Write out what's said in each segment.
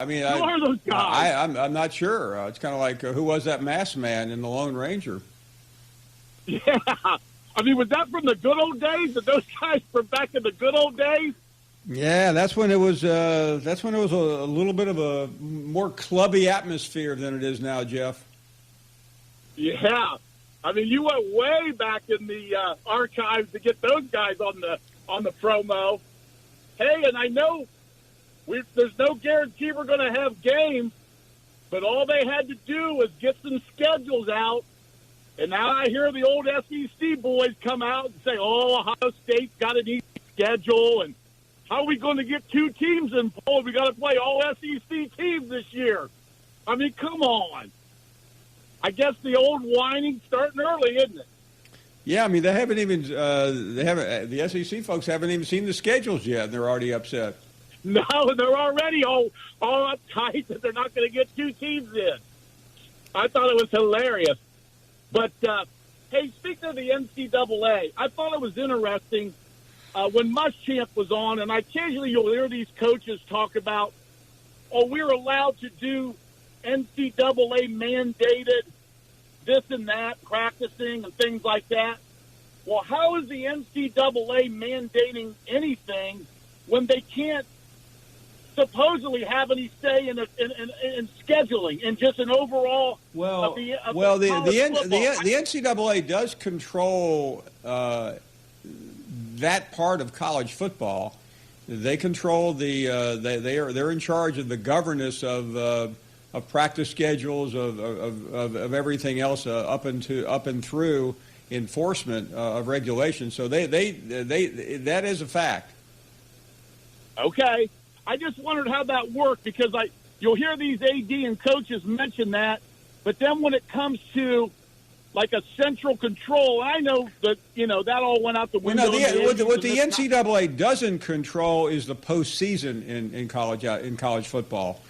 I mean, Who are those guys? I'm not sure. It's kind of like who was that masked man in the Lone Ranger? Yeah. I mean, was that from the good old days? Are those guys from back in the good old days? Yeah, that's when it was. That's when it was a little bit of a more clubby atmosphere than it is now, Jeff. Yeah. I mean, you went way back in the archives to get those guys on the promo. Hey, and I know there's no guarantee we're going to have games, but all they had to do was get some schedules out. And now I hear the old SEC boys come out and say, "Oh, Ohio State's got an easy schedule, and how are we going to get 2 teams involved? We got to play all SEC teams this year." I mean, come on. I guess the old whining starting early, isn't it? Yeah, I mean they haven't even the SEC folks haven't even seen the schedules yet, and they're already upset. No, they're already all uptight that they're not going to get 2 teams in. I thought it was hilarious. But, hey, speaking of the NCAA, I thought it was interesting when Muschamp was on, and occasionally you'll hear these coaches talk about, oh, we're allowed to do NCAA mandated this and that, practicing and things like that. Well, how is the NCAA mandating anything when they can't supposedly have any say in scheduling and just an overall the NCAA does control that part of college football. They control they're in charge of the governance of practice schedules of everything else up and through enforcement of regulation. So they that is a fact. Okay. I just wondered how that worked because you'll hear these AD and coaches mention that, but then when it comes to like a central control, I know that that all went out the window. What the NCAA doesn't control is the postseason in college football,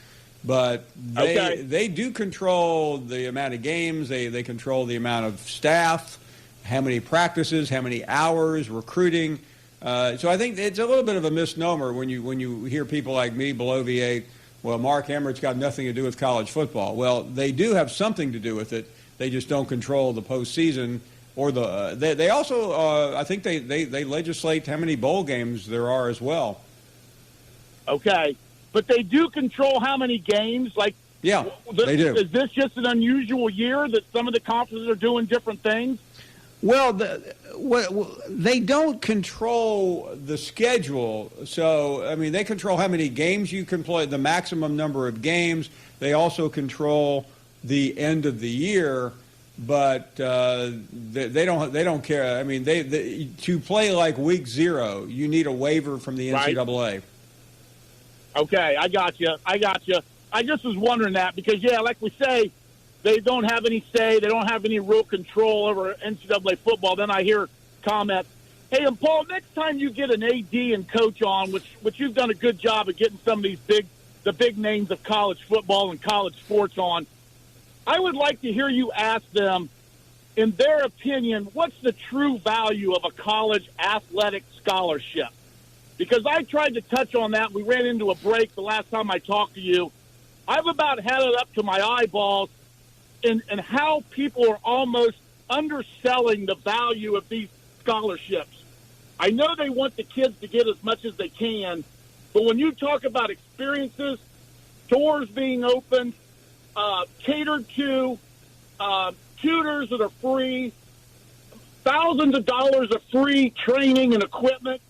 but they do control the amount of games. They control the amount of staff, how many practices, how many hours, recruiting. So I think it's a little bit of a misnomer when you hear people like me, Belovier, well, Mark Emmert's got nothing to do with college football. Well, they do have something to do with it. They just don't control the postseason or they also I think they legislate how many bowl games there are as well. Okay, but they do control how many games. Like, yeah, they do. Is this just an unusual year that some of the conferences are doing different things? Well, they don't control the schedule. So, I mean, they control how many games you can play, the maximum number of games. They also control the end of the year, but they don't care. I mean, to play like week 0, you need a waiver from the NCAA. Right. Okay, I got you. I just was wondering that because, yeah, like we say, they don't have any say. They don't have any real control over NCAA football. Then I hear comments, hey, and Paul, next time you get an AD and coach on, which you've done a good job of getting some of these the big names of college football and college sports on, I would like to hear you ask them, in their opinion, what's the true value of a college athletic scholarship? Because I tried to touch on that. We ran into a break the last time I talked to you. I've about had it up to my eyeballs and how people are almost underselling the value of these scholarships. I know they want the kids to get as much as they can, but when you talk about experiences, doors being opened, catered to, tutors that are free, thousands of dollars of free training and equipment,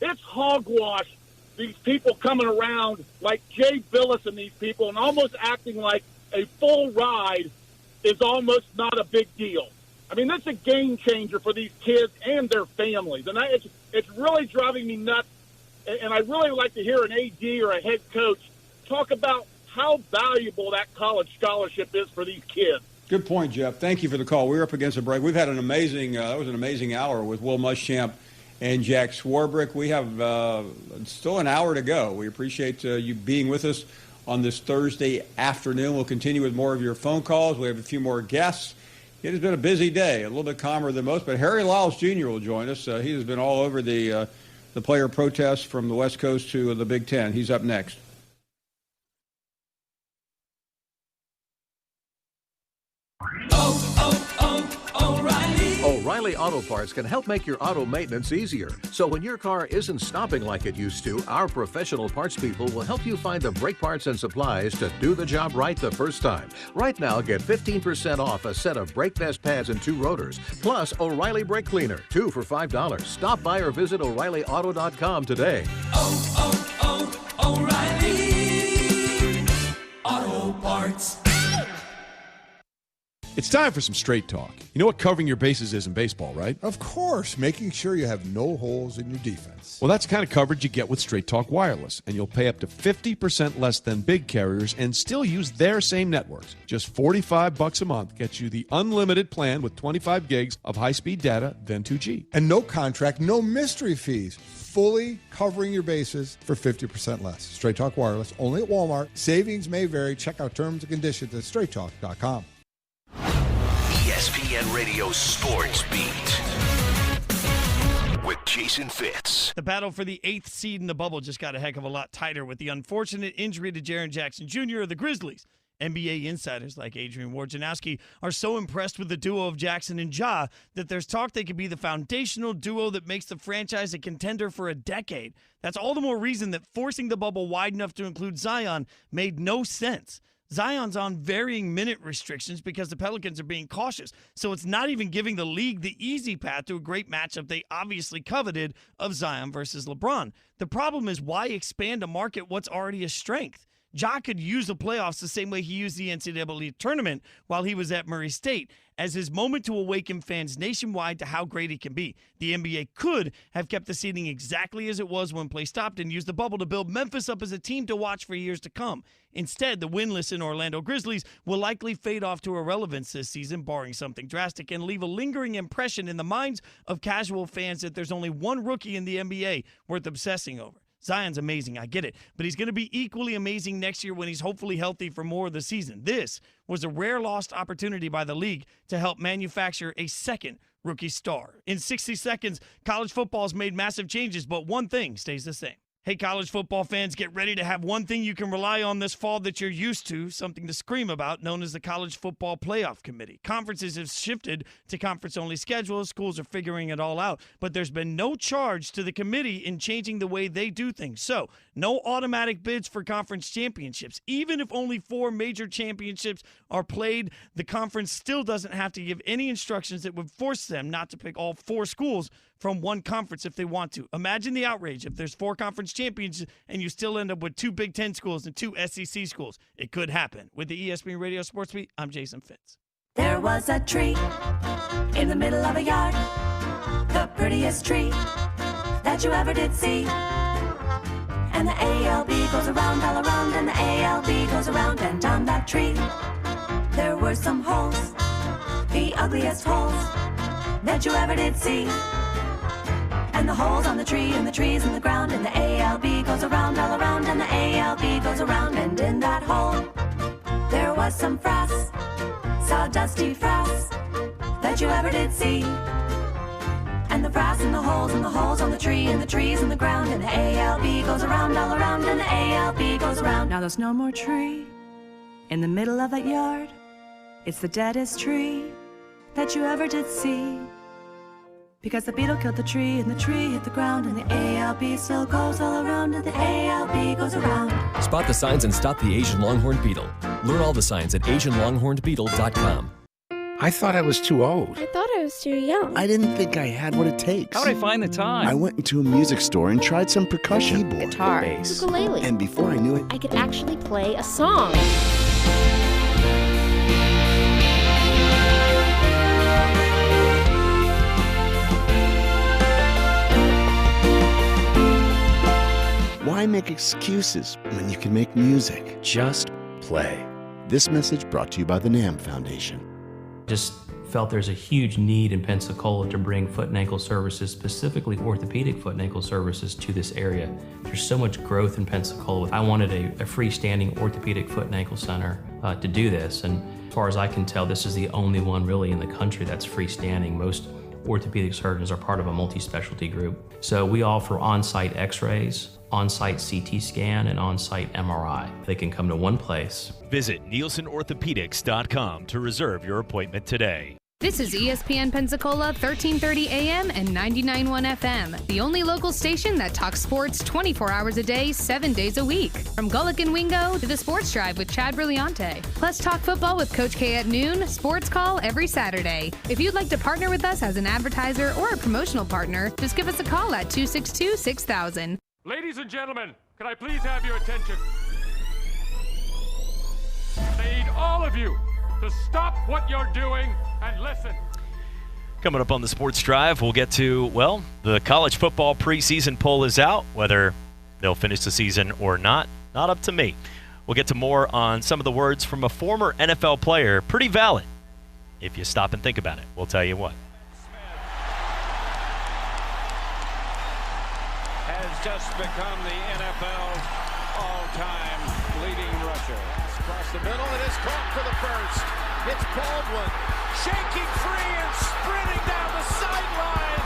it's hogwash. These people coming around like Jay Billis and these people and almost acting like a full ride is almost not a big deal. I mean, that's a game changer for these kids and their families. And it's really driving me nuts. And I'd really like to hear an AD or a head coach talk about how valuable that college scholarship is for these kids. Good point, Jeff. Thank you for the call. We're up against a break. We've had an amazing, that was an amazing hour with Will Muschamp and Jack Swarbrick. We have still an hour to go. We appreciate you being with us on this Thursday afternoon. We'll continue with more of your phone calls. We have a few more guests. It has been a busy day, a little bit calmer than most, but Harry Lyles Jr. will join us. He has been all over the player protests from the West Coast to the Big Ten. He's up next. O'Reilly Auto Parts can help make your auto maintenance easier. So when your car isn't stopping like it used to, our professional parts people will help you find the brake parts and supplies to do the job right the first time. Right now, get 15% off a set of brake vest pads and 2 rotors, plus O'Reilly Brake Cleaner, 2 for $5. Stop by or visit O'ReillyAuto.com today. O'Reilly Auto Parts. It's time for some straight talk. You know what covering your bases is in baseball, right? Of course, making sure you have no holes in your defense. Well, that's the kind of coverage you get with Straight Talk Wireless, and you'll pay up to 50% less than big carriers and still use their same networks. Just $45 a month gets you the unlimited plan with 25 gigs of high-speed data, then 2G. And no contract, no mystery fees. Fully covering your bases for 50% less. Straight Talk Wireless, only at Walmart. Savings may vary. Check out terms and conditions at straighttalk.com. ESPN Radio Sports Beat with Jason Fitz. The battle for the 8th seed in the bubble just got a heck of a lot tighter with the unfortunate injury to Jaren Jackson Jr. of the Grizzlies. NBA insiders like Adrian Wojnarowski are so impressed with the duo of Jackson and Ja that there's talk they could be the foundational duo that makes the franchise a contender for a decade. That's all the more reason that forcing the bubble wide enough to include Zion made no sense. Zion's on varying minute restrictions because the Pelicans are being cautious, so it's not even giving the league the easy path to a great matchup they obviously coveted of Zion versus LeBron. The problem is, why expand to market what's already a strength? Ja could use the playoffs the same way he used the NCAA tournament while he was at Murray State, as his moment to awaken fans nationwide to how great he can be. The NBA could have kept the seeding exactly as it was when play stopped and used the bubble to build Memphis up as a team to watch for years to come. Instead, the winless and Orlando Grizzlies will likely fade off to irrelevance this season, barring something drastic, and leave a lingering impression in the minds of casual fans that there's only one rookie in the NBA worth obsessing over. Zion's amazing, I get it, but he's going to be equally amazing next year when he's hopefully healthy for more of the season. This was a rare lost opportunity by the league to help manufacture a second rookie star. In 60 seconds, college football's made massive changes, but one thing stays the same. Hey, college football fans, get ready to have one thing you can rely on this fall that you're used to, something to scream about, known as the College Football Playoff Committee. Conferences have shifted to conference-only schedules. Schools are figuring it all out, but there's been no charge to the committee in changing the way they do things. So, no automatic bids for conference championships. Even if only 4 major championships are played, the conference still doesn't have to give any instructions that would force them not to pick all 4 schools from one conference if they want to. Imagine the outrage if there's 4 conference champions and you still end up with 2 Big Ten schools and 2 SEC schools. It could happen. With the ESPN Radio Sports Beat, I'm Jason Fitz. There was a tree in the middle of a yard, the prettiest tree that you ever did see. And the ALB goes around, all around, and the ALB goes around, and on that tree there were some holes, the ugliest holes that you ever did see. And the holes on the tree, and the trees in the ground, and the ALB goes around, all around, and the ALB goes around, and in that hole there was some frass, sawdusty frass that you ever did see. And the frass and the holes on the tree, and the trees in the ground, and the ALB goes around, all around, and the ALB goes around. Now there's no more tree in the middle of that yard. It's the deadest tree that you ever did see. Because the beetle killed the tree, and the tree hit the ground, and the ALB still goes all around, and the ALB goes around. Spot the signs and stop the Asian longhorn beetle. Learn all the signs at AsianLonghornbeetle.com. I thought I was too old. I thought I was too young. I didn't think I had what it takes. How'd I find the time? I went into a music store and tried some percussion. Keyboard, guitar, bass, ukulele. And before I knew it, I could actually play a song. why make excuses when you can make music? Just play. This message brought to you by the NAM Foundation. Just felt there's a huge need in Pensacola to bring foot and ankle services, specifically orthopedic foot and ankle services, to this area. There's so much growth in Pensacola. I wanted a freestanding orthopedic foot and ankle center to do this, and as far as I can tell, this is the only one really in the country that's freestanding. Most orthopedic surgeons are part of a multi-specialty group. So we offer on-site x-rays, on-site CT scan, and on-site MRI. They can come to one place. Visit NielsenOrthopedics.com to reserve your appointment today. This is ESPN Pensacola 1330 AM and 99.1 FM, the only local station that talks sports 24 hours a day, 7 days a week. From Gullick and Wingo to the Sports Drive with Chad Brillante. Plus talk football with Coach K at noon, sports call every Saturday. If you'd like to partner with us as an advertiser or a promotional partner, just give us a call at 262-6000. Ladies and gentlemen, can I please have your attention? I need all of you to stop what you're doing and listen. Coming up on the Sports Drive, we'll get to, well, the college football preseason poll is out. Whether they'll finish the season or not up to me. We'll get to more on some of the words from a former NFL player. Pretty valid if you stop and think about it. We'll tell you what. Has just become the NFL's all-time leading rusher. Across the middle, it is caught for the first. It's Baldwin shaking free and sprinting down the sideline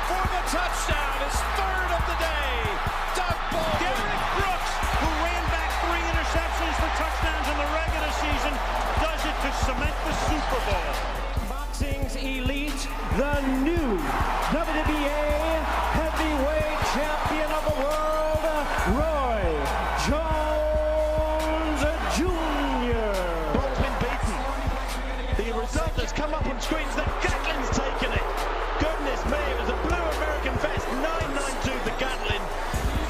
for the touchdown. His third of the day. Doug Baldwin. Derek Brooks, who ran back 3 interceptions for touchdowns in the regular season, does it to cement the Super Bowl. Boxing's elite, the new WBA heavyweight champion of the world, Roy Jones Jr. Baldwin beaten. The result that's come up on screens that Gatlin's taken it. Goodness me, it was a blue American vest. 992 the Gatlin.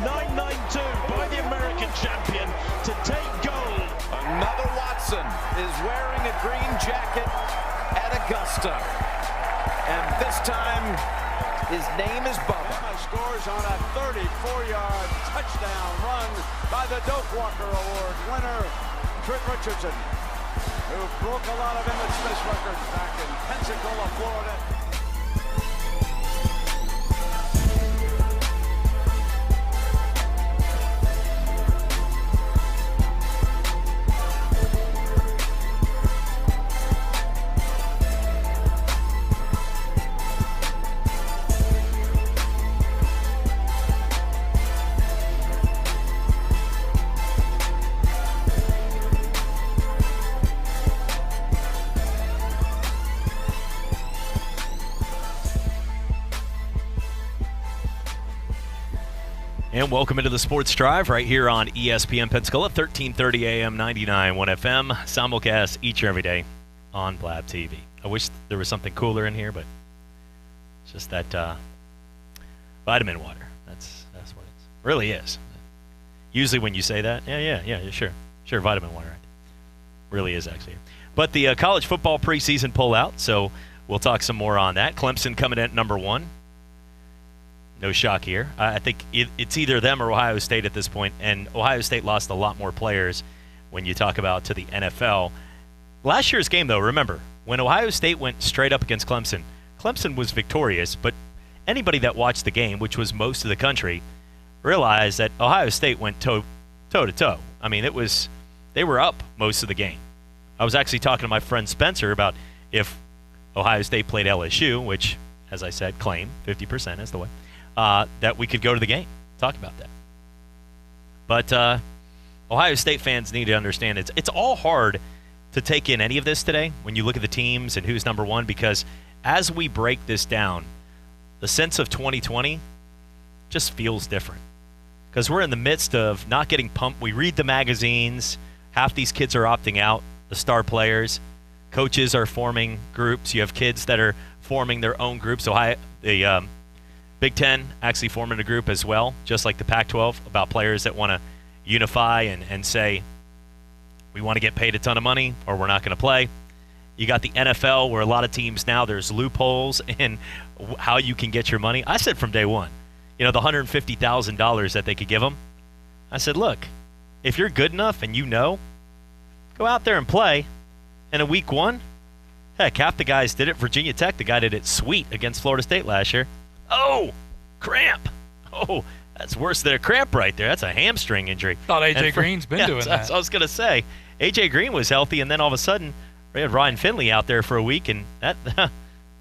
992 by the American champion to take gold. Another Watson is wearing a green jacket at Augusta. And this time, his name is Bubba. Scores on a 34-yard touchdown run by the Doak Walker Award winner, Trent Richardson, who broke a lot of Emmett Smith's records back in Pensacola, Florida. And welcome into the Sports Drive right here on ESPN Pensacola, 1330 AM, 99.1 FM, simulcast each and every day on Blab TV. I wish there was something cooler in here, but it's just that vitamin water. That's what it really is. Usually when you say that, yeah, sure, vitamin water. Really is actually. But the college football preseason poll out, so we'll talk some more on that. Clemson coming in at number 1. No shock here. I think it's either them or Ohio State at this point, and Ohio State lost a lot more players when you talk about to the NFL. Last year's game, though, remember, when Ohio State went straight up against Clemson, Clemson was victorious, but anybody that watched the game, which was most of the country, realized that Ohio State went toe-to-toe. I mean, they were up most of the game. I was actually talking to my friend Spencer about if Ohio State played LSU, which, as I said, claim 50% is the way. That we could go to the game, talk about that. But Ohio State fans need to understand it's all hard to take in any of this today when you look at the teams and who's number 1, because as we break this down, the sense of 2020 just feels different. Because we're in the midst of not getting pumped. We read the magazines. Half these kids are opting out, the star players. Coaches are forming groups. You have kids that are forming their own groups. The Big Ten actually forming a group as well, just like the Pac-12, about players that want to unify and say, we want to get paid a ton of money or we're not going to play. You got the NFL where a lot of teams now, there's loopholes in how you can get your money. I said from day one, the $150,000 that they could give them. I said, look, if you're good enough and go out there and play. And in week 1, heck, half the guys did it. Virginia Tech, the guy did it sweet against Florida State last year. Oh, cramp. Oh, that's worse than a cramp right there. That's a hamstring injury. Thought A.J. Green's been doing that. I was going to say, A.J. Green was healthy, and then all of a sudden, we had Ryan Finley out there for a week, and that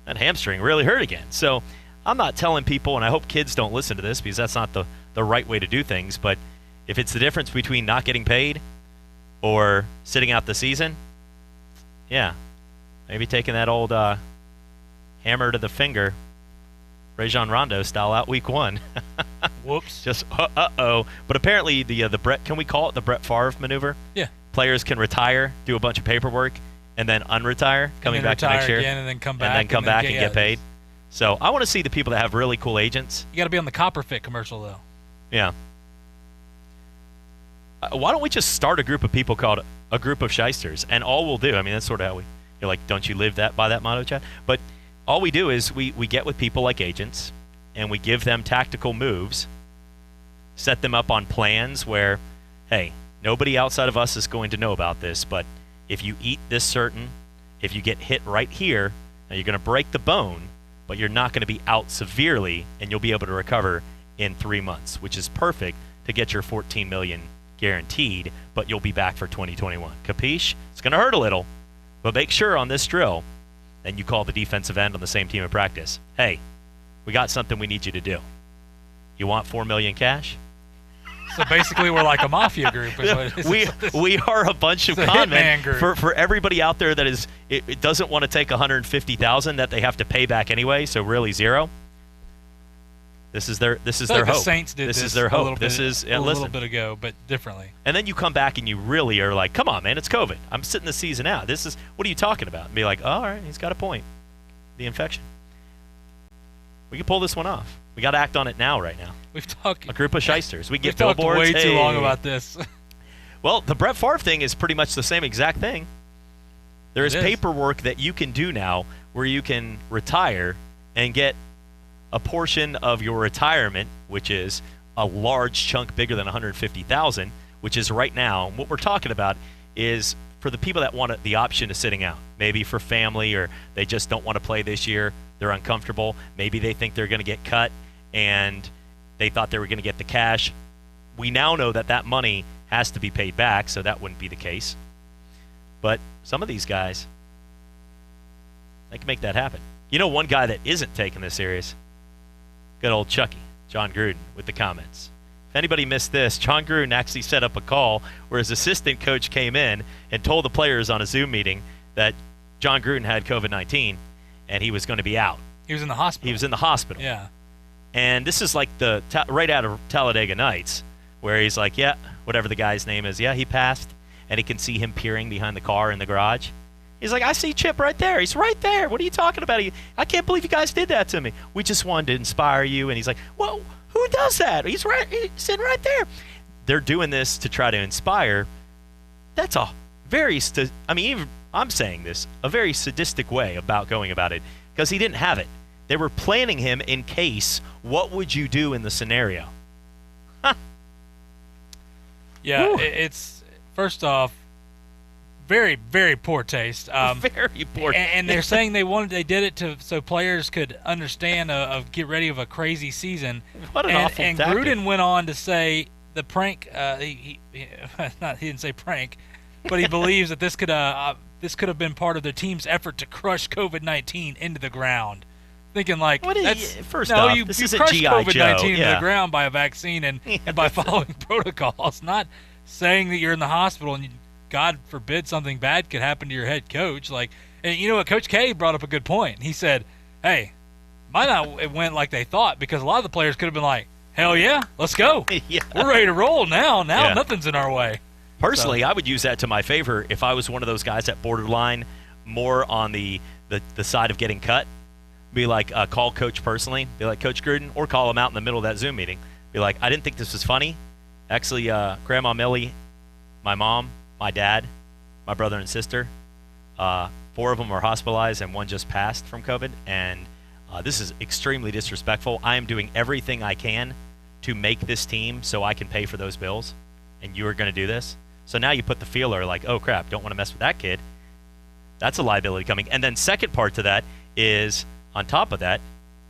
hamstring really hurt again. So I'm not telling people, and I hope kids don't listen to this because that's not the right way to do things, but if it's the difference between not getting paid or sitting out the season, yeah, maybe taking that old hammer to the finger, Rajon Rondo style out week 1. Whoops. Just uh-oh. But apparently the Brett, can we call it the Brett Favre maneuver? Yeah. Players can retire, do a bunch of paperwork, and then unretire, coming back to next year. Again, and then come back. And then come back and get paid. So I want to see the people that have really cool agents. You got to be on the Copper Fit commercial, though. Yeah. Why don't we just start a group of people called a group of shysters? And all we'll do, I mean, that's sort of how you're like, don't you live by that motto, Chad? But all we do is we get with people like agents, and we give them tactical moves, set them up on plans where, hey, nobody outside of us is going to know about this, but if you eat this certain, if you get hit right here, now you're going to break the bone, but you're not going to be out severely, and you'll be able to recover in 3 months, which is perfect to get your $14 million guaranteed, but you'll be back for 2021. Capiche? It's going to hurt a little, but make sure on this drill, then you call the defensive end on the same team in practice. Hey, we got something we need you to do. You want $4 million cash? So basically, we're like a mafia group. We are a bunch of con men for everybody out there that is it doesn't want to take $150,000 that they have to pay back anyway. So really zero. This is their hope. The Saints did this is their hope. A little bit ago, but differently. And then you come back and you really are like, come on, man, it's COVID. I'm sitting the season out. What are you talking about? And be like, oh, all right, he's got a point. The infection. We can pull this one off. We got to act on it now, right now. We've talked a group of shysters. We get talked billboards. Way too long about this. Well, the Brett Favre thing is pretty much the same exact thing. There is paperwork that you can do now where you can retire and get a portion of your retirement, which is a large chunk bigger than $150,000, which is right now. What we're talking about is for the people that want the option of sitting out, maybe for family or they just don't want to play this year. They're uncomfortable. Maybe they think they're going to get cut and they thought they were going to get the cash. We now know that money has to be paid back, so that wouldn't be the case. But some of these guys, they can make that happen. You know one guy that isn't taking this serious? Good old Chucky, John Gruden, with the comments. If anybody missed this, John Gruden actually set up a call where his assistant coach came in and told the players on a Zoom meeting that John Gruden had COVID-19 and he was going to be out. He was in the hospital. He was in the hospital. Yeah. And this is like right out of Talladega Nights, where he's like, yeah, whatever the guy's name is, yeah, he passed. And he can see him peering behind the car in the garage. He's like, I see Chip right there. He's right there. What are you talking about? I can't believe you guys did that to me. We just wanted to inspire you. And he's like, well, who does that? He's sitting right there. They're doing this to try to inspire. That's a very, even I'm saying this, a very sadistic way about going about it, because he didn't have it. They were planning him in case. What would you do in the scenario? Huh. Yeah, it's first off, very, very poor taste. Very poor taste. And they're saying they did it so players could understand get ready of a crazy season. What an awful And tactic. Gruden went on to say the prank. He didn't say prank, but he believes that this could have been part of the team's effort to crush COVID-19 into the ground. Thinking like, this you is crushed G.I. COVID-19 Joe. into the ground by a vaccine and by following protocols, not saying that you're in the hospital and God forbid something bad could happen to your head coach. And you know what, Coach K brought up a good point. He said, hey, might not it went like they thought, because a lot of the players could have been like, hell yeah, let's go. Yeah. We're ready to roll now. Nothing's in our way. Personally, I would use that to my favor if I was one of those guys that borderline more on the side of getting cut. Be like, call Coach personally. Be like, Coach Gruden, or call him out in the middle of that Zoom meeting. Be like, I didn't think this was funny. Actually, Grandma Millie, my mom, my dad, my brother and sister, 4 of them are hospitalized and 1 just passed from COVID. And this is extremely disrespectful. I am doing everything I can to make this team so I can pay for those bills. And you are going to do this? So now you put the feeler like, oh, crap, don't want to mess with that kid. That's a liability coming. And then second part to that is, on top of that,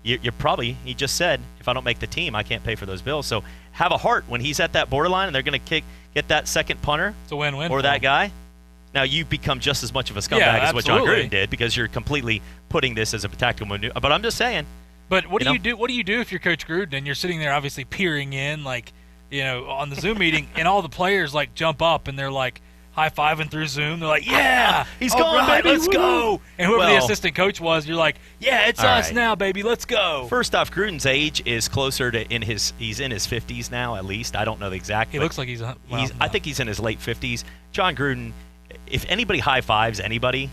you're probably, he just said, if I don't make the team, I can't pay for those bills. So have a heart when he's at that borderline and they're going to get that second punter. It's a win-win. Or that guy. Now you become just as much of a scumbag as what John Gruden did, because you're completely putting this as a tactical maneuver. But I'm just saying. But what do you do? What do you do if you're Coach Gruden and you're sitting there obviously peering in, on the Zoom meeting, and all the players jump up and they're like, high-fiving through Zoom. They're like, yeah, he's going, right, baby, let's go. And whoever the assistant coach was, you're like, yeah, it's us now, baby, let's go. First off, Gruden's age is closer to he's in his 50s now, at least. I don't know the exact. He looks like he's I think he's in his late 50s. John Gruden, if anybody high-fives anybody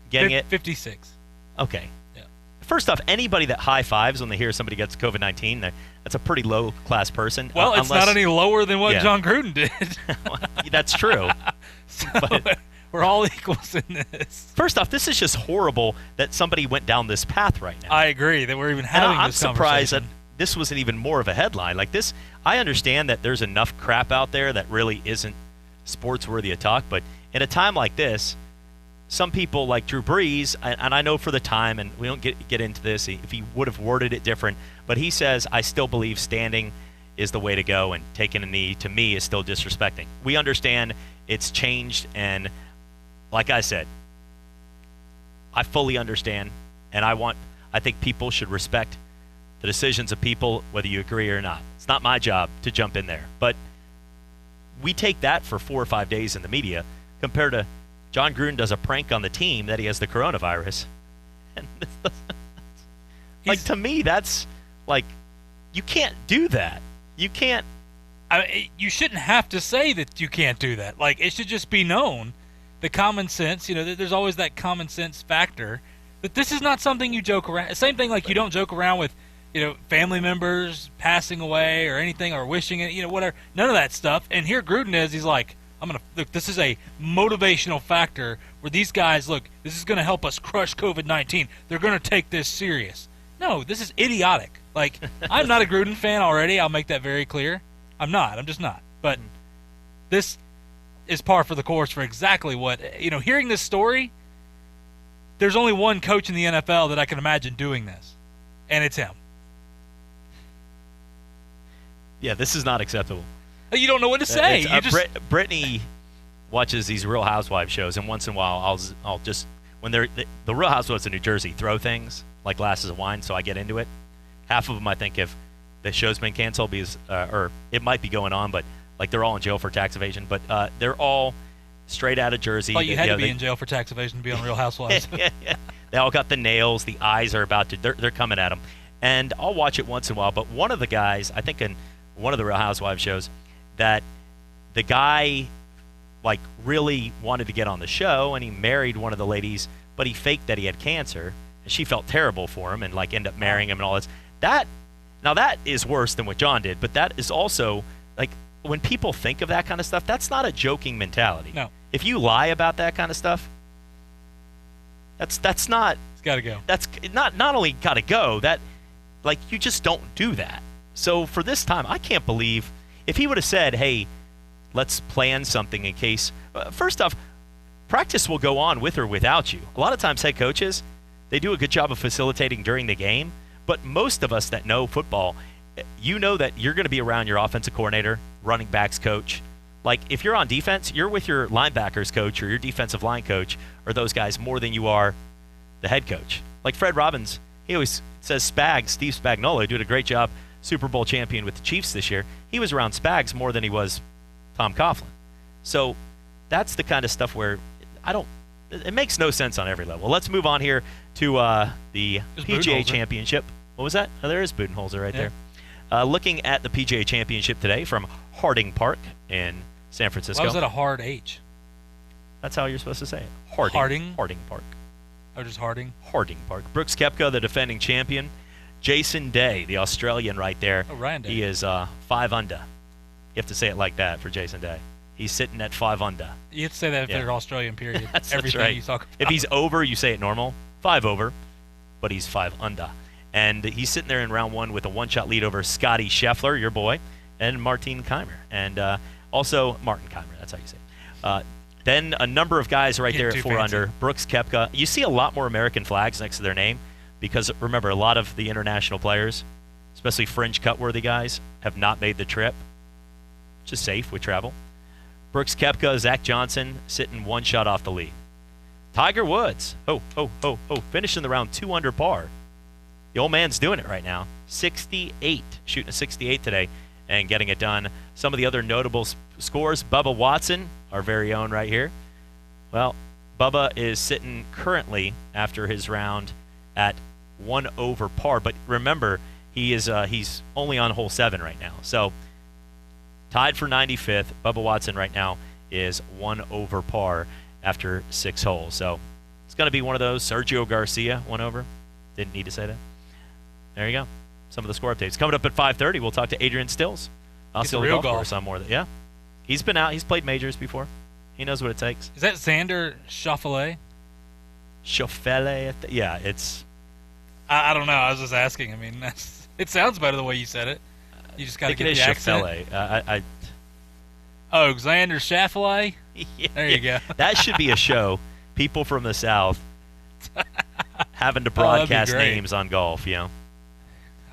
getting it. 56. Okay. Yeah. First off, anybody that high-fives when they hear somebody gets COVID-19, that's a pretty low-class person. Well, it's not any lower than what John Gruden did. That's true. But we're all equals in this. First off, this is just horrible that somebody went down this path right now. I agree that we're even having I'm this surprised that conversation. this wasn't even more of a headline. Like this, I understand that there's enough crap out there that really isn't sports worthy of talk, but in a time like this, some people like Drew Brees, and I know for the time, and we don't get into this, if he would have worded it different, but he says, I still believe standing is the way to go, and taking a knee, to me, is still disrespecting. We understand it's changed, and like I said, I fully understand, and I think people should respect the decisions of people, whether you agree or not. It's not my job to jump in there, but we take that for 4 or 5 days in the media compared to John Gruden does a prank on the team that he has the coronavirus. And like, to me, that's like, you can't do that. You can't. You shouldn't have to say that you can't do that. Like, it should just be known. The common sense, there's always that common sense factor that this is not something you joke around. Same thing like you don't joke around with, family members passing away or anything or wishing it, whatever. None of that stuff. And here Gruden is, he's like, look, this is a motivational factor where these guys, look, this is going to help us crush COVID-19. They're going to take this serious. No, this is idiotic. Like, I'm not a Gruden fan already. I'll make that very clear. I'm not. I'm just not. But this is par for the course for exactly what, hearing this story, there's only one coach in the NFL that I can imagine doing this, and it's him. Yeah, this is not acceptable. You don't know what to say. Brittany watches these Real Housewives shows, and once in a while I'll just, when the Real Housewives of New Jersey throw things like glasses of wine, so I get into it. Half of them I think if the show's been canceled because, or it might be going on, but like they're all in jail for tax evasion. But they're all straight out of Jersey. Oh, you had to be in jail for tax evasion to be on Real Housewives. Yeah. They all got the nails. The eyes are about to. They're coming at them, and I'll watch it once in a while. But one of the guys, I think in one of the Real Housewives shows, that the guy like really wanted to get on the show, and he married one of the ladies, but he faked that he had cancer, and she felt terrible for him and like ended up marrying him and all this. Now that is worse than what John did, but that is also like when people think of that kind of stuff, that's not a joking mentality. No. If you lie about that kind of stuff, that's not. It's got to go. That's not only got to go. That like you just don't do that. So for this time, I can't believe. If he would have said, hey, let's plan something in case, first off, practice will go on with or without you. A lot of times head coaches, they do a good job of facilitating during the game, but most of us that know football, you know that you're going to be around your offensive coordinator, running backs coach. Like if you're on defense, you're with your linebackers coach or your defensive line coach or those guys more than you are the head coach. Like Fred Robbins, he always says Steve Spagnuolo did a great job, Super Bowl champion with the Chiefs this year. He was around Spags more than he was Tom Coughlin. So that's the kind of stuff where it makes no sense on every level. Let's move on here to the PGA Championship. What was that? Oh, there is Budenholzer right there. Looking at the PGA Championship today from Harding Park in San Francisco. Why was that a hard H? That's how you're supposed to say it. Harding Park. Oh, just Harding? Harding Park. Brooks Koepka, the defending champion. Jason Day, the Australian right there. Oh, Ryan Day. He is 5 under. You have to say it like that for Jason Day. He's sitting at 5 under. You have to say that if they're Australian, period. That's Everything right. you talk about. If he's over, you say it normal. 5 over, but he's 5 under. And he's sitting there in round 1 with a one-shot lead over Scotty Scheffler, your boy, and Martin Keimer. And also Martin Keimer, that's how you say it. Then a number of guys right there at 4 under. Brooks Koepka. You see a lot more American flags next to their name because, remember, a lot of the international players, especially fringe cut-worthy guys, have not made the trip, which is safe with travel. Brooks Koepka, Zach Johnson sitting 1 shot off the lead. Tiger Woods, finishing the round 2 under par. The old man's doing it right now. 68, shooting a 68 today. and getting it done. Some of the other notable scores, Bubba Watson, our very own right here. Well, Bubba is sitting currently after his round at 1 over par. But remember, he's only on hole 7 right now. So tied for 95th. Bubba Watson right now is 1 over par after 6 holes. So it's going to be one of those. Sergio Garcia, 1 over. Didn't need to say that. There you go. Some of the score updates. Coming up at 5:30, we'll talk to Adrian Stills. Real golf. On more. Yeah. He's been out. He's played majors before. He knows what it takes. Is that Xander Schauffele? Schauffele? Yeah, it's... I don't know. I was just asking. I mean, it sounds better the way you said it. You just got to get the accent. Oh, Xander Schauffele? Yeah, there you go. That should be a show. People from the South having to broadcast names on golf, you know.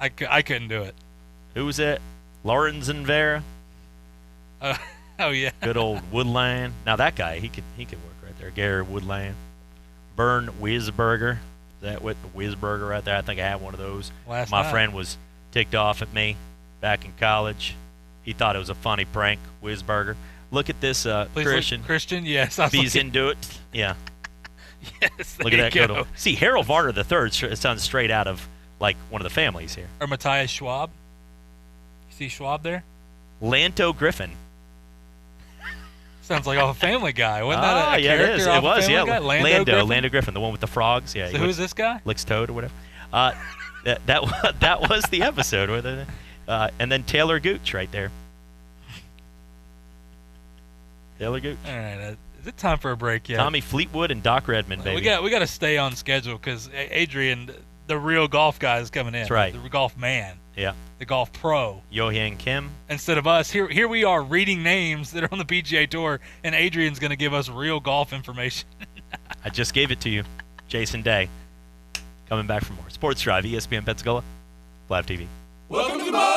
I couldn't do it. Who was it? Lorenzen Vera? Oh, yeah. Good old Woodland. Now, that guy, he could work right there. Gary Woodland. Bern Wisberger. Is that what the Wisberger right there? I think I had one of those. My friend was ticked off at me back in college. He thought it was a funny prank, Wisberger. Look at this, Christian. Christian, yes. He's into it. Yeah. Yes, look at that. See, Harold Varner III sounds straight out of, like, one of the families here. Or Matthias Schwab. You see Schwab there? Lanto Griffin. Sounds like a Family Guy. Wasn't that a character? It is. It was, yeah. Lando Griffin, the one with the frogs. Yeah. So who's this guy? Licks Toad or whatever. That was the episode. And then Taylor Gooch right there. Taylor Gooch. All right. Is it time for a break yet? Tommy Fleetwood and Doc Redmond, baby. We got to stay on schedule because Adrian, the real golf guy, is coming in. That's right. The golf man. Yeah. The golf pro. Yo-Hyun Kim. Instead of us, here we are reading names that are on the PGA Tour, and Adrian's going to give us real golf information. I just gave it to you. Jason Day. Coming back for more. Sports Drive, ESPN Pensacola, Live TV. Welcome to the boat!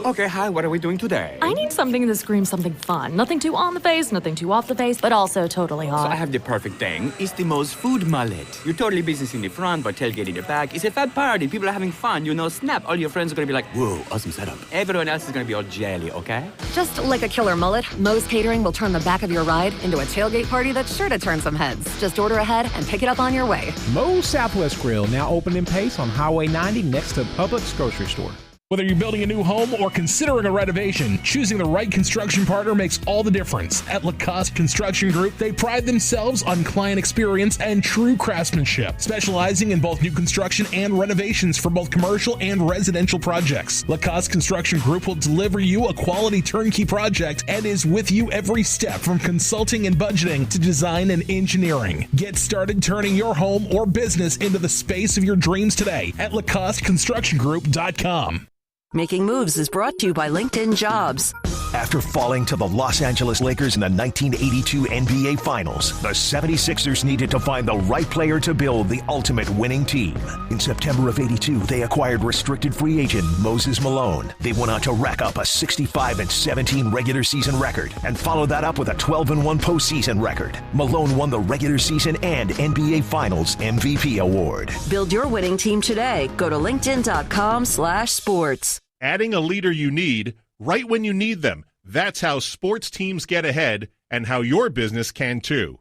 Okay, hi, what are we doing today? I need something that screams something fun. Nothing too on the face, nothing too off the face, but also totally hot. So I have the perfect thing. It's the most food mullet. You're totally business in the front, but tailgate in the back. It's a fat party. People are having fun. You know, snap. All your friends are going to be like, whoa, awesome setup. Everyone else is going to be all jelly, okay? Just like a killer mullet, Moe's Catering will turn the back of your ride into a tailgate party that's sure to turn some heads. Just order ahead and pick it up on your way. Moe's Southwest Grill, now open in Pace on Highway 90 next to Publix grocery store. Whether you're building a new home or considering a renovation, choosing the right construction partner makes all the difference. At Lacoste Construction Group, they pride themselves on client experience and true craftsmanship, specializing in both new construction and renovations for both commercial and residential projects. Lacoste Construction Group will deliver you a quality turnkey project and is with you every step from consulting and budgeting to design and engineering. Get started turning your home or business into the space of your dreams today at LaCosteConstructionGroup.com. Making Moves is brought to you by LinkedIn Jobs. After falling to the Los Angeles Lakers in the 1982 NBA Finals, the 76ers needed to find the right player to build the ultimate winning team. In September of '82, they acquired restricted free agent Moses Malone. They went on to rack up a 65-17 regular season record and followed that up with a 12-1 postseason record. Malone won the regular season and NBA Finals MVP award. Build your winning team today. Go to linkedin.com/sports. Adding a leader you need right when you need them. That's how sports teams get ahead and how your business can too.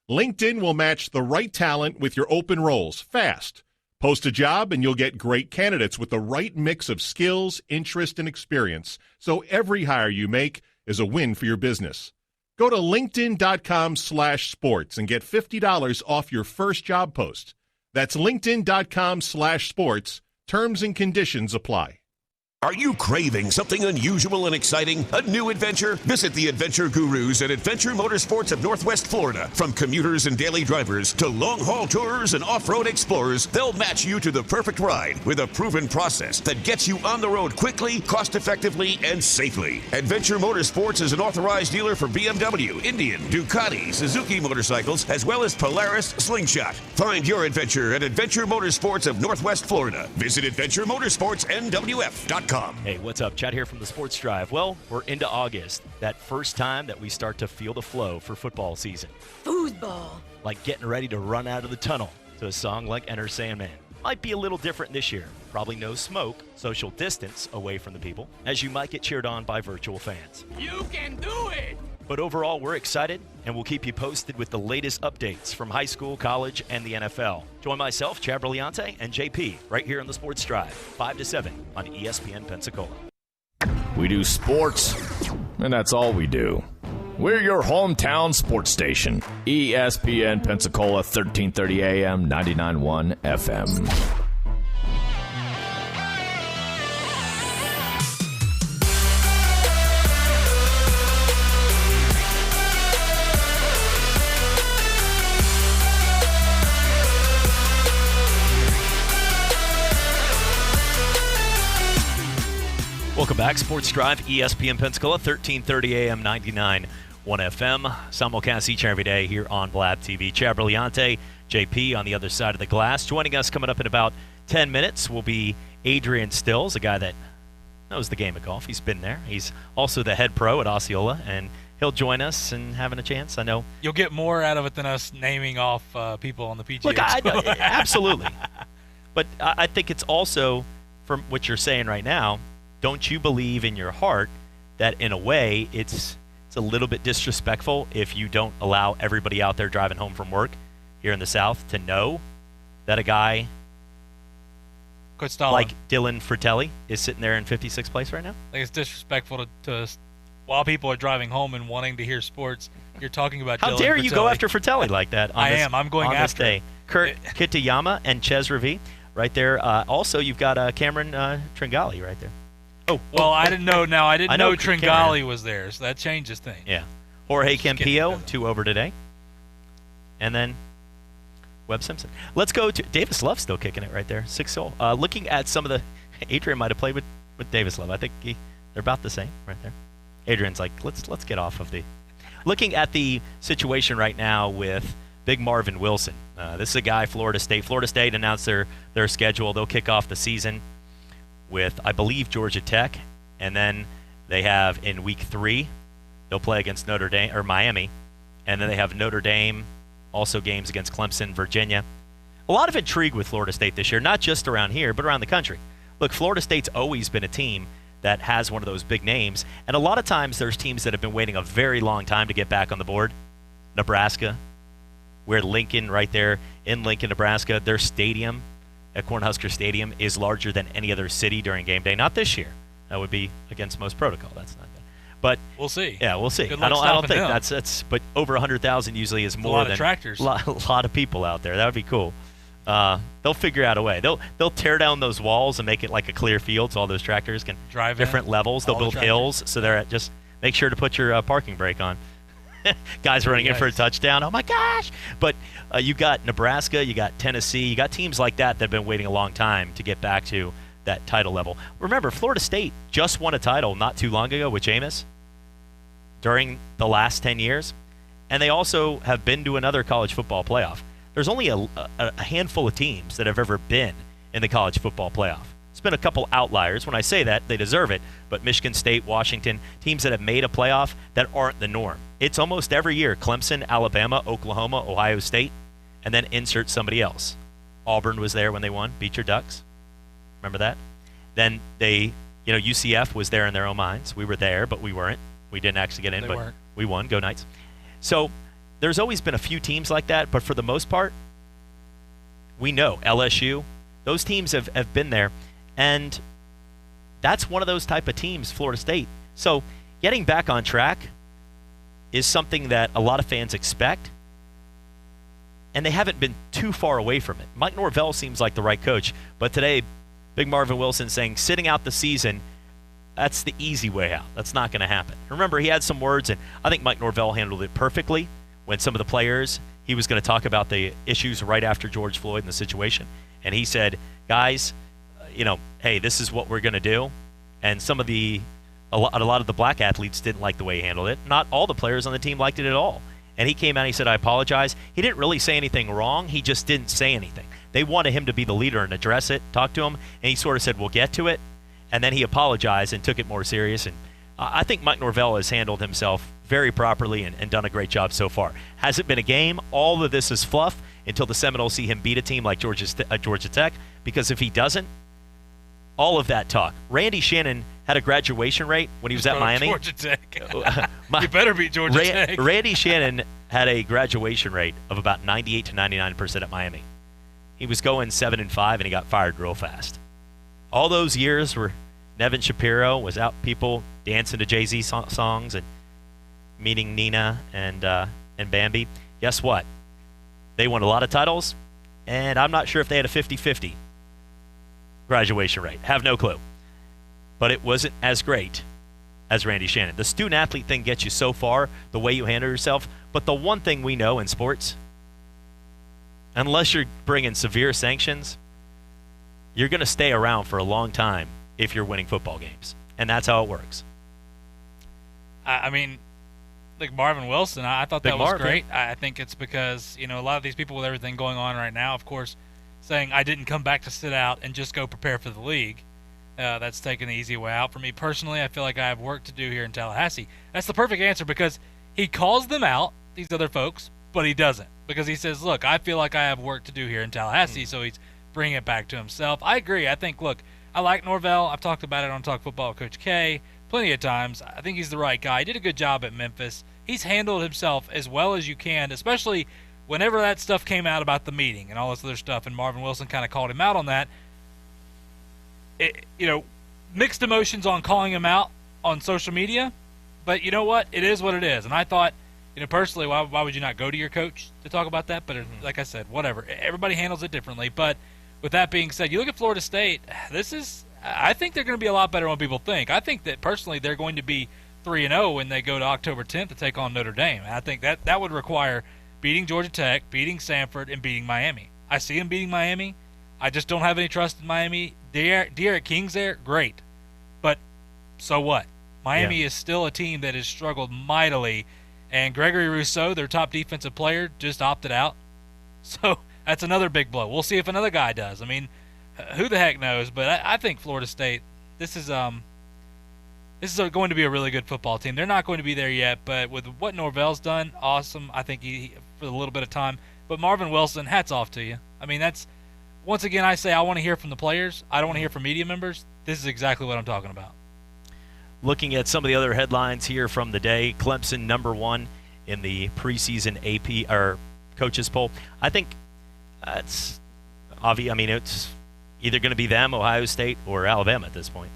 LinkedIn will match the right talent with your open roles fast. Post a job and you'll get great candidates with the right mix of skills, interest, and experience. So every hire you make is a win for your business. Go to linkedin.com/sports and get $50 off your first job post. That's linkedin.com/sports. Terms and conditions apply. Are you craving something unusual and exciting? A new adventure? Visit the Adventure Gurus at Adventure Motorsports of Northwest Florida. From commuters and daily drivers to long-haul tourers and off-road explorers, they'll match you to the perfect ride with a proven process that gets you on the road quickly, cost-effectively, and safely. Adventure Motorsports is an authorized dealer for BMW, Indian, Ducati, Suzuki motorcycles, as well as Polaris, Slingshot. Find your adventure at Adventure Motorsports of Northwest Florida. Visit AdventureMotorsportsNWF.com. Hey, what's up? Chad here from the Sports Drive. Well, we're into August, that first time that we start to feel the flow for football season. Football. Like getting ready to run out of the tunnel to a song like Enter Sandman. might be a little different this year. Probably no smoke, social distance away from the people, as you might get cheered on by virtual fans. You can do it! But overall, we're excited, and we'll keep you posted with the latest updates from high school, college, and the NFL. Join myself, Chad Brillante, and JP right here on the Sports Drive, 5 to 7 on ESPN Pensacola. We do sports, and that's all we do. We're your hometown sports station, ESPN Pensacola, 1330 AM, 99.1 FM. Welcome back. Sports Drive, ESPN Pensacola, 1330 AM, 99.1 FM. Simulcast each and every day here on Blab TV. Chad Brillante, JP on the other side of the glass. Joining us coming up in about 10 minutes will be Adrian Stills, a guy that knows the game of golf. He's been there. He's also the head pro at Osceola, and he'll join us and having a chance. I know you'll get more out of it than us naming off people on the PGA Look, absolutely. But I think it's also, from what you're saying right now, don't you believe in your heart that in a way it's a little bit disrespectful if you don't allow everybody out there driving home from work here in the South to know that a guy like Dylan Fratelli is sitting there in 56th place right now? I think it's disrespectful to while people are driving home and wanting to hear sports, you're talking about How Dylan dare Fratelli. you go after Fratelli like that on I'm going on after this day. Kurt Kitayama and Ches Ravi right there. Also, you've got Cameron Tringali right there. Well, I didn't know. Now I didn't know Cameron Tringali was there, so that changes things. Yeah. Jorge Campillo, 2 over today. And then Webb Simpson. Let's go to Davis Love still kicking it right there. 6-hole. Looking at some of the Adrian might have played with Davis Love. I think they're about the same right there. Adrian's like, let's get off of the. Looking at the situation right now with Big Marvin Wilson. This is a guy, Florida State. Florida State announced their schedule. They'll kick off the season with, I believe, Georgia Tech, and then they have in week 3 they'll play against Notre Dame or Miami, and then they have Notre Dame, also games against Clemson, Virginia. A lot of intrigue with Florida State this year, not just around here, but around the country. Look, Florida State's always been a team that has one of those big names, and a lot of times there's teams that have been waiting a very long time to get back on the board. Nebraska, where Lincoln, right there in Lincoln, Nebraska, their stadium at Cornhusker Stadium is larger than any other city during game day. Not this year. That would be against most protocol. That's not good. But we'll see. Yeah, we'll see. Good I luck don't think them. that's. But over 100,000 usually is more than a tractors. A lot of people out there. That would be cool. They'll figure out a way. They'll tear down those walls and make it like a clear field, so all those tractors can drive different levels. They'll build hills, so they're just make sure to put your parking brake on. Guys running in for a touchdown. Oh my gosh! But you got Nebraska, you got Tennessee, you got teams like that have been waiting a long time to get back to that title level. Remember, Florida State just won a title not too long ago with Jameis during the last 10 years, and they also have been to another college football playoff. There's only a handful of teams that have ever been in the college football playoff. It's been a couple outliers. When I say that, they deserve it, but Michigan State, Washington, teams that have made a playoff that aren't the norm. It's almost every year, Clemson, Alabama, Oklahoma, Ohio State, and then insert somebody else. Auburn was there when they won, beat your Ducks. Remember that? Then UCF was there in their own minds. We were there, but we weren't. We didn't actually get in, but we won. Go Knights. So there's always been a few teams like that, but for the most part, we know LSU, those teams have been there, and that's one of those type of teams, Florida State. So getting back on track is something that a lot of fans expect, and they haven't been too far away from it. Mike Norvell seems like the right coach, but today, Big Marvin Wilson saying sitting out the season, that's the easy way out. That's not going to happen. Remember, he had some words, and I think Mike Norvell handled it perfectly when some of the players, he was going to talk about the issues right after George Floyd and the situation, and he said, guys, hey, this is what we're going to do, and some of a lot of the black athletes didn't like the way he handled it. Not all the players on the team liked it at all. And he came out and he said, I apologize. He didn't really say anything wrong. He just didn't say anything. They wanted him to be the leader and address it, talk to him, and he sort of said, we'll get to it. And then he apologized and took it more serious. And I think Mike Norvell has handled himself very properly and done a great job so far. Has it been a game? All of this is fluff until the Seminoles see him beat a team like Georgia Tech, because if he doesn't, all of that talk. Randy Shannon had a graduation rate when he was at Miami. Georgia Tech. You better beat Georgia Tech. Randy Shannon had a graduation rate of about 98 to 99% at Miami. He was going 7-5, and he got fired real fast. All those years where Nevin Shapiro was out, people dancing to Jay-Z songs and meeting Nina and Bambi. Guess what? They won a lot of titles, and I'm not sure if they had a 50-50 graduation rate. Have no clue. But it wasn't as great as Randy Shannon. The student-athlete thing gets you so far, the way you handle yourself. But the one thing we know in sports, unless you're bringing severe sanctions, you're going to stay around for a long time if you're winning football games. And that's how it works. I mean, like Marvin Wilson, I thought that was great. I think it's because, a lot of these people with everything going on right now, of course, saying I didn't come back to sit out and just go prepare for the league. That's taking the easy way out. For me personally, I feel like I have work to do here in Tallahassee. That's the perfect answer because he calls them out, these other folks, but he doesn't. Because he says, look, I feel like I have work to do here in Tallahassee, so he's bringing it back to himself. I agree. I think, look, I like Norvell. I've talked about it on Talk Football with Coach K plenty of times. I think he's the right guy. He did a good job at Memphis. He's handled himself as well as you can, especially whenever that stuff came out about the meeting and all this other stuff, and Marvin Wilson kind of called him out on that. Mixed emotions on calling him out on social media, but you know what? It is what it is. And I thought, personally, why would you not go to your coach to talk about that? But like I said, whatever. Everybody handles it differently. But with that being said, you look at Florida State, I think they're going to be a lot better than people think. I think that personally they're going to be 3-0 when they go to October 10th to take on Notre Dame. And I think that would require beating Georgia Tech, beating Samford, and beating Miami. I see them beating Miami. I just don't have any trust in Miami. De'Aaron King's there, great. But so what? Miami is still a team that has struggled mightily, and Gregory Rousseau, their top defensive player, just opted out. So that's another big blow. We'll see if another guy does. I mean, who the heck knows? But I think Florida State, this is going to be a really good football team. They're not going to be there yet, but with what Norvell's done, awesome. I think he for a little bit of time. But Marvin Wilson, hats off to you. I mean, that's once again I say I want to hear from the players. I don't want to hear from media members. This is exactly what I'm talking about. Looking at some of the other headlines here from the day, Clemson #1 in the preseason AP or coaches poll. I think it's obvious. I mean, it's either going to be them, Ohio State, or Alabama at this point.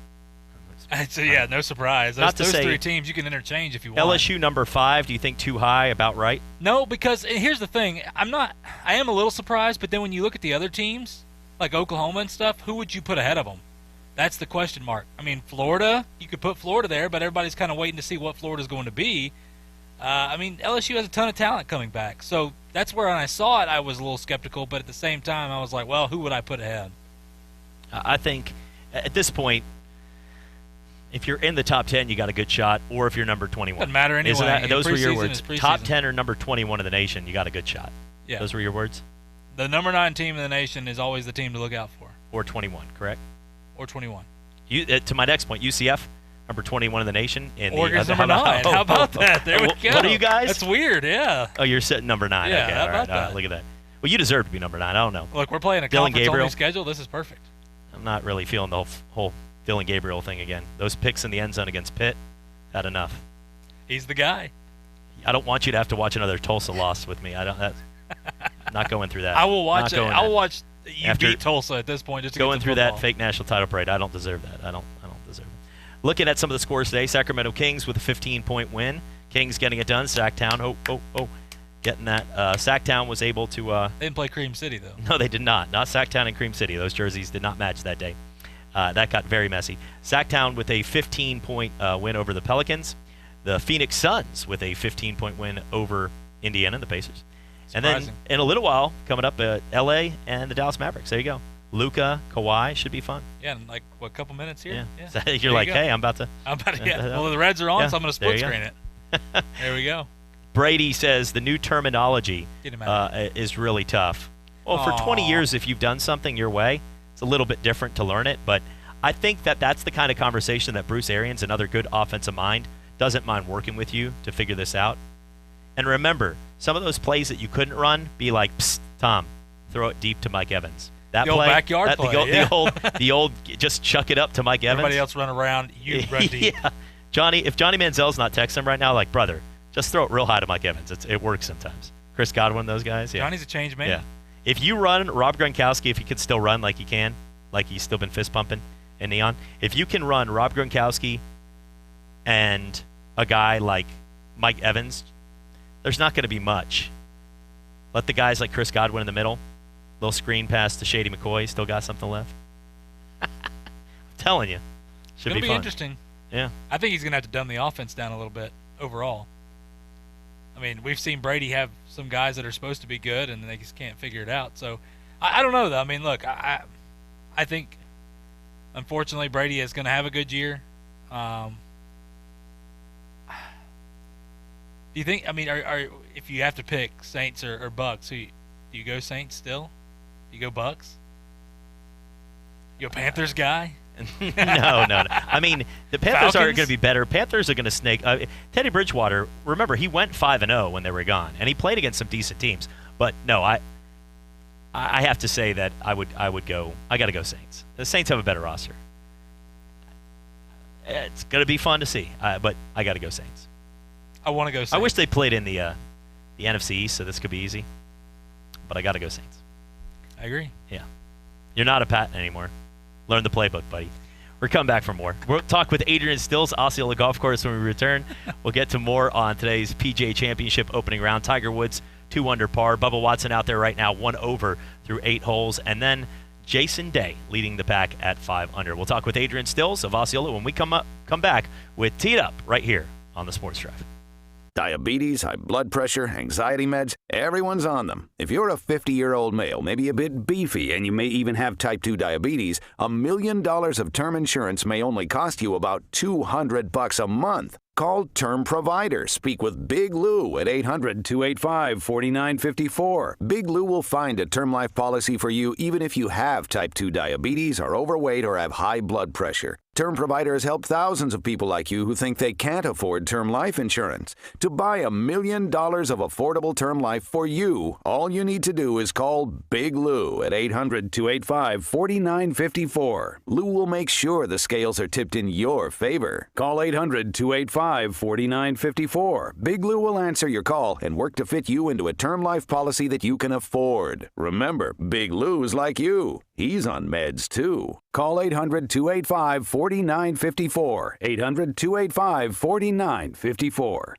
So, yeah, no surprise. Those three teams you can interchange if you want. LSU #5, do you think too high, about right? No, because here's the thing. I am a little surprised, but then when you look at the other teams, like Oklahoma and stuff, who would you put ahead of them? That's the question mark. I mean, Florida, you could put Florida there, but everybody's kind of waiting to see what Florida's going to be. I mean, LSU has a ton of talent coming back. So that's where when I saw it, I was a little skeptical, but at the same time, I was like, well, who would I put ahead? I think at this point, if you're in the top 10, you got a good shot, or if you're number 21. Doesn't matter anyway. Those were your words. Top 10 or number 21 in the nation, you got a good shot. Yeah. Those were your words? The number 9 team in the nation is always the team to look out for. Or 21, correct? Or 21. To my next point, UCF, number 21 in the nation. Oregon's number 9. How about that? There we go. What are you guys? That's weird, yeah. Oh, you're sitting number 9. Yeah, okay, how about that? All right, look at that. Well, you deserve to be number 9. I don't know. Look, we're playing a conference-only schedule. This is perfect. I'm not really feeling the whole Dylan Gabriel thing again. Those picks in the end zone against Pitt, had enough. He's the guy. I don't want you to have to watch another Tulsa loss with me. I'm not going through that. I will watch it. I will watch you beat Tulsa at this point. Just to going get through that fake national title parade. I don't deserve that. I don't deserve it. Looking at some of the scores today, Sacramento Kings with a 15-point win. Kings getting it done. Sacktown, getting that. Sacktown was able to. They didn't play Cream City though. No, they did not. Not Sacktown and Cream City. Those jerseys did not match that day. That got very messy. Sacktown with a 15-point win over the Pelicans. The Phoenix Suns with a 15-point win over Indiana and the Pacers. Surprising. And then in a little while, coming up, L.A. and the Dallas Mavericks. There you go. Luka, Kawhi, should be fun. Yeah, in like, a couple minutes here? Yeah. So you're like, hey, I'm about to. Well, the Reds are on, so I'm going to split screen it. There we go. Brady says the new terminology is really tough. Well, for 20 years, if you've done something your way, it's a little bit different to learn it, but I think that's the kind of conversation that Bruce Arians, another good offensive mind, doesn't mind working with you to figure this out. And remember, some of those plays that you couldn't run, be like, psst, Tom, throw it deep to Mike Evans. That The old play, backyard play, yeah. the old, just chuck it up to Mike Evans. Everybody else run around, you run deep. Yeah. Johnny, if Johnny Manziel's not texting him right now, like, brother, just throw it real high to Mike Evans. It works sometimes. Chris Godwin, those guys. Yeah. Johnny's a changed man. Yeah. If you run Rob Gronkowski, if he could still run like he can, like he's still been fist pumping in Neon, if you can run Rob Gronkowski and a guy like Mike Evans, there's not going to be much. Let the guys like Chris Godwin in the middle, little screen pass to Shady McCoy, still got something left. I'm telling you, should It'll be fun. interesting. Yeah. I think he's going to have to dumb the offense down a little bit overall. I mean, we've seen Brady have some guys that are supposed to be good, and they just can't figure it out. So, I don't know, though. I mean, look, I think, unfortunately, Brady is going to have a good year. Do you think, I mean, if you have to pick Saints or Bucks, do you go Saints still? Do you go Bucks? You a Panthers guy? No. I mean, the Panthers are going to be better. Panthers are going to snake. Teddy Bridgewater, remember, he went 5-0 when they were gone, and he played against some decent teams. But no, I have to say that I would go. I got to go Saints. The Saints have a better roster. It's going to be fun to see, but I got to go Saints. I want to go Saints. I wish they played in the NFC East, so this could be easy. But I got to go Saints. I agree. Yeah. You're not a Patton anymore. Learn the playbook, buddy. We're coming back for more. We'll talk with Adrian Stills, Osceola Golf Course, when we return. We'll get to more on today's PGA Championship opening round. Tiger Woods, 2 under par. Bubba Watson out there right now, 1 over through 8 holes. And then Jason Day leading the pack at 5 under. We'll talk with Adrian Stills of Osceola when we come back with Tee It Up right here on the Sports Drive. Diabetes, high blood pressure, anxiety meds, everyone's on them. If you're a 50-year-old male, maybe a bit beefy, and you may even have type 2 diabetes, $1 million of term insurance may only cost you about $200 a month. Call Term Provider. Speak with Big Lou at 800-285-4954. Big Lou will find a term life policy for you even if you have type 2 diabetes, are overweight, or have high blood pressure. Term Provider has helped thousands of people like you who think they can't afford term life insurance. To buy $1 million of affordable term life for you, all you need to do is call Big Lou at 800-285-4954. Lou will make sure the scales are tipped in your favor. Call 800-285-4954. Big Lou will answer your call and work to fit you into a term life policy that you can afford. Remember, Big Lou's like you. He's on meds, too. Call 800-285-4954. 800-285-4954.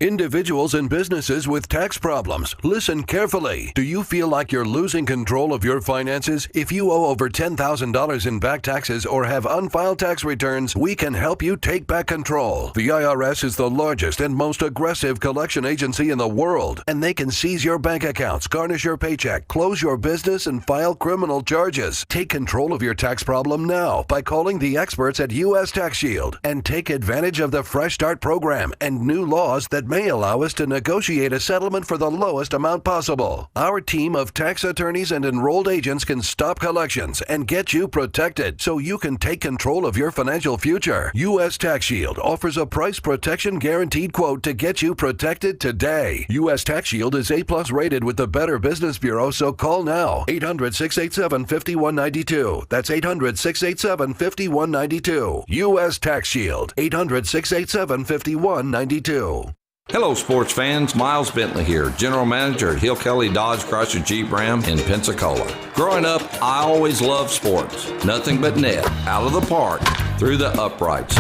Individuals and businesses with tax problems, listen carefully. Do you feel like you're losing control of your finances? If you owe over $10,000 in back taxes or have unfiled tax returns, we can help you take back control. The IRS is the largest and most aggressive collection agency in the world, and they can seize your bank accounts, garnish your paycheck, close your business, and file criminal charges. Take control of your tax problem now by calling the experts at U.S. Tax Shield and take advantage of the Fresh Start program and new laws that may allow us to negotiate a settlement for the lowest amount possible. Our team of tax attorneys and enrolled agents can stop collections and get you protected so you can take control of your financial future. U.S. Tax Shield offers a price protection guaranteed quote to get you protected today. U.S. Tax Shield is A+ rated with the Better Business Bureau, so call now. 800-687-5192. That's 800-687-5192. U.S. Tax Shield. 800-687-5192. Hello, sports fans. Miles Bentley here, General Manager at Hill Kelly Dodge Chrysler Jeep Ram in Pensacola. Growing up, I always loved sports. Nothing but net, out of the park, through the uprights.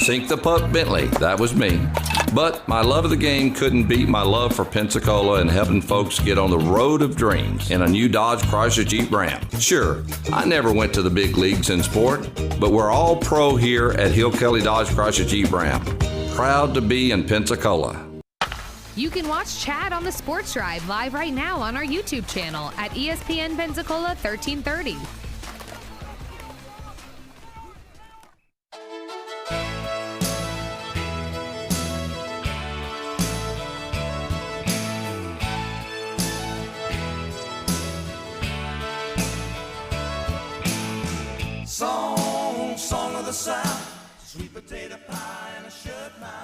Sink the puck Bentley, that was me. But my love of the game couldn't beat my love for Pensacola and helping folks get on the road of dreams in a new Dodge Chrysler Jeep Ram. Sure, I never went to the big leagues in sport, but we're all pro here at Hill Kelly Dodge Chrysler Jeep Ram. Proud to be in Pensacola. You can watch Chad on the Sports Drive live right now on our YouTube channel at ESPN Pensacola 1330. Song of the South, sweet potato.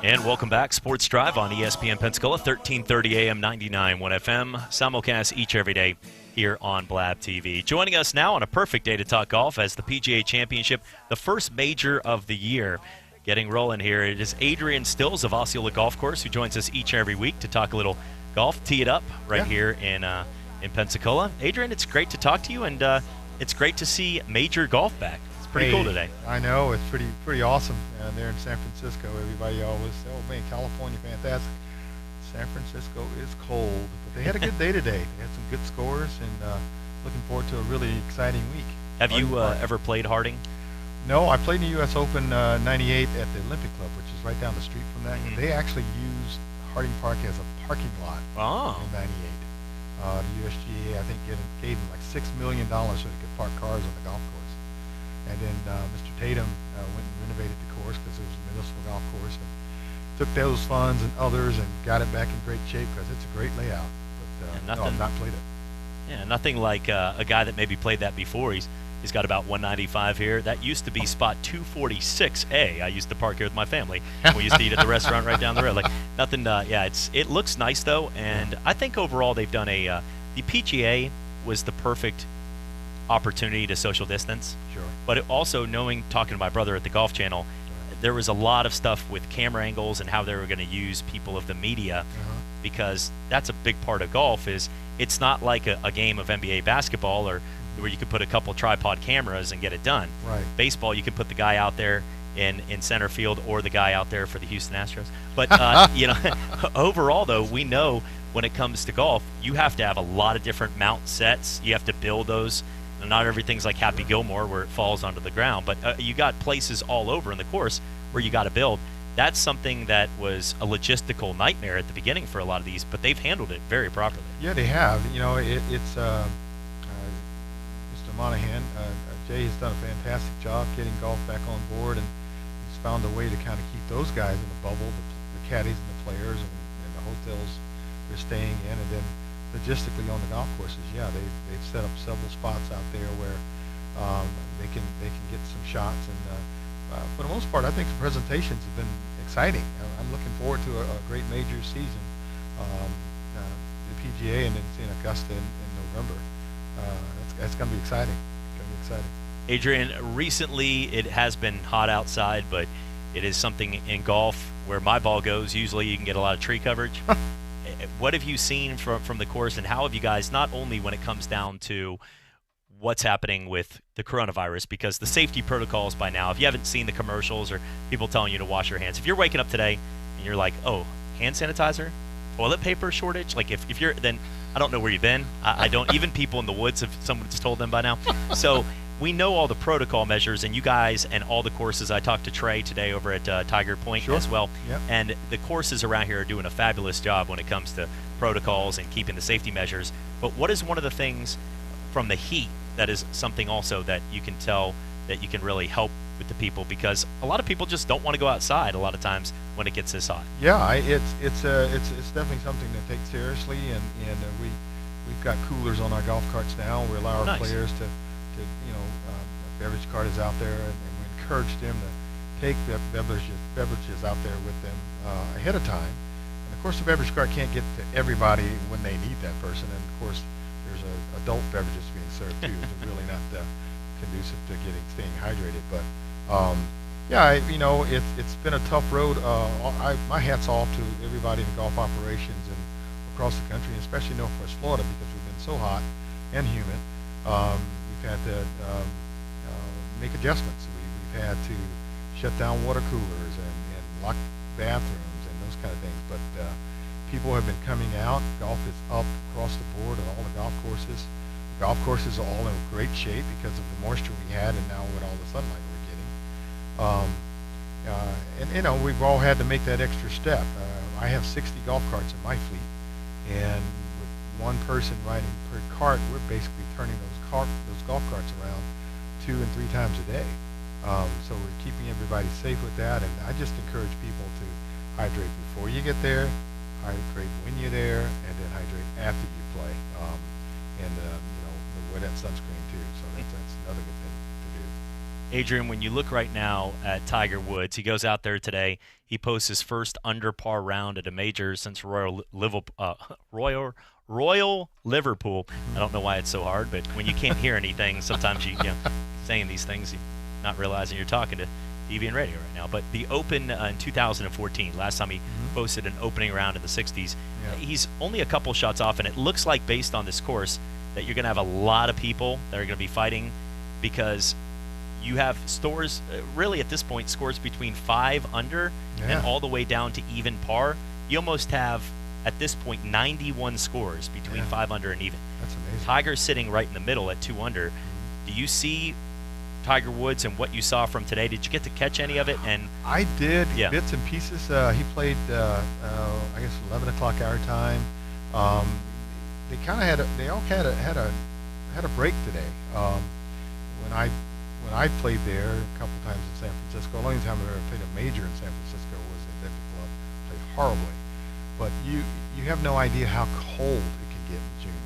And welcome back, Sports Drive on ESPN Pensacola, 1330 AM, 99.1 FM. Simulcast each every day here on Blab TV. Joining us now on a perfect day to talk golf as the PGA Championship, the first major of the year, getting rolling here. It is Adrian Stills of Osceola Golf Course who joins us each and every week to talk a little golf, tee it up right here in Pensacola. Adrian, it's great to talk to you, and it's great to see major golf back. It's pretty cool today. I know. It's pretty awesome there in San Francisco. Everybody always say, oh, man, California, fantastic. San Francisco is cold, but they had a good day today. They had some good scores, and looking forward to a really exciting week. Have you ever played Harding? No, I played in the U.S. Open 98 at the Olympic Club, which is right down the street from that. They actually used Harding Park as a parking lot in 98. The USGA, I think, gave them like $6 million so they could park cars on the golf course. And then Mr. Tatum went and renovated the course because it was a municipal golf course, and took those funds and others and got it back in great shape because it's a great layout. But no, I've not played it. Yeah, nothing like a guy that maybe played that before. He's got about 195 here. That used to be spot 246A. I used to park here with my family. We used to eat at the restaurant right down the road. Like nothing. It looks nice though, and I think overall they've done the PGA was the perfect opportunity to social distance. Sure. But talking to my brother at the Golf Channel, there was a lot of stuff with camera angles and how they were going to use people of the media, because that's a big part of golf. Is it's not like a game of NBA basketball or where you could put a couple tripod cameras and get it done. Right. Baseball, you can put the guy out there in center field or the guy out there for the Houston Astros. But overall though, we know when it comes to golf, you have to have a lot of different mount sets. You have to build those. Not everything's like Happy Gilmore where it falls onto the ground, but you got places all over in the course where you got to build. That's something that was a logistical nightmare at the beginning for a lot of these, but they've handled it very properly. Yeah, they have. It's Mr. Monahan. Jay has done a fantastic job getting golf back on board, and he's found a way to kind of keep those guys in the bubble, the caddies and the players, and the hotels they're staying in, and then logistically on the golf courses, they've set up several spots out there where they can get some shots, and for the most part, I think the presentations have been exciting. I'm looking forward to a great major season, the PGA, and then seeing Augusta in November. That's going to be exciting. Adrian, recently it has been hot outside, but it is something in golf where my ball goes. Usually you can get a lot of tree coverage. What have you seen from the course, and how have you guys, not only when it comes down to what's happening with the coronavirus, because the safety protocols by now, if you haven't seen the commercials or people telling you to wash your hands, if you're waking up today and you're like, oh, hand sanitizer, toilet paper shortage, like if you're, then I don't know where you've been. I don't, even people in the woods, have someone's told them by now. So we know all the protocol measures, and you guys and all the courses. I talked to Trey today over at Tiger Point as well. Yep. And the courses around here are doing a fabulous job when it comes to protocols and keeping the safety measures. But what is one of the things from the heat that is something also that you can tell that you can really help with the people? Because a lot of people just don't want to go outside a lot of times when it gets this hot. Yeah, it's definitely something to take seriously, and we've got coolers on our golf carts now. We allow our players to beverage cart is out there, and we encourage them to take the beverages out there with them ahead of time. And of course, the beverage cart can't get to everybody when they need that person. And of course, there's adult beverages being served too, which is really not conducive to staying hydrated. But it's been a tough road. My hat's off to everybody in golf operations and across the country, especially Northwest Florida, because we've been so hot and humid. We've had to make adjustments. We've had to shut down water coolers and lock bathrooms and those kind of things. But people have been coming out. Golf is up across the board at all the golf courses. The golf courses are all in great shape because of the moisture we had, and now with all the sunlight we're getting. We've all had to make that extra step. I have 60 golf carts in my fleet, and with one person riding per cart, we're basically turning those golf carts around 2 and 3 times a day. So we're keeping everybody safe with that, and I just encourage people to hydrate before you get there, hydrate when you're there, and then hydrate after you play, and wear that sunscreen too. So that's another good thing to do. Adrian, when you look right now at Tiger Woods, he goes out there today. He posts his first under par round at a major since Royal Liverpool. I don't know why it's so hard, but when you can't hear anything, sometimes you saying these things, you're not realizing you're talking to TV and radio right now. But the Open in 2014, last time he posted an opening round in the 60s, he's only a couple shots off, and it looks like, based on this course, that you're going to have a lot of people that are going to be fighting, because you have scores, really at this point, scores between 5 under and all the way down to even par. You almost have, at this point, 91 scores between 5 under and even. That's amazing. Tiger's sitting right in the middle at 2 under. Do you see Tiger Woods and what you saw from today? Did you get to catch any of it? And I did, bits and pieces. He played, I guess, 11 o'clock our time. They kind of they all had a break today. When I played there a couple times in San Francisco, the only time I ever played a major in San Francisco was at the club. Played horribly, but you have no idea how cold it can get in June.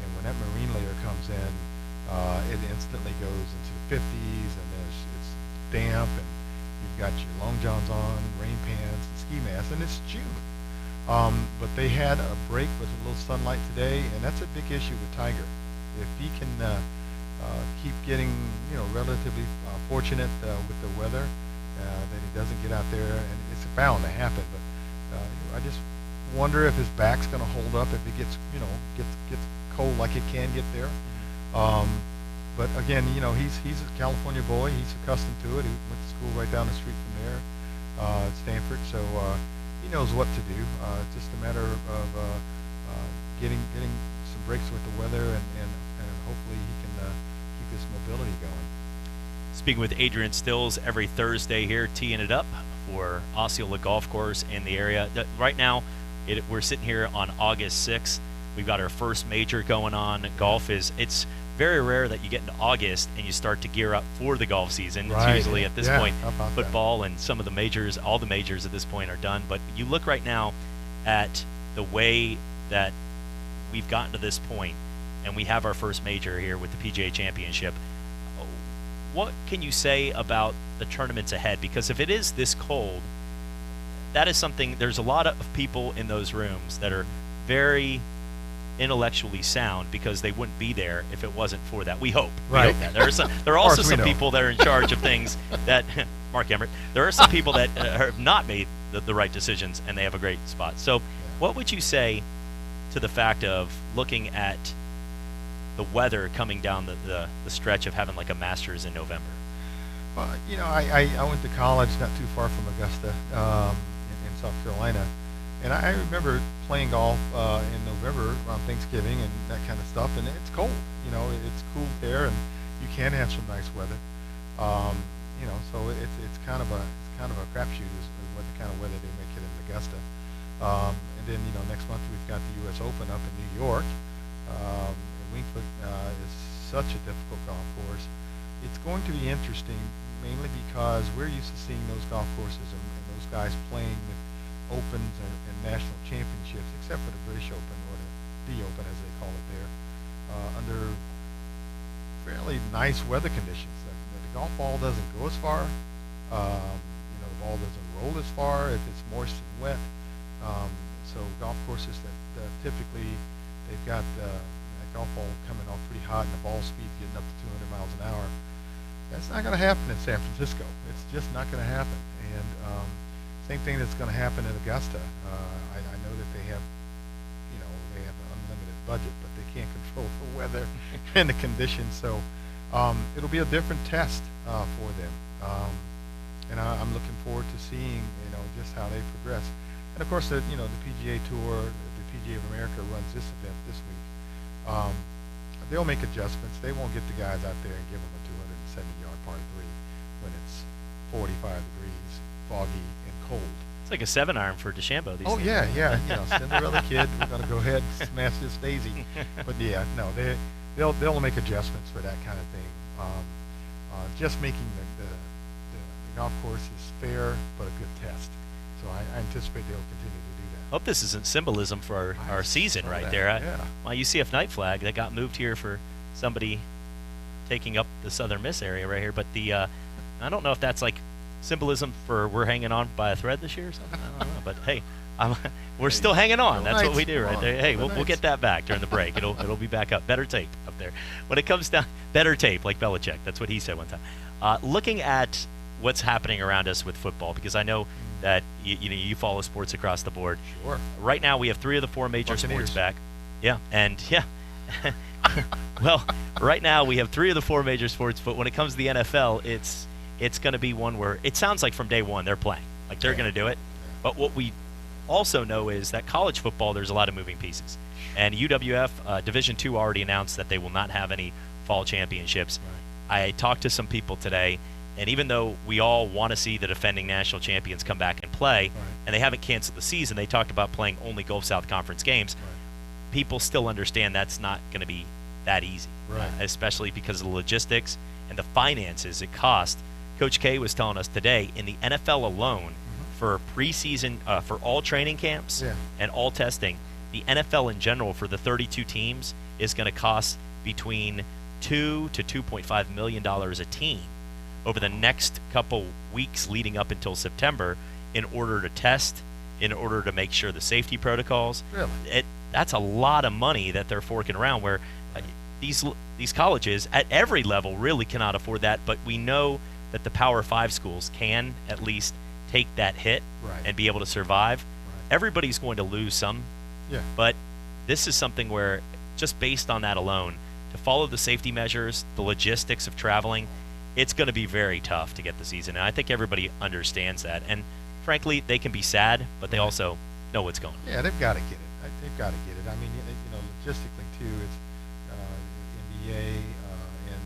And when that marine layer comes in, it instantly goes into the 50s, and it's damp, and you've got your long johns on, rain pants, and ski masks, and it's June. But they had a break with a little sunlight today, and that's a big issue with Tiger. If he can keep getting, relatively fortunate with the weather, that he doesn't get out there, and it's bound to happen. But I just wonder if his back's going to hold up if it gets, gets cold like it can get there. But again, he's a California boy. He's accustomed to it. He went to school right down the street from there at Stanford, so he knows what to do. It's just a matter of getting some breaks with the weather, and hopefully he can keep his mobility going. Speaking with Adrian Stills every Thursday here, teeing it up for Osceola Golf Course in the area. Right now, we're sitting here on August 6th. We've got our first major going on. Golf it's very rare that you get into August and you start to gear up for the golf season. Right. It's usually at this point football and some of the majors, all the majors at this point are done. But you look right now at the way that we've gotten to this point, and we have our first major here with the PGA Championship. What can you say about the tournaments ahead? Because if it is this cold, that is something, there's a lot of people in those rooms that are very intellectually sound, because they wouldn't be there if it wasn't for that. We hope. Right. We hope that. There are also some people that are in charge of things that, Mark Emmert, there are some people that have not made the right decisions, and they have a great spot. So what would you say to the fact of looking at the weather coming down the stretch of having like a Masters in November? Well, I went to college not too far from Augusta in South Carolina, and I remember playing golf in November around Thanksgiving and that kind of stuff, and it's cold. It's cool there, and you can have some nice weather. So it's kind of a crapshoot is what the kind of weather they make it in Augusta. And then next month we've got the U.S. Open up in New York. Wingfoot is such a difficult golf course. It's going to be interesting, mainly because we're used to seeing those golf courses and those guys playing with Opens and national championships, except for the British Open, or the Open as they call it there, under fairly nice weather conditions. The golf ball doesn't go as far. The ball doesn't roll as far if it's moist and wet. So golf courses that typically they've got golf ball coming off pretty hot and the ball speed getting up to 200 miles an hour. That's not going to happen in San Francisco. It's just not going to happen. And same thing that's going to happen in Augusta. I know that they have an unlimited budget, but they can't control the weather and the conditions. So it'll be a different test for them. And I'm looking forward to seeing just how they progress. And of course, the PGA Tour, the PGA of America runs this event this week. They'll make adjustments. They won't get the guys out there and give them a 270-yard par 3 when it's 45 degrees, foggy, and cold. It's like a 7-iron for DeChambeau these days. Yeah. Cinderella kid. We're going to go ahead and smash this daisy. But they'll make adjustments for that kind of thing. Just making the golf course is fair, but a good test. So I anticipate they'll continue to do that. Hope this isn't symbolism for our season right there. My UCF night flag that got moved here for somebody taking up the Southern Miss area right here. But I don't know if that's like symbolism for we're hanging on by a thread this year or something. I don't know. But hey, we're still hanging on. That's what we do right there. Hey, we'll get that back during the break. It'll be back up. Better tape up there. When it comes down, better tape like Belichick. That's what he said one time. Looking at what's happening around us with football, because I know that you follow sports across the board. Sure. Right now we have 3 of the 4 major Buccaneers. sports back. Yeah, and yeah. Well, right now we have 3 of the 4 major sports, but when it comes to the NFL, it's going to be one where it sounds like from day one they're playing, like they're going to do it. But what we also know is that college football, there's a lot of moving pieces. And UWF Division II already announced that they will not have any fall championships. Right. I talked to some people today, and even though we all want to see the defending national champions come back and play, and they haven't canceled the season, they talked about playing only Gulf South Conference games. People still understand that's not going to be that easy, especially because of the logistics and the finances it cost. Coach K was telling us today in the NFL alone, for preseason, for all training camps and all testing, the NFL in general for the 32 teams is going to cost between $2 to $2.5 million a team over the next couple weeks leading up until September in order to test, in order to make sure the safety protocols. Really? That's a lot of money that they're forking around where these colleges at every level really cannot afford that, but we know that the Power 5 schools can at least take that hit and be able to survive. Everybody's going to lose some, but this is something where just based on that alone, to follow the safety measures, the logistics of traveling, it's going to be very tough to get the season. And I think everybody understands that. And frankly, they can be sad, but they also know what's going on. Yeah, they've got to get it. They've got to get it. I mean, logistically too, it's NBA and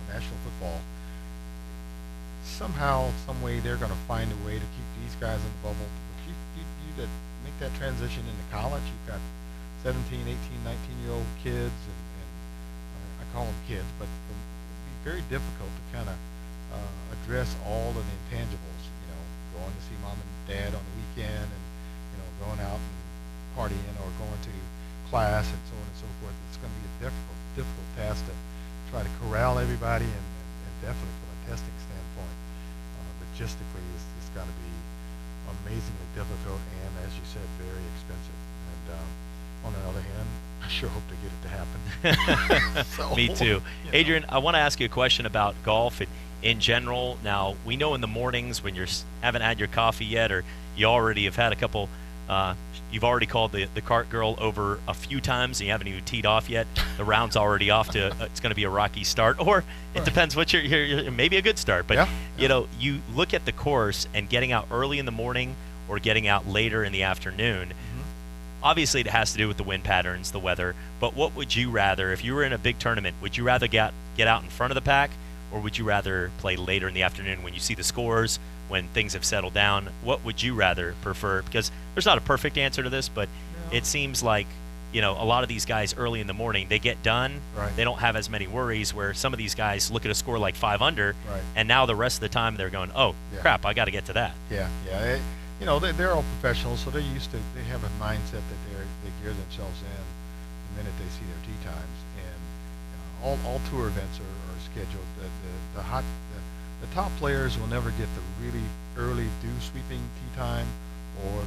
national football. Somehow, some way, they're going to find a way to keep these guys in the bubble. But you to make that transition into college, you've got 17, 18, 19-year-old kids, and I call them kids, but it'd be very difficult to kind of address all of the intangibles. Going to see mom and dad on the weekend, and going out and partying or going to class and so on and so forth. It's going to be a difficult task to try to corral everybody, and definitely from a testing standpoint, logistically, it's got to be amazingly difficult and, as you said, very expensive. And on the other hand, I sure hope to get it to happen. Me too. Adrian, I want to ask you a question about golf in general. Now, we know in the mornings when you haven't had your coffee yet, or you already have had a couple, you've already called the cart girl over a few times and you haven't even teed off yet. The round's already off to, it's going to be a rocky start, or it depends what you're maybe a good start. But, you look at the course and getting out early in the morning or getting out later in the afternoon. Obviously, it has to do with the wind patterns, the weather. But what would you rather, if you were in a big tournament, would you rather get out in front of the pack, or would you rather play later in the afternoon when you see the scores, when things have settled down? What would you rather prefer? Because there's not a perfect answer to this, but it seems like, a lot of these guys early in the morning, they get done. They don't have as many worries, where some of these guys look at a score like 5 under, and now the rest of the time they're going, oh, crap, I got to get to that. They're all professionals, so they have a mindset that they gear themselves in the minute they see their tee times. And all tour events are scheduled. The top players will never get the really early dew sweeping tee time, or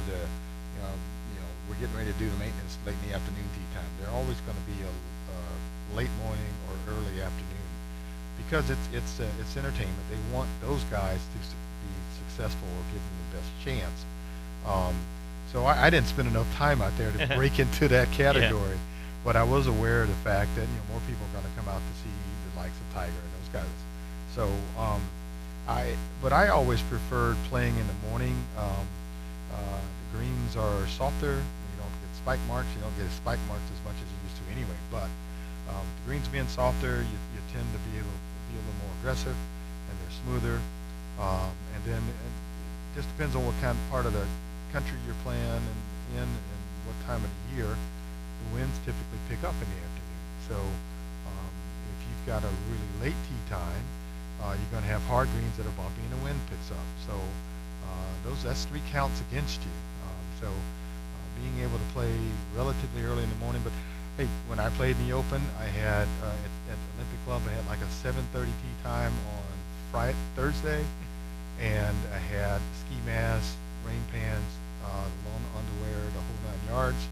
we're getting ready to do the maintenance late in the afternoon tee time. They're always going to be a late morning or early afternoon, because it's entertainment. They want those guys to be successful or give them the best chance. So I didn't spend enough time out there to break into that category, but I was aware of the fact that more people are going to come out to see the likes of Tiger and those guys. So I always preferred playing in the morning. The greens are softer. You don't get spike marks. You don't get spike marks as much as you used to anyway. But the greens being softer, you tend to be able to be a little more aggressive, and they're smoother. And then it just depends on what kind of part of the country you're playing and what time of the year. The winds typically pick up in the afternoon. So if you've got a really late tee time, you're going to have hard greens that are bumpy and the wind picks up. So that's 3 counts against you. So being able to play relatively early in the morning, but Hey, when I played in the Open, I had at the Olympic Club, I had like a 7:30 tee time on Thursday, and I had ski mask, rain pants, long underwear, the whole 9 yards.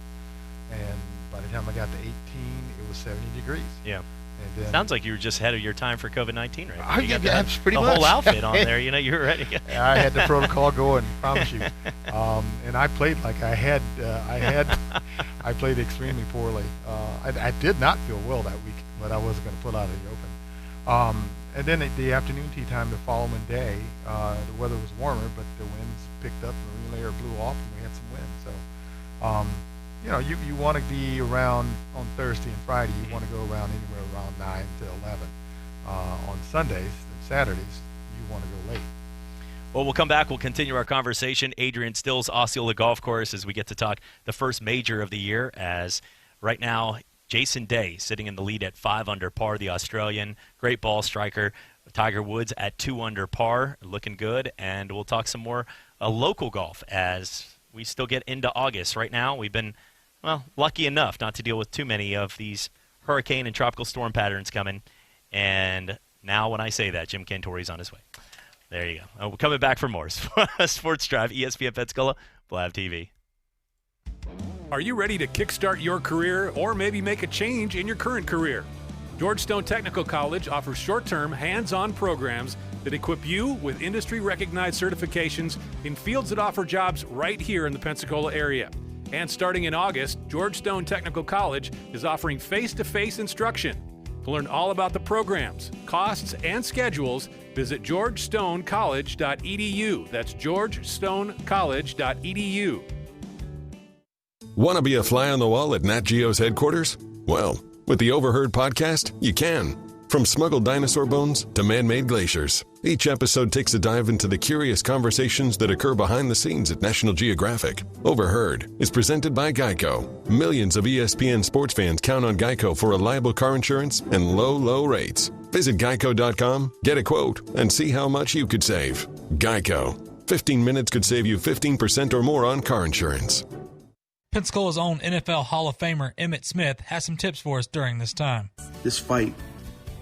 And by the time I got to 18, it was 70 degrees. Yeah. And then, sounds like you were just ahead of your time for COVID-19, right? I You got yeah, pretty the much. whole outfit on there. You know, you were ready. I had the protocol going, promise you. And I played like I played extremely poorly. I did not feel well that week, but I wasn't going to pull out of the Open. And then at the afternoon tee time the following day, the weather was warmer, but the winds picked up, the marine layer blew off, and we had some wind. So, you know, you want to be around on Thursday and Friday. You want to go around anywhere around 9 to 11. On Sundays and Saturdays, you want to go late. Well, we'll come back. We'll continue our conversation. Adrian Stills, Osceola Golf Course, as we get to talk the first major of the year, as right now Jason Day sitting in the lead at 5 under par, the Australian. Great ball striker. Tiger Woods at 2 under par, looking good. And we'll talk some more local golf as we still get into August. Right now, we've been, well, lucky enough not to deal with too many of these hurricane and tropical storm patterns coming. And now when I say that, Jim Cantori's on his way. There you go. We're coming back for more. Sports Drive, ESPN Pensacola, Blab TV. Are you ready to kickstart your career or maybe make a change in your current career? Georgetown Technical College offers short-term, hands-on programs that equip you with industry-recognized certifications in fields that offer jobs right here in the Pensacola area. And starting in August, Georgetown Technical College is offering face-to-face instruction. To learn all about the programs, costs, and schedules, visit georgestonecollege.edu. That's georgestonecollege.edu. Want to be a fly on the wall at Nat Geo's headquarters? Well, with the Overheard podcast, you can. From smuggled dinosaur bones to man-made glaciers, each episode takes a dive into the curious conversations that occur behind the scenes at National Geographic. Overheard is presented by Geico. Millions of ESPN sports fans count on Geico for reliable car insurance and low, low rates. Visit geico.com, get a quote, and see how much you could save. Geico. 15 minutes could save you 15% or more on car insurance. Pensacola's own NFL Hall of Famer Emmitt Smith has some tips for us during this time. This fight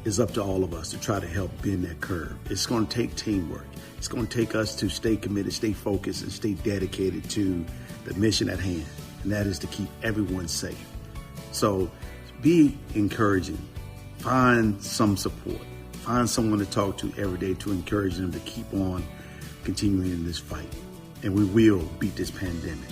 is up to all of us to try to help bend that curve. It's going to take teamwork. It's going to take us to stay committed, stay focused, and stay dedicated to the mission at hand, and that is to keep everyone safe. So be encouraging. Find some support. Find someone to talk to every day to encourage them to keep on continuing in this fight. And we will beat this pandemic.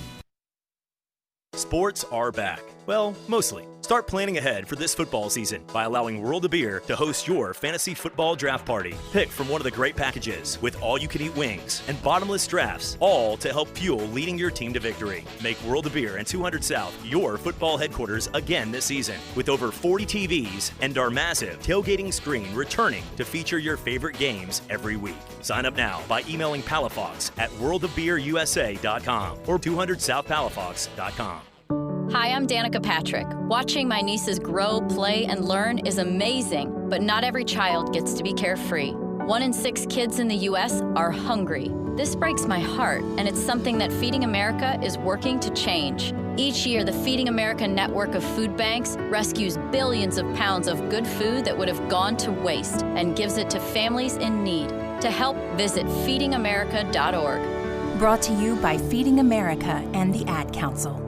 Sports are back. Well, mostly. Start planning ahead for this football season by allowing World of Beer to host your fantasy football draft party. Pick from one of the great packages with all-you-can-eat wings and bottomless drafts, all to help fuel leading your team to victory. Make World of Beer and 200 South your football headquarters again this season with over 40 TVs and our massive tailgating screen returning to feature your favorite games every week. Sign up now by emailing Palafox at worldofbeerusa.com or 200southpalafox.com. Hi, I'm Danica Patrick. Watching my nieces grow, play, and learn is amazing, but not every child gets to be carefree. 1 in 6 kids in the U.S. are hungry. This breaks my heart, and it's something that Feeding America is working to change. Each year, the Feeding America network of food banks rescues billions of pounds of good food that would have gone to waste and gives it to families in need. To help, visit feedingamerica.org. Brought to you by Feeding America and the Ad Council.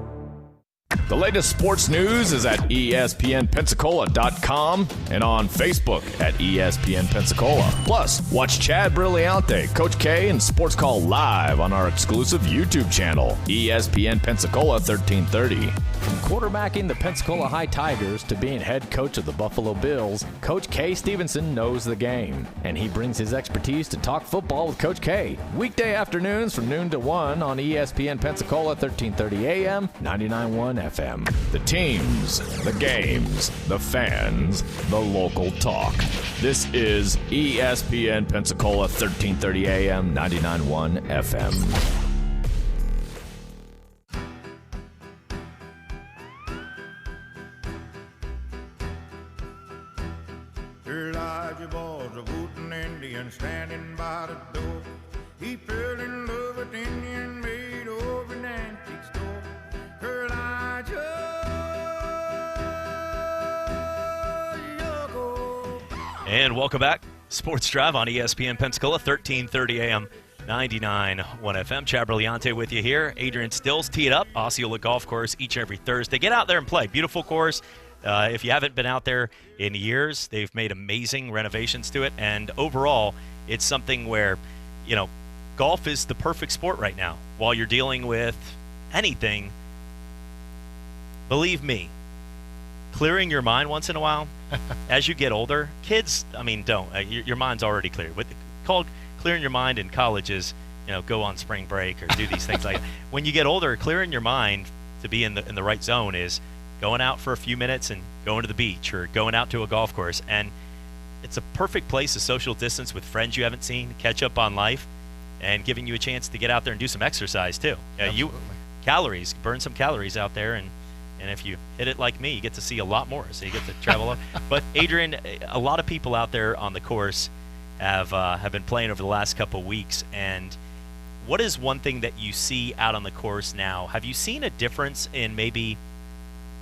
The latest sports news is at ESPNpensacola.com and on Facebook at ESPN Pensacola. Plus, watch Chad Brillante, Coach K, and Sports Call live on our exclusive YouTube channel, ESPN Pensacola 1330. From quarterbacking the Pensacola High Tigers to being head coach of the Buffalo Bills, Coach K Stevenson knows the game, and he brings his expertise to talk football with Coach K. Weekday afternoons from noon to 1 on ESPN Pensacola 1330 AM, 99.1 FM. The teams, the games, the fans, the local talk. This is ESPN Pensacola 1330 AM, 99.1 FM. Elijah was a wooden Indian standing by the door. He fell in love with Indian maid over an antique store. Elijah And welcome back. Sports Drive on ESPN Pensacola, 1330 AM, 99.1 FM. Chad Brilliante with you here. Adrian Stills teed up, Osceola Golf Course, each and every Thursday. Get out there and play. Beautiful course. If you haven't been out there in years, they've made amazing renovations to it. And overall, it's something where, golf is the perfect sport right now. While you're dealing with anything, believe me, clearing your mind once in a while, as you get older, kids, don't. Your mind's already clear. Called clearing your mind in college is, go on spring break or do these things like that. When you get older, clearing your mind to be in the right zone is going out for a few minutes and going to the beach or going out to a golf course. And it's a perfect place to social distance with friends you haven't seen, catch up on life, and giving you a chance to get out there and do some exercise too. Burn some calories out there, and if you hit it like me, you get to see a lot more, so you get to travel up. But Adrian, a lot of people out there on the course have been playing over the last couple of weeks, and what is one thing that you see out on the course now? Have you seen a difference in maybe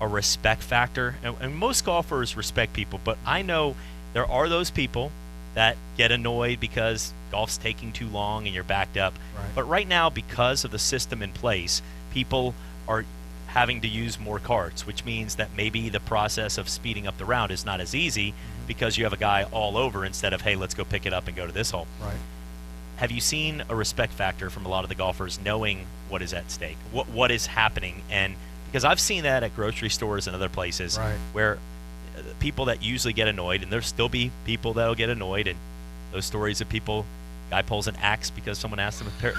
a respect factor? And most golfers respect people, but I know there are those people that get annoyed because golf's taking too long and you're backed up. Right. But right now, because of the system in place, people are having to use more carts, which means that maybe the process of speeding up the round is not as easy because you have a guy all over instead of, hey, let's go pick it up and go to this hole. Right. Have you seen a respect factor from a lot of the golfers knowing what is at stake, what is happening? And because I've seen that at grocery stores and other places where people that usually get annoyed, and there'll still be people that'll get annoyed, and those stories of people, guy pulls an axe because someone asked him to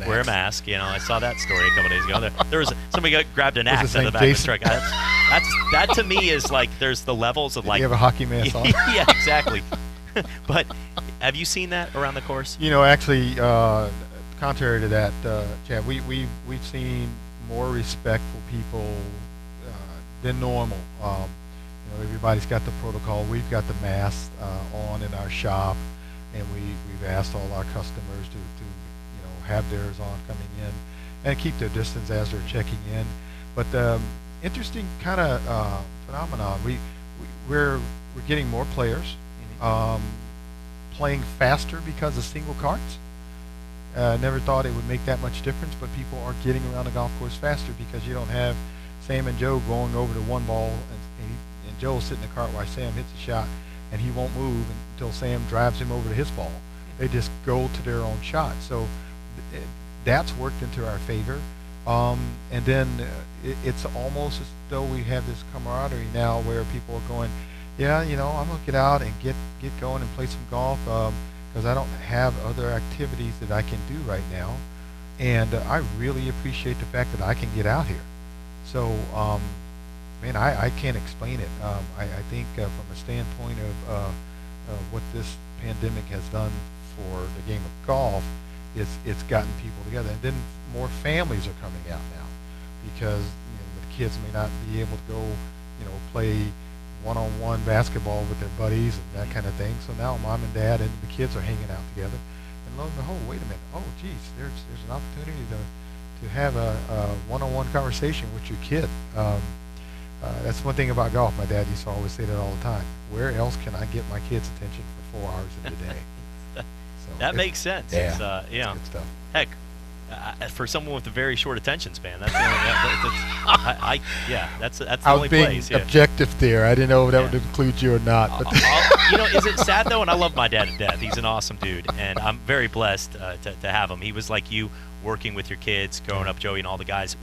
wear a mask. I saw that story a couple days ago. There was somebody grabbed an axe out of the back of the truck. That to me is like there's the levels of you have a hockey mask on. Yeah, exactly. But have you seen that around the course? Actually, contrary to that, Chad, we've seen more respectful people than normal. Everybody's got the protocol. We've got the masks on in our shop, and we've asked all our customers to have theirs on coming in and keep their distance as they're checking in. But interesting kind of phenomenon. We're getting more players playing faster because of single carts. Never thought it would make that much difference, but people are getting around the golf course faster because you don't have Sam and Joe going over to one ball and Joe will sit in the cart while Sam hits a shot, and he won't move until Sam drives him over to his ball. They just go to their own shot. So that's worked into our favor. And then it's almost as though we have this camaraderie now where people are going, yeah, I'm going to get out and get going and play some golf because I don't have other activities that I can do right now. And I really appreciate the fact that I can get out here. So, I can't explain it. I think from a standpoint of what this pandemic has done for the game of golf, it's gotten people together. And then more families are coming out now because the kids may not be able to go, play one-on-one basketball with their buddies and that kind of thing. So now mom and dad and the kids are hanging out together. And lo and behold, wait a minute. Oh, geez, there's an opportunity to have a one-on-one conversation with your kid. That's one thing about golf. My dad used to always say that all the time. Where else can I get my kids' attention for 4 hours of the day? That makes sense. Yeah, it's good stuff. Heck, for someone with a very short attention span, that's that's the only place. I was being objective there. I didn't know if that would include you or not. But is it sad though? And I love my dad to death. He's an awesome dude, and I'm very blessed to have him. He was like you, working with your kids, growing up, Joey, and all the guys.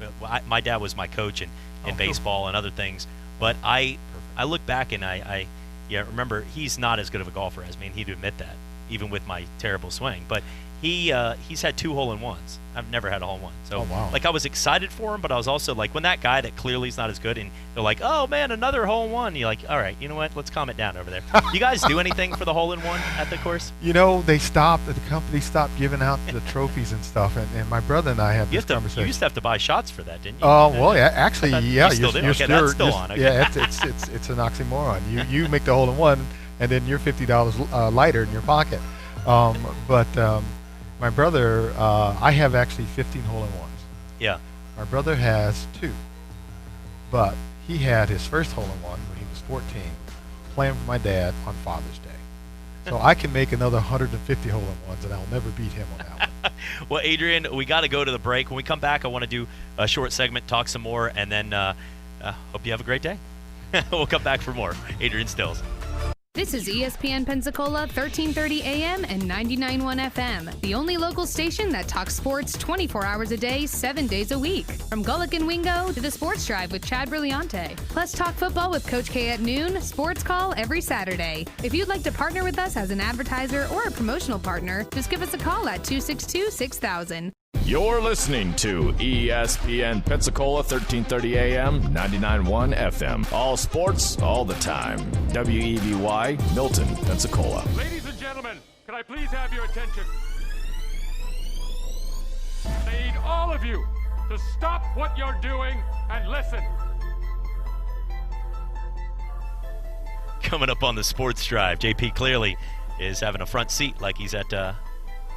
My dad was my coach in baseball and other things. But I look back and I remember he's not as good of a golfer as me, and he'd admit that, even with my terrible swing. But he's had 2 hole-in-ones. I've never had a hole-in-one. So I was excited for him, but I was also like, when that guy that clearly is not as good, and they're like, oh man, another hole-in-one. You're like, all right, you know what? Let's calm it down over there. You guys do anything for the hole-in-one at the course? They stopped. The company stopped giving out the trophies and stuff. And my brother and I have this conversation. You used to have to buy shots for that, didn't you? Oh well, yeah. Actually, yeah. You still do. Okay, that's still on. Okay. Yeah, it's an oxymoron. You make the hole-in-one, and then you're $50 lighter in your pocket. But my brother, I have actually 15 hole-in-ones. Yeah. My brother has 2, but he had his first hole-in-one when he was 14, playing for my dad on Father's Day. So I can make another 150 hole-in-ones, and I'll never beat him on that one. Well, Adrian, we got to go to the break. When we come back, I want to do a short segment, talk some more, and then hope you have a great day. We'll come back for more. Adrian Stills. This is ESPN Pensacola, 1330 AM and 99.1 FM, the only local station that talks sports 24 hours a day, 7 days a week. From Gullick and Wingo to the Sports Drive with Chad Brillante. Plus talk football with Coach K at noon, sports call every Saturday. If you'd like to partner with us as an advertiser or a promotional partner, just give us a call at 262-6000. You're listening to ESPN Pensacola, 1330 AM, 99.1 FM. All sports, all the time. WEBY, Milton, Pensacola. Ladies and gentlemen, can I please have your attention? I need all of you to stop what you're doing and listen. Coming up on the Sports Drive, JP clearly is having a front seat like he's at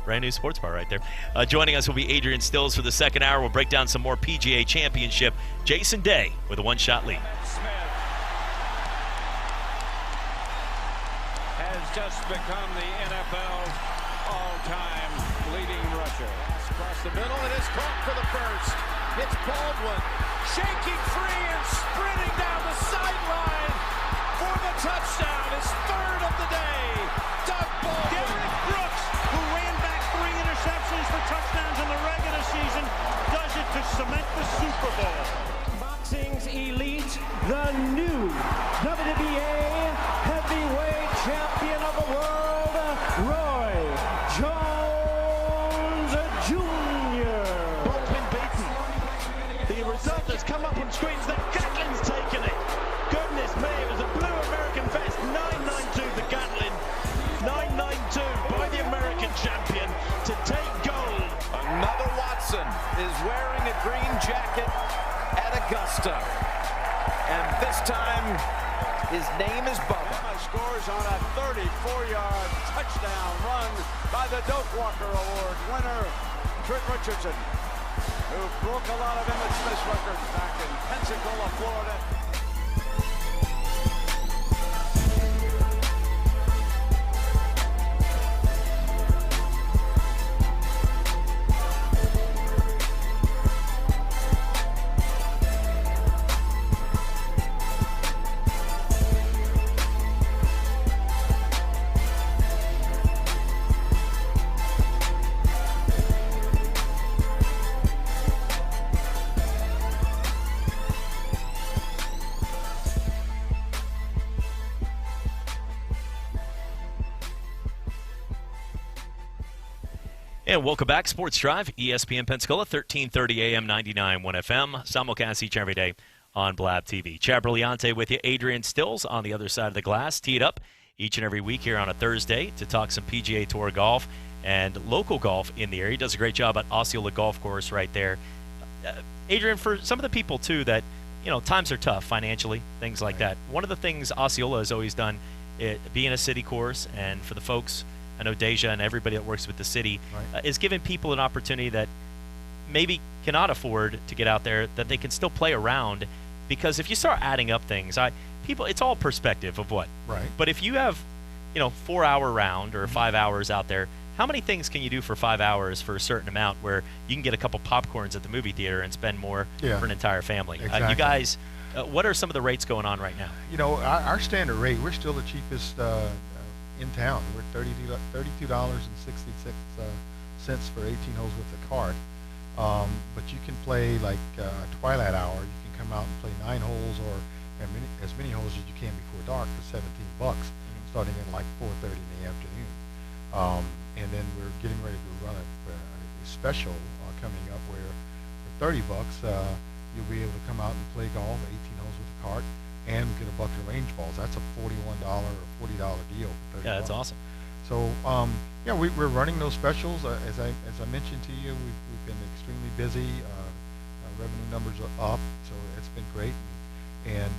brand new sports bar right there. Joining us will be Adrian Stills for the second hour. We'll break down some more PGA Championship. Jason Day with a one-shot lead. Smith has just become the NFL's all-time leading rusher. Across the middle, and it's caught for the first. It's Baldwin shaking free and sprinting down the sideline for the touchdown. His third of the day. Doug Baldwin. Derek Brooks, who ran back 3 interceptions for touchdowns in the regular season, does it to cement the Super Bowl. Boxing's elite, the new WBA heavyweight champion of the world, Roy Jones Jr. Baldwin beaten. The result has come up on screens that Gatlin's taken it. Goodness me, it was a blue American vest. 992 the Gatlin. 992 by the American champion to take gold. Another Watson is wearing a green jacket at Augusta. And this time, his name is Bubba. Scores on a 34-yard touchdown run by the Doak Walker Award winner, Trent Richardson, who broke a lot of Emmett Smith's records back in Pensacola, Florida. And welcome back, Sports Drive, ESPN Pensacola, 1330 AM, 99.1 FM, simulcast each and every day on Blab TV. Chad Brillante with you, Adrian Stills on the other side of the glass, teed up each and every week here on a Thursday to talk some PGA Tour golf and local golf in the area. He does a great job at Osceola Golf Course right there. Adrian, for some of the people, too, that, you know, times are tough financially, things like that. One of the things Osceola has always done, being a city course, and for the folks, I know Deja and everybody that works with the city, is giving people an opportunity that maybe cannot afford to get out there, that they can still play around. Because if you start adding up things, it's all perspective of what. Right. But if you have, 4-hour round or 5 hours out there, how many things can you do for 5 hours for a certain amount where you can get a couple popcorns at the movie theater and spend more for an entire family? Exactly. You guys, what are some of the rates going on right now? Our standard rate, we're still the cheapest in town. We're $32.66 for 18 holes with the cart. But you can play like twilight hour. You can come out and play 9 holes or as many holes as you can before dark for $17, starting at like 4:30 in the afternoon. And then we're getting ready to run a special coming up where for $30 you'll be able to come out and play golf 18 holes with the cart and get a bucket of range balls. That's a $41 or $40 deal for $30. Yeah, that's awesome. So we're running those specials. As I mentioned to you, we've been extremely busy. Revenue numbers are up, so it's been great. And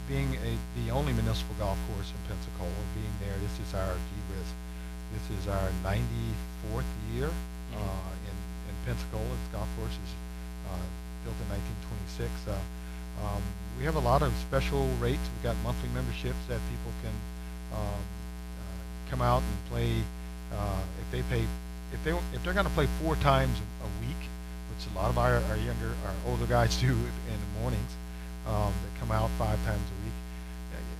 being the only municipal golf course in Pensacola, being there, this is our This is our 94th year in Pensacola. This golf course is built in 1926. We have a lot of special rates. We've got monthly memberships that people can come out and play, if they're going to play 4 times a week, which a lot of our older guys do in the mornings, that come out 5 times a week.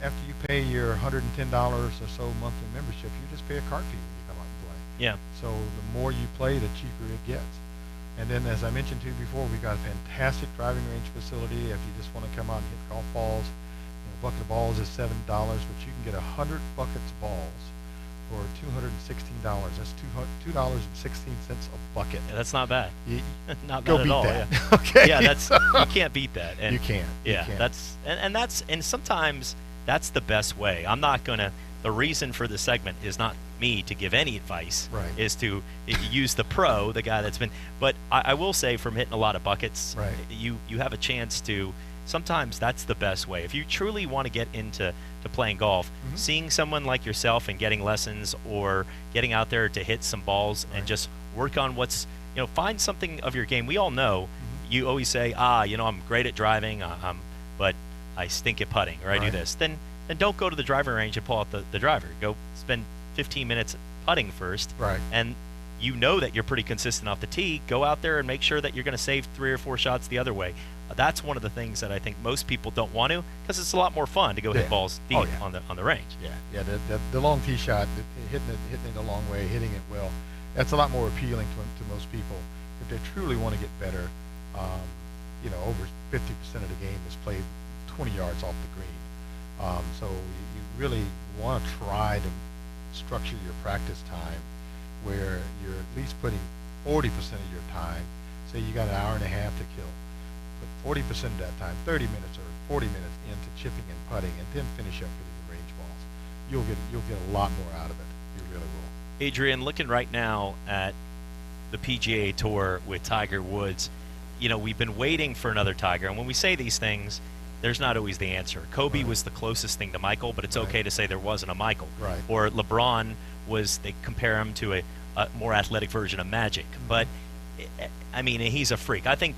After you pay your $110 or so monthly membership, you just pay a cart fee when you come out and play. Yeah. So the more you play, the cheaper it gets. And then, as I mentioned to you before, we've got a fantastic driving range facility. If you just want to come out and hit golf balls, a bucket of balls is $7, but you can get 100 buckets of balls for $216. That's $2.16 a bucket. Yeah, that's not bad. Not go bad beat at all. that. Yeah. Okay. Yeah, you can't beat that. And you can't. Yeah, you can't. that's and sometimes that's the best way. I'm not gonna. The reason for the segment is not me to give any advice. Right. Is to use the pro, the guy that's been. But I will say, from hitting a lot of buckets, right. you have a chance to. Sometimes that's the best way. If you truly want to get into playing golf, seeing someone like yourself and getting lessons, or getting out there to hit some balls and just work on what's, find something of your game. We all know, you always say, I'm great at driving, but I stink at putting, or I do this. Then don't go to the driving range and pull out the driver. Go spend 15 minutes putting first. Right. And you know that you're pretty consistent off the tee. Go out there and make sure that you're going to save 3 or 4 shots the other way. That's one of the things that I think most people don't want to, because it's a lot more fun to go hit balls deep on the range. Yeah. The long tee shot, hitting it a long way, hitting it well, that's a lot more appealing to most people. If they truly want to get better, over 50% of the game is played 20 yards off the green. So you really want to try to structure your practice time where you're at least putting 40% of your time. Say you got an hour and a half to kill. Put 40% of that time, 30 minutes or 40 minutes into chipping and putting, and then finish up hitting the range balls. You'll get a lot more out of it. You really will. Adrian, looking right now at the PGA Tour with Tiger Woods, we've been waiting for another Tiger, and when we say these things, there's not always the answer. Kobe was the closest thing to Michael, but it's okay to say there wasn't a Michael. Right. Or LeBron they compare him to a more athletic version of Magic. But, he's a freak. I think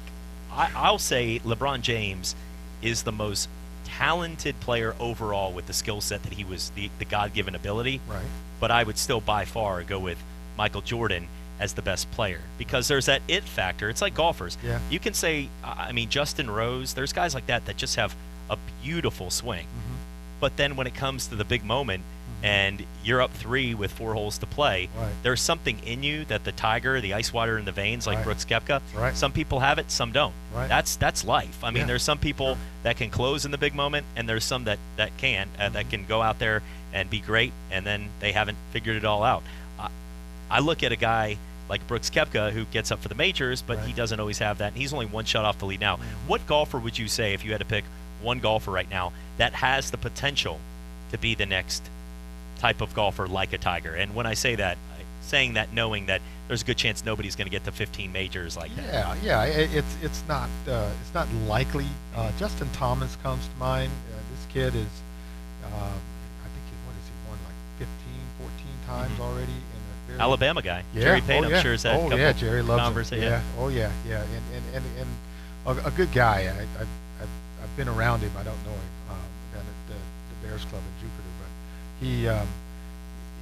I'll say LeBron James is the most talented player overall with the skill set that he was, the God-given ability. Right. But I would still by far go with Michael Jordan as the best player, because there's that it factor. It's like golfers. Yeah. You can say, Justin Rose, there's guys like that just have a beautiful swing. But then when it comes to the big moment, and you're up 3 with 4 holes to play, there's something in you that the Tiger, the ice water in the veins, like Brooks Koepka, some people have it, some don't. Right. That's life. There's some people that can close in the big moment, and there's some that can't, that can go out there and be great, and then they haven't figured it all out. I look at a guy like Brooks Koepka, who gets up for the majors, but he doesn't always have that, and he's only 1 shot off the lead now. What golfer would you say, if you had to pick one golfer right now, that has the potential to be the next type of golfer like a Tiger? And when I say that, saying that knowing that there's a good chance nobody's going to get to 15 majors like that. Yeah. It's not likely. Justin Thomas comes to mind. This kid is, I think he won like 15, 14 times already. In a very Alabama guy. Jerry Payne, I'm sure, has had a couple Jerry loves conversations. Yeah. Oh yeah. And a good guy. I've been around him. I don't know him down at the Bears Club in Jupiter, but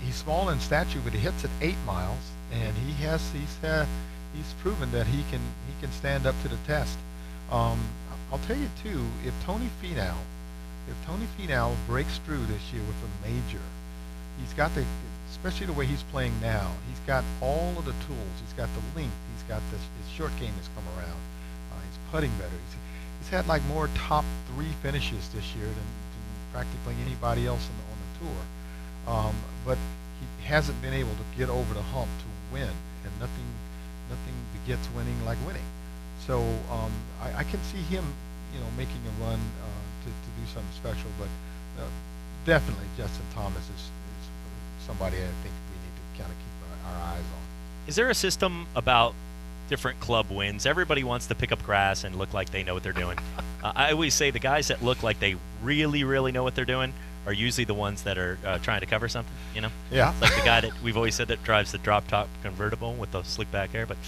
he's small in stature, but he hits at 8 miles, and he's proven that he can stand up to the test. I'll tell you too, if Tony Finau breaks through this year with a major, he's got especially the way he's playing now, he's got all of the tools. He's got the length. He's got his short game has come around. He's putting better. He's had like more top 3 finishes this year than practically anybody else on the tour. But he hasn't been able to get over the hump to win, and nothing begets winning like winning. So I can see him, making a run to do something special. But definitely Justin Thomas is somebody I think we need to kind of keep our eyes on. Is there a system about different club wins? Everybody wants to pick up grass and look like they know what they're doing. I always say the guys that look like they really, really know what they're doing are usually the ones that are trying to cover something, Yeah. It's like the guy that we've always said that drives the drop-top convertible with the slick back hair, but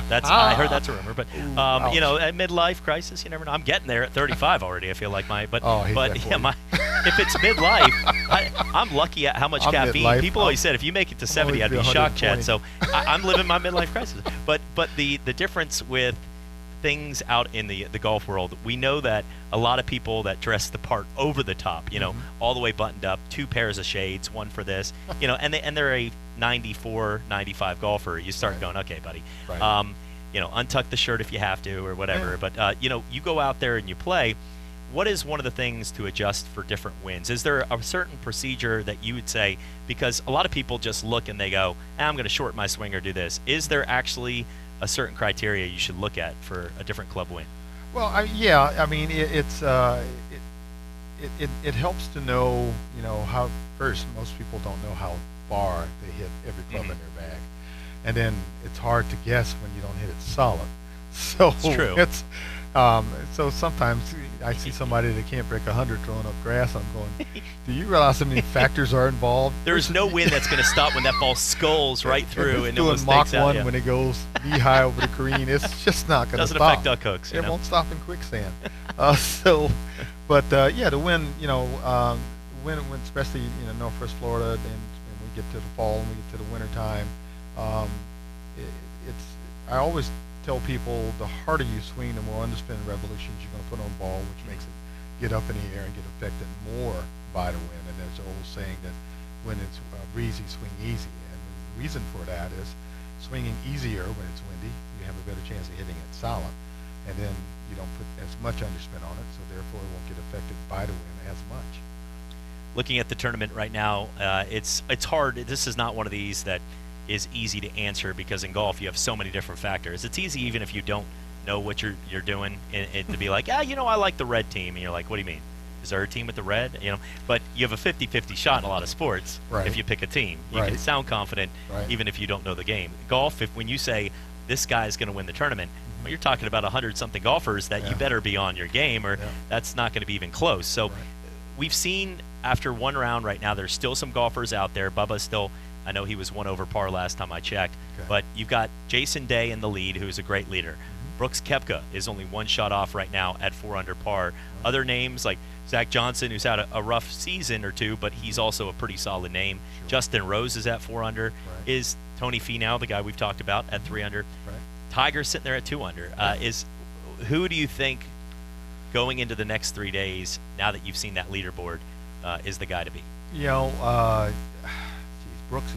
that's I heard that's a rumor. But at midlife crisis, you never know. I'm getting there at 35 already. I feel like my if it's midlife, I'm lucky at how much caffeine. Midlife. People always said if you make it to 70, I'd be shocked, Chad. So I'm living my midlife crisis. But the difference with things out in the golf world, we know that a lot of people that dress the part over the top, all the way buttoned up, 2 pairs of shades, one for this, and they're a 94, 95 golfer. You start going, okay, buddy, Right. Untuck the shirt if you have to or whatever. Yeah. But you go out there and you play. What is one of the things to adjust for different wins? Is there a certain procedure that you would say, because a lot of people just look and they go, I'm going to shorten my swing or do this. Is there actually a certain criteria you should look at for a different club win? Well, it helps to know, how, first, most people don't know how far they hit every club in their bag. And then it's hard to guess when you don't hit it solid. So it's true. So sometimes I see somebody that can't break 100 throwing up grass. I'm going, do you realize how many factors are involved? There's no wind that's going to stop when that ball sculls right through and doing Mach 1 when it goes knee high over the green. It's just not going to stop. Doesn't affect duck hooks. It won't stop in quicksand. The win, when especially Northwest Florida, and we get to the fall and we get to the winter time, I always tell people the harder you swing, the more underspin revolutions you're going to put on the ball, which makes it get up in the air and get affected more by the wind. And there's an old saying that when it's breezy, swing easy. And the reason for that is swinging easier when it's windy, you have a better chance of hitting it solid. And then you don't put as much underspin on it, so therefore it won't get affected by the wind as much. Looking at the tournament right now, it's hard. This is not one of these that is easy to answer, because in golf you have so many different factors. It's easy even if you don't know what you're doing, and to be like, I like the red team, and you're like, what do you mean? Is there a team with the red? But you have a 50-50 shot in a lot of sports. Right. If you pick a team. You can sound confident even if you don't know the game. Golf, when you say this guy's going to win the tournament, well, you're talking about 100-something golfers that you better be on your game, or that's not going to be even close. So we've seen after one round right now, there's still some golfers out there. Bubba's still, I know he was 1 over par last time I checked. Okay. But you've got Jason Day in the lead, who's a great leader. Mm-hmm. Brooks Koepka is only 1 shot off right now at 4 under par. Mm-hmm. Other names like Zach Johnson, who's had a rough season or two, but he's also a pretty solid name. Sure. Justin Rose is at 4 under. Right. Is Tony Finau, the guy we've talked about, at 3 under. Right. Tiger's sitting there at 2 under. Who do you think going into the next 3 days, now that you've seen that leaderboard, is the guy to beat? Brooks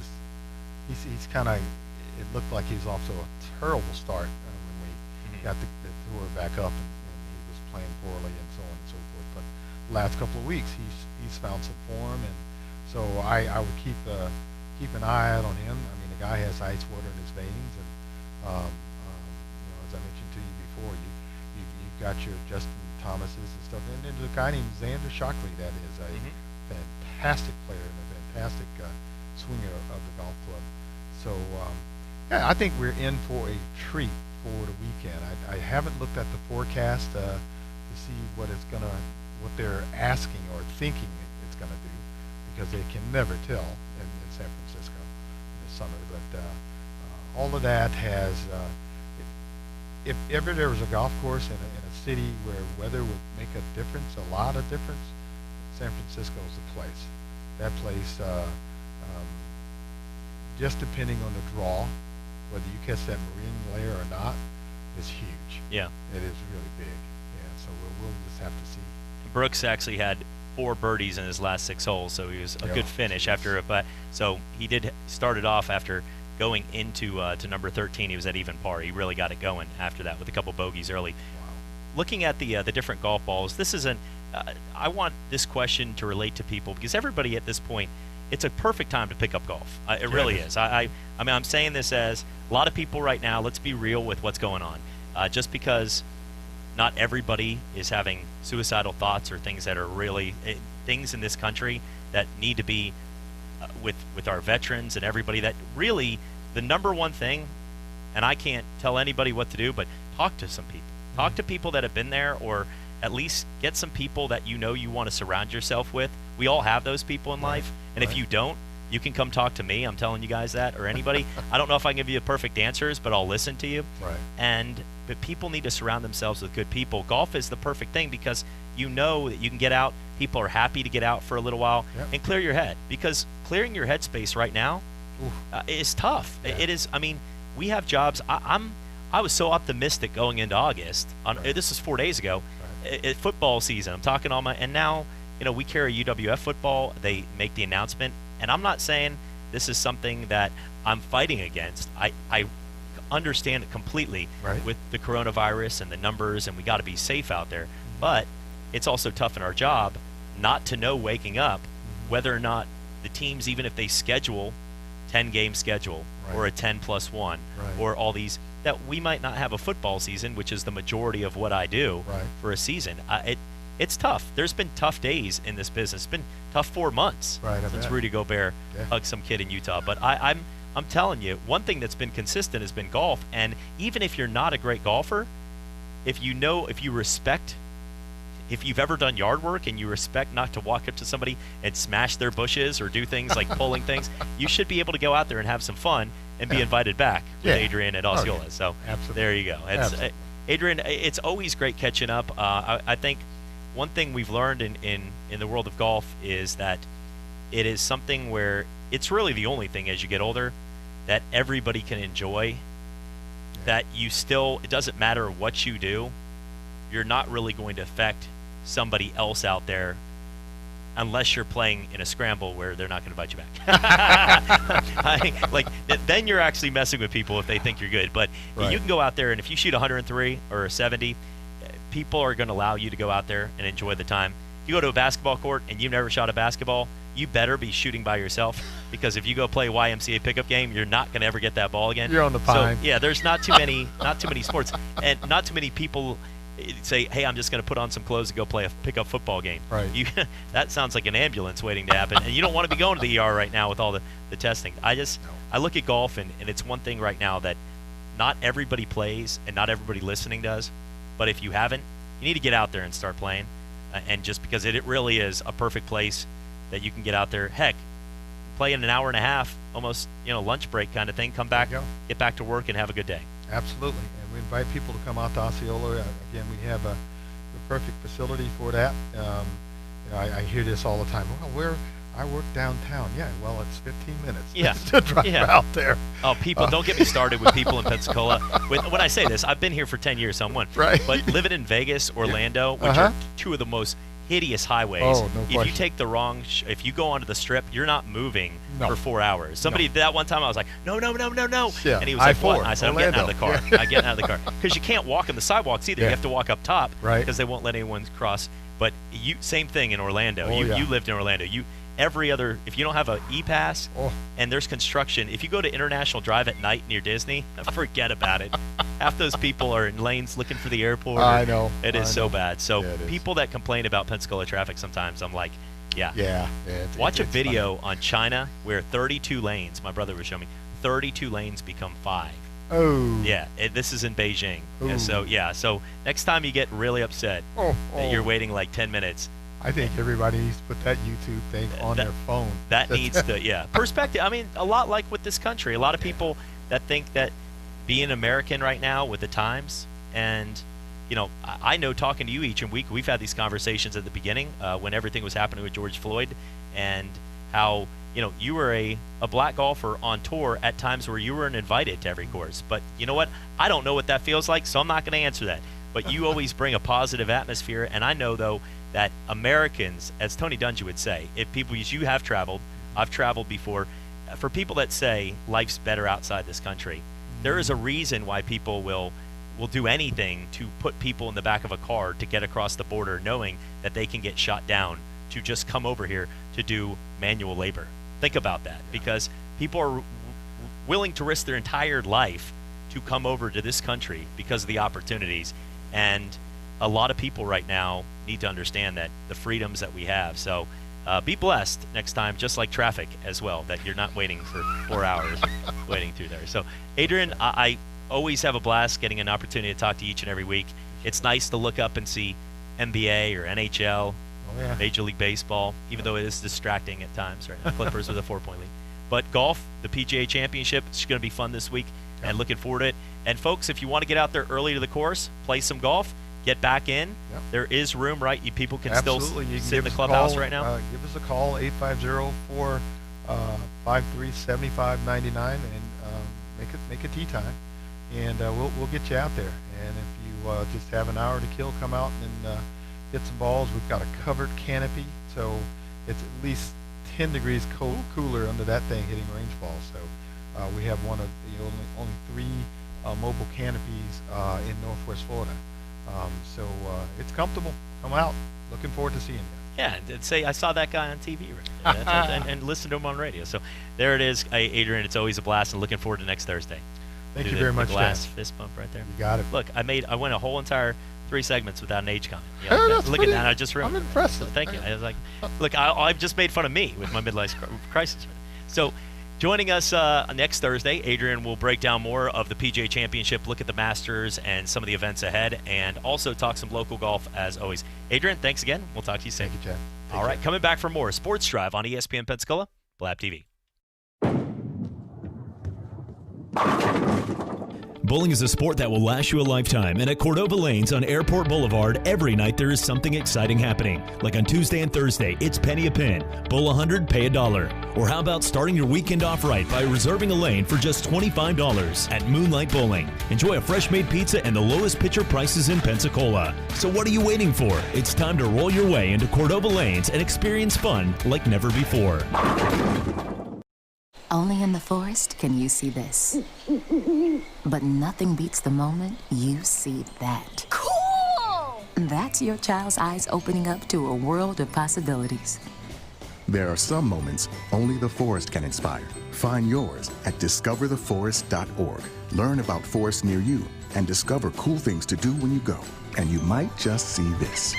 he's kind of, it looked like he was off to a terrible start when we got the tour back up, and he was playing poorly and so on and so forth. But the last couple of weeks he's found some form, and so I would keep an eye out on him. I mean, the guy has ice water in his veins, and as I mentioned to you before, you've got your Justin Thomases and stuff, and then there's a guy named Xander Schauffele that is a fantastic player and a fantastic swinger of the golf club. So I think we're in for a treat for the weekend. I haven't looked at the forecast to see what they're asking or thinking it's going to do, because they can never tell in San Francisco in the summer. But all of that has, if ever there was a golf course in a city where weather would make a difference, a lot of difference, San Francisco is the place. That place, just depending on the draw, whether you catch that marine layer or not, is huge. Yeah. It is really big. Yeah, so we'll just have to see. Brooks actually had 4 birdies in his last 6 holes, so he was a good finish after it. But so he did started off after going into to number 13. He was at even par. He really got it going after that with a couple bogeys early. Wow. Looking at the different golf balls, this isn't. I want this question to relate to people, because everybody at this point, it's a perfect time to pick up golf. It really is. I mean, I'm saying this as a lot of people right now, let's be real with what's going on. Just because not everybody is having suicidal thoughts or things that are really things in this country that need to be with our veterans and everybody, that really the number one thing, and I can't tell anybody what to do, but talk to some people. Talk to people that have been there, or at least get some people that you want to surround yourself with. We all have those people in life, and if you don't, you can come talk to me. I'm telling you guys that, or anybody. I don't know if I can give you perfect answers, but I'll listen to you. Right. But people need to surround themselves with good people. Golf is the perfect thing, because you know that you can get out. People are happy to get out for a little while and clear your head, because clearing your headspace right now is tough. Yeah. It is. I mean, we have jobs. I was so optimistic going into August. This is 4 days ago. Football season. I'm talking and now, we carry UWF football. They make the announcement, and I'm not saying this is something that I'm fighting against. I understand it completely with the coronavirus and the numbers, and we got to be safe out there. But it's also tough in our job not to know waking up whether or not the teams, even if they schedule 10-game schedule or a 10+1 or all these, that we might not have a football season, which is the majority of what I do for a season. It's tough. There's been tough days in this business. It's been tough 4 months since Rudy Gobert hugged some kid in Utah. But I'm telling you, one thing that's been consistent has been golf. And even if you're not a great golfer, if you've ever done yard work and you respect not to walk up to somebody and smash their bushes or do things like pulling things, you should be able to go out there and have some fun and be invited back with Adrian at Osceola. So there you go. Adrian, it's always great catching up. I think one thing we've learned in the world of golf is that it is something where it's really the only thing as you get older that everybody can enjoy, that it doesn't matter what you do, you're not really going to affect somebody else out there unless you're playing in a scramble where they're not going to invite you back. Then you're actually messing with people if they think you're good. But you can go out there, and if you shoot 103 or a 70, people are going to allow you to go out there and enjoy the time. If you go to a basketball court and you've never shot a basketball, you better be shooting by yourself, because if you go play YMCA pickup game, you're not going to ever get that ball again. You're on the pine. So, yeah, there's not too many sports, and not too many people say, hey, I'm just going to put on some clothes and go play a pickup football game. That sounds like an ambulance waiting to happen, and you don't want to be going to the ER right now with all the testing. I look at golf, and it's one thing right now that not everybody plays and not everybody listening does, but if you haven't, you need to get out there and start playing, and just because it really is a perfect place that you can get out there. Heck, play in an hour and a half, almost lunch break kind of thing, come back, get back to work, and have a good day. Absolutely. And we invite people to come out to Osceola. Again, we have a perfect facility for that. I hear this all the time. Well, I work downtown. Yeah, well, it's 15 minutes to drive out there. Oh, people, don't get me started with people in Pensacola. When I say this, I've been here for 10 years, so I'm one. But living in Vegas, Orlando, which are two of the most hideous highways. If you take the wrong, if you go onto the strip, you're not moving for 4 hours. That one time I was like, no. Yeah. And he was like, what? I said, Orlando. I'm getting out of the car. I'm getting out of the car. Because you can't walk on the sidewalks either. You have to walk up top because they won't let anyone cross. But same thing in Orlando. You lived in Orlando. If you don't have an E-Pass and there's construction, if you go to International Drive at night near Disney, forget about it. Half those people are in lanes looking for the airport. I know. It is so bad. So people that complain about Pensacola traffic sometimes, I'm like, watch a video on China where 32 lanes, my brother was showing me, 32 lanes become 5. Oh. Yeah, this is in Beijing. So next time you get really upset that you're waiting like 10 minutes, I think everybody needs to put that YouTube thing on their phone. That needs to, perspective. I mean, a lot like with this country. A lot of people that think that being American right now with the times, and, I know talking to you each week, we've had these conversations at the beginning when everything was happening with George Floyd, and how, you were a black golfer on tour at times where you weren't invited to every course. But you know what? I don't know what that feels like, so I'm not going to answer that. But you always bring a positive atmosphere, and I know, though, that Americans, as Tony Dungy would say, you have traveled, I've traveled before, for people that say life's better outside this country, there is a reason why people will do anything to put people in the back of a car to get across the border, knowing that they can get shot down to just come over here to do manual labor. Think about that, because people are willing to risk their entire life to come over to this country because of the opportunities. And a lot of people right now need to understand that the freedoms that we have. So be blessed next time, just like traffic as well, that you're not waiting for 4 hours waiting through there. So, Adrian, I always have a blast getting an opportunity to talk to you each and every week. It's nice to look up and see NBA or NHL, Major League Baseball, even though it is distracting at times right now. Clippers with a 4-point lead. But golf, the PGA Championship, it's going to be fun this week, and looking forward to it. And, folks, if you want to get out there early to the course, play some golf, get back in. Yep. There is room, right? People can Absolutely. still You can sit in the give us a clubhouse call, right now. Give us a call, 850-453-7599, and make a tee time, and we'll get you out there. And if you just have an hour to kill, come out and hit some balls. We've got a covered canopy, so it's at least 10 degrees cooler under that thing hitting range balls. So we have one of the only 3 mobile canopies in Northwest Florida. So it's comfortable. Come out. Looking forward to seeing you. Yeah, and say I saw that guy on TV right there, and listen to him on radio. So there it is, Adrian. It's always a blast, and looking forward to next Thursday. Thank you very much, the glass Chad. fist bump right there. You got it. Look, I went a whole entire 3 segments without an age comment. Hey, that's look pretty, at that. I just remembered. I'm impressed. So thank you. I was like, look, I've just made fun of me with my midlife crisis. So joining us next Thursday, Adrian will break down more of the PGA Championship, look at the Masters and some of the events ahead, and also talk some local golf as always. Adrian, thanks again. We'll talk to you soon. Thank you, Chad. All right, coming back for more Sports Drive on ESPN Pensacola, Blab TV. Bowling is a sport that will last you a lifetime, and at Cordova Lanes on Airport Boulevard, every night there is something exciting happening. Like on Tuesday and Thursday, it's penny a pin. Bowl 100, pay $1. Or how about starting your weekend off right by reserving a lane for just $25 at Moonlight Bowling. Enjoy a fresh-made pizza and the lowest pitcher prices in Pensacola. So what are you waiting for? It's time to roll your way into Cordova Lanes and experience fun like never before. Only in the forest can you see this. But nothing beats the moment you see that. Cool! That's your child's eyes opening up to a world of possibilities. There are some moments only the forest can inspire. Find yours at discovertheforest.org. Learn about forests near you and discover cool things to do when you go. And you might just see this.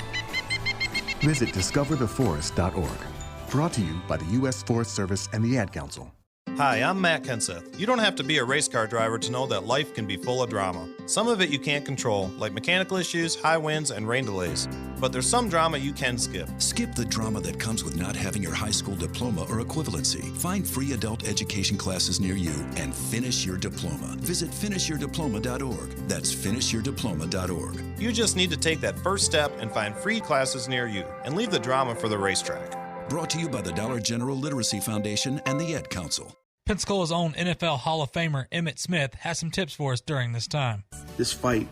Visit discovertheforest.org. Brought to you by the U.S. Forest Service and the Ad Council. Hi, I'm Matt Kenseth. You don't have to be a race car driver to know that life can be full of drama. Some of it you can't control, like mechanical issues, high winds, and rain delays. But there's some drama you can skip. Skip the drama that comes with not having your high school diploma or equivalency. Find free adult education classes near you and finish your diploma. Visit finishyourdiploma.org. That's finishyourdiploma.org. You just need to take that first step and find free classes near you, and leave the drama for the racetrack. Brought to you by the Dollar General Literacy Foundation and the Ed Council. Pensacola's own NFL Hall of Famer Emmitt Smith has some tips for us during this time. This fight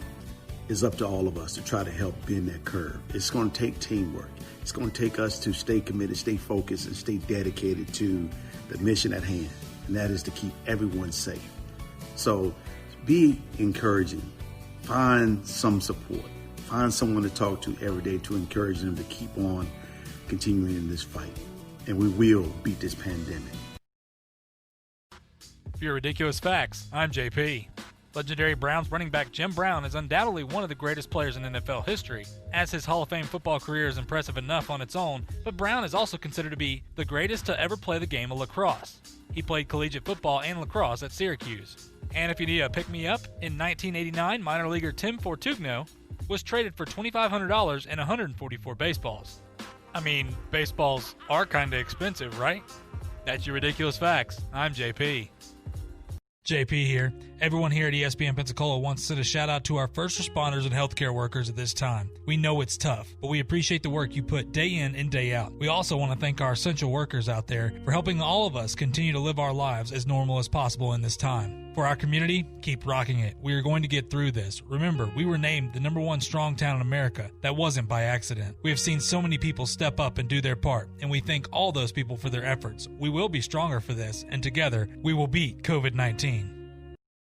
is up to all of us to try to help bend that curve. It's going to take teamwork. It's going to take us to stay committed, stay focused, and stay dedicated to the mission at hand, and that is to keep everyone safe. So be encouraging. Find some support. Find someone to talk to every day to encourage them to keep on continuing in this fight, and we will beat this pandemic. For your ridiculous facts, I'm JP. Legendary Browns running back Jim Brown is undoubtedly one of the greatest players in NFL history, as his Hall of Fame football career is impressive enough on its own, but Brown is also considered to be the greatest to ever play the game of lacrosse. He played collegiate football and lacrosse at Syracuse. And if you need a pick-me-up, in 1989, minor leaguer Tim Fortugno was traded for $2,500 and 144 baseballs. I mean, baseballs are kinda expensive, right? That's your ridiculous facts. I'm JP. JP here. Everyone here at ESPN Pensacola wants to send a shout out to our first responders and healthcare workers at this time. We know it's tough, but we appreciate the work you put day in and day out. We also want to thank our essential workers out there for helping all of us continue to live our lives as normal as possible in this time. For our community, keep rocking it. We are going to get through this. Remember, we were named the #1 strong town in America. That wasn't by accident. We have seen so many people step up and do their part, and we thank all those people for their efforts. We will be stronger for this, and together, we will beat COVID-19.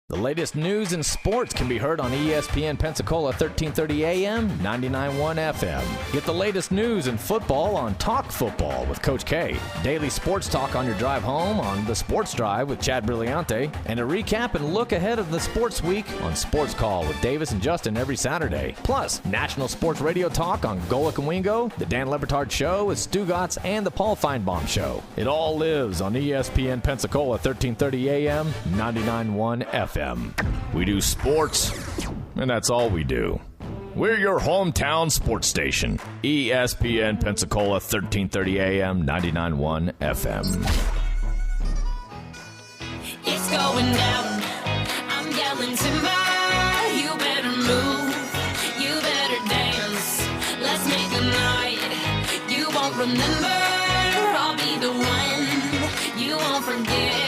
The latest news and sports can be heard on ESPN Pensacola 1330 AM, 99.1 FM. Get the latest news and football on Talk Football with Coach K. Daily sports talk on your drive home on The Sports Drive with Chad Brillante. And a recap and look ahead of the sports week on Sports Call with Davis and Justin every Saturday. Plus, national sports radio talk on Golic and Wingo, The Dan Lebertard Show with Stu Gotts, and The Paul Feinbaum Show. It all lives on ESPN Pensacola 1330 AM, 99.1 FM. We do sports, and that's all we do. We're your hometown sports station, ESPN Pensacola 1330 AM, 99.1 FM. It's going down. I'm yelling timber. You better move. You better dance. But remember, I'll be the one you won't forget.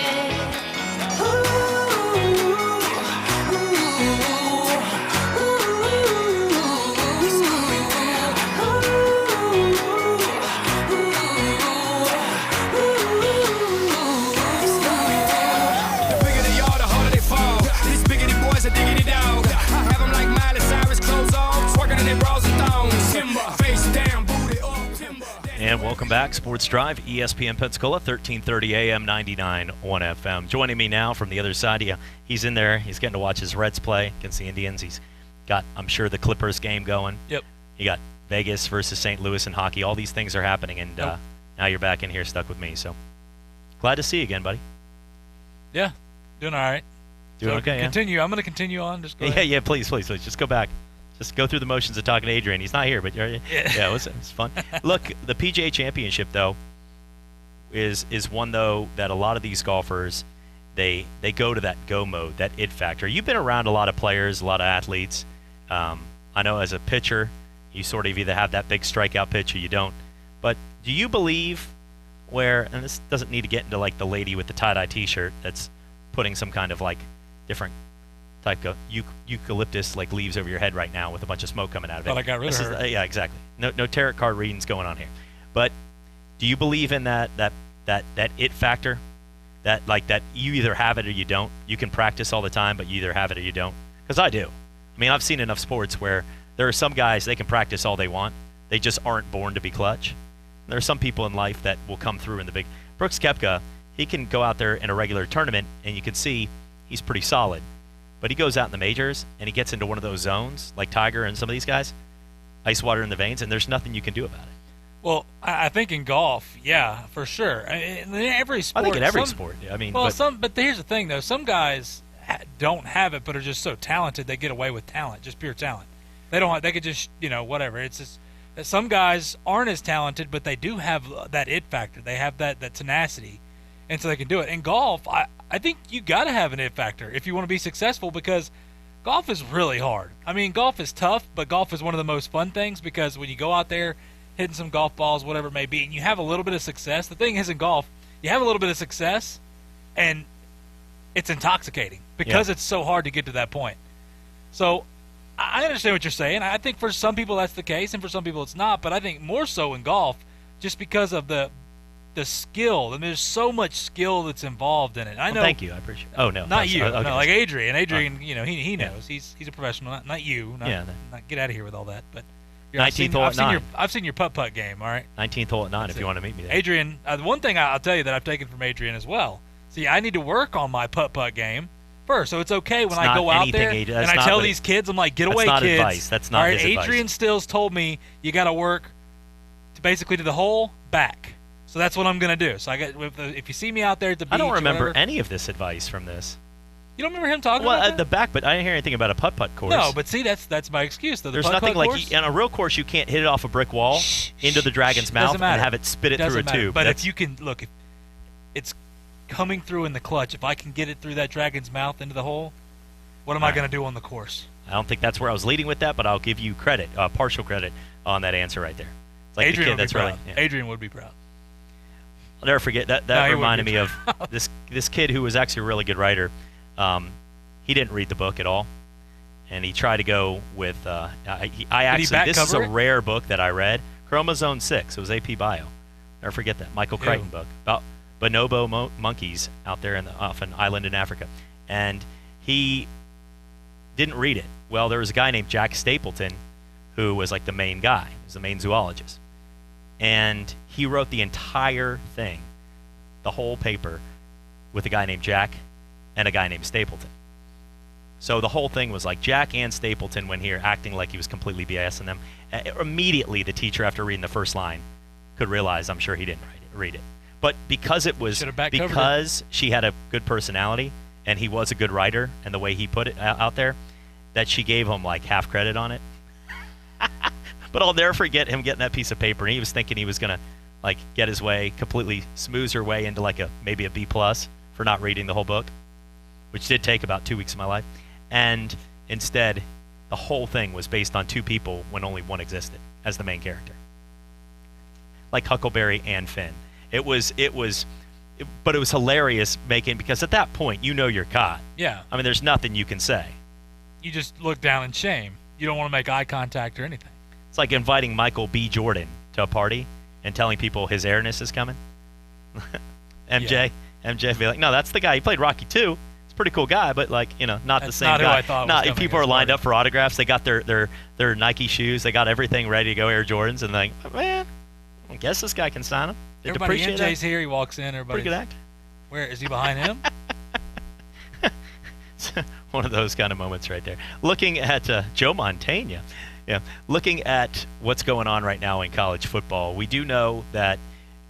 And welcome back, Sports Drive, ESPN Pensacola, 1330 AM, 99.1 FM. Joining me now from the other side, he's in there. He's getting to watch his Reds play against the Indians. He's got, I'm sure, the Clippers game going. Yep. You got Vegas versus St. Louis in hockey. All these things are happening, and now you're back in here stuck with me. So glad to see you again, buddy. Yeah, doing all right. Doing okay, Continue. I'm going to continue on. Just go ahead. Yeah, please. Just go back. Just go through the motions of talking to Adrian. He's not here, but it was fun. Look, the PGA Championship, though, is one, though, that a lot of these golfers, they go to that go mode, that it factor. You've been around a lot of players, a lot of athletes. I know as a pitcher, you sort of either have that big strikeout pitch or you don't. But do you believe where, and this doesn't need to get into like the lady with the tie-dye T-shirt that's putting some kind of like different type of eucalyptus like leaves over your head right now with a bunch of smoke coming out of it. Well, I got rid of her. Yeah, exactly. No tarot card readings going on here. But do you believe in that it factor? That you either have it or you don't. You can practice all the time, but you either have it or you don't. Because I do. I mean, I've seen enough sports where there are some guys, they can practice all they want. They just aren't born to be clutch. And there are some people in life that will come through in the big. Brooks Koepka, he can go out there in a regular tournament, and you can see he's pretty solid. But he goes out in the majors, and he gets into one of those zones, like Tiger and some of these guys, ice water in the veins, and there's nothing you can do about it. Well, I think in golf, yeah, for sure. In every sport. I think in every sport. I mean, but here's the thing, though. Some guys don't have it, but are just so talented they get away with talent, just pure talent. They could just, whatever. It's just some guys aren't as talented, but they do have that it factor. They have that tenacity, and so they can do it. In golf, I think you got to have an it factor if you want to be successful, because golf is really hard. I mean, golf is tough, but golf is one of the most fun things, because when you go out there hitting some golf balls, whatever it may be, and you have a little bit of success, the thing is in golf, you have a little bit of success, and it's intoxicating because it's so hard to get to that point. So I understand what you're saying. I think for some people that's the case, and for some people it's not, but I think more so in golf just because of the skill. I mean, there's so much skill that's involved in it. I know. Thank you. I appreciate it. Oh, no. Not you. Okay. No, like Adrian. Adrian, he knows. He's a professional. Not you. Not get out of here with all that. But 19th hole at 9. I've seen your putt-putt game, all right? 19th hole at 9 if you want to meet me there. Adrian, the one thing I'll tell you that I've taken from Adrian as well. See, I need to work on my putt-putt game first. So it's okay when I go out there and I tell these kids, I'm like, get away, kids. That's not advice. That's not his advice. Adrian Stills told me you got to work to the hole, back. So that's what I'm going to do. So if you see me out there at the beach, I don't remember any of this advice from this. You don't remember him talking about that? The back, but I didn't hear anything about a putt-putt course. No, but see, that's my excuse. Though. There's nothing like on a real course you can't hit it off a brick wall into the dragon's mouth and have it spit it through a tube. But if you can look, if it's coming through in the clutch, if I can get it through that dragon's mouth into the hole, what am I going to do on the course? I don't think that's where I was leading with that, but I'll give you credit, partial credit on that answer right there. It's like Adrian the kid would be proud. Adrian would be proud. I'll never forget that. That reminded me of this kid who was actually a really good writer. He didn't read the book at all, and he tried to go with. This is a rare book that I read. Chromosome 6. It was AP Bio. Never forget that. Michael Crichton book about bonobo monkeys out there off an island in Africa, and he didn't read it. Well, there was a guy named Jack Stapleton who was like the main guy. He was the main zoologist, and he wrote the entire thing, the whole paper, with a guy named Jack and a guy named Stapleton. So the whole thing was like Jack and Stapleton went here acting like he was completely BSing them. Immediately, the teacher, after reading the first line, could realize, I'm sure he didn't read it. But because she had a good personality and he was a good writer, and the way he put it out there, that she gave him like half credit on it. But I'll never forget him getting that piece of paper, and he was thinking he was gonna like get his way, completely smooth her way into like maybe a B+ for not reading the whole book, which did take about 2 weeks of my life. And instead, the whole thing was based on two people when only one existed as the main character. like Huckleberry and Finn. But it was hilarious because at that point, you're caught. Yeah. I mean, there's nothing you can say. You just look down in shame. You don't want to make eye contact or anything. It's like inviting Michael B. Jordan to a party and telling people his airness is coming. MJ would be like, no, that's the guy. He played Rocky 2. He's a pretty cool guy, but not that's the same not guy. Who I thought was if people are lined up for autographs, they got their Nike shoes, they got everything ready to go, Air Jordans, and like, man, I guess this guy can sign them. Everybody, MJ's here. He walks in. Everybody. Pretty good act. Where is he behind him? One of those kind of moments right there. Looking at Joe Montana. Yeah. Looking at what's going on right now in college football, we do know that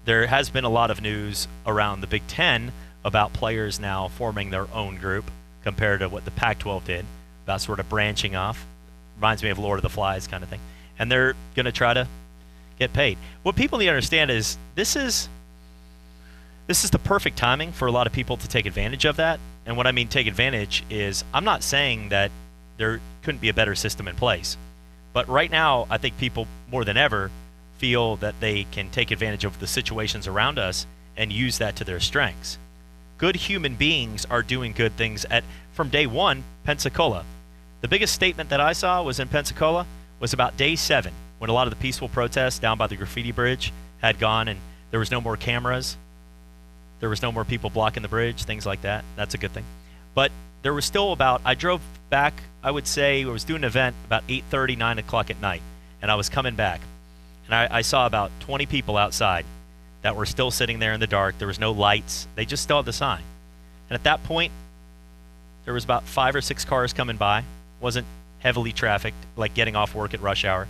there has been a lot of news around the Big Ten about players now forming their own group compared to what the Pac-12 did, about sort of branching off. Reminds me of Lord of the Flies kind of thing. And they're going to try to get paid. What people need to understand is this is the perfect timing for a lot of people to take advantage of that. And what I mean take advantage is I'm not saying that there couldn't be a better system in place. But right now, I think people more than ever feel that they can take advantage of the situations around us and use that to their strengths. Good human beings are doing good things from day one, Pensacola. The biggest statement that I saw was in Pensacola was about day 7, when a lot of the peaceful protests down by the graffiti bridge had gone and there was no more cameras. There was no more people blocking the bridge, things like that. That's a good thing. But there was still I drove back, I would say, I was doing an event about 8:30, 9 o'clock at night, and I was coming back. And I saw about 20 people outside that were still sitting there in the dark. There was no lights. They just still had the sign. And at that point, there was about 5 or 6 cars coming by. Wasn't heavily trafficked, like getting off work at rush hour.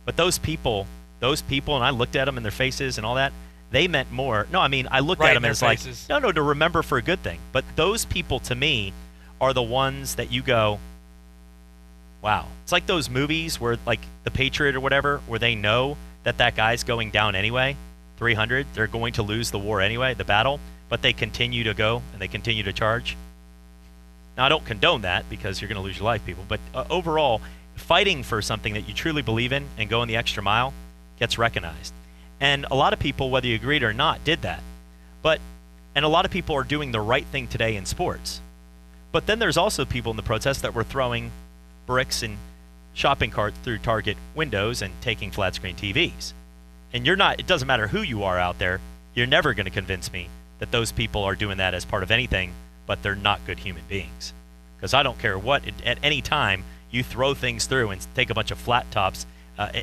But those people, and I looked at them in their faces and all that, they meant more. No, I mean, I looked at them as faces. Like, no, to remember for a good thing. But those people, to me, are the ones that you go, wow. It's like those movies where, like, The Patriot or whatever, where they know that guy's going down anyway, 300, they're going to lose the war anyway, the battle, but they continue to go and they continue to charge. Now, I don't condone that because you're going to lose your life, people. But overall, fighting for something that you truly believe in and going the extra mile gets recognized. And a lot of people, whether you agreed or not, did that. And a lot of people are doing the right thing today in sports. But then there's also people in the protest that were throwing bricks and shopping carts through Target windows and taking flat screen TVs. And it doesn't matter who you are out there, you're never going to convince me that those people are doing that as part of anything, but they're not good human beings. Because I don't care what, at any time you throw things through and take a bunch of flat tops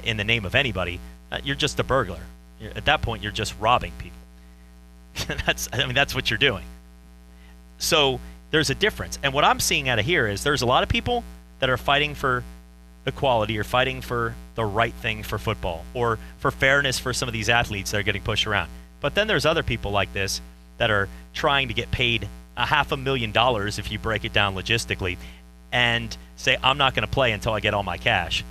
in the name of anybody, you're just a burglar. At that point, you're just robbing people. That's what you're doing. So there's a difference. And what I'm seeing out of here is there's a lot of people that are fighting for equality or fighting for the right thing for football or for fairness for some of these athletes that are getting pushed around. But then there's other people like this that are trying to get paid $500,000 if you break it down logistically and say, I'm not going to play until I get all my cash.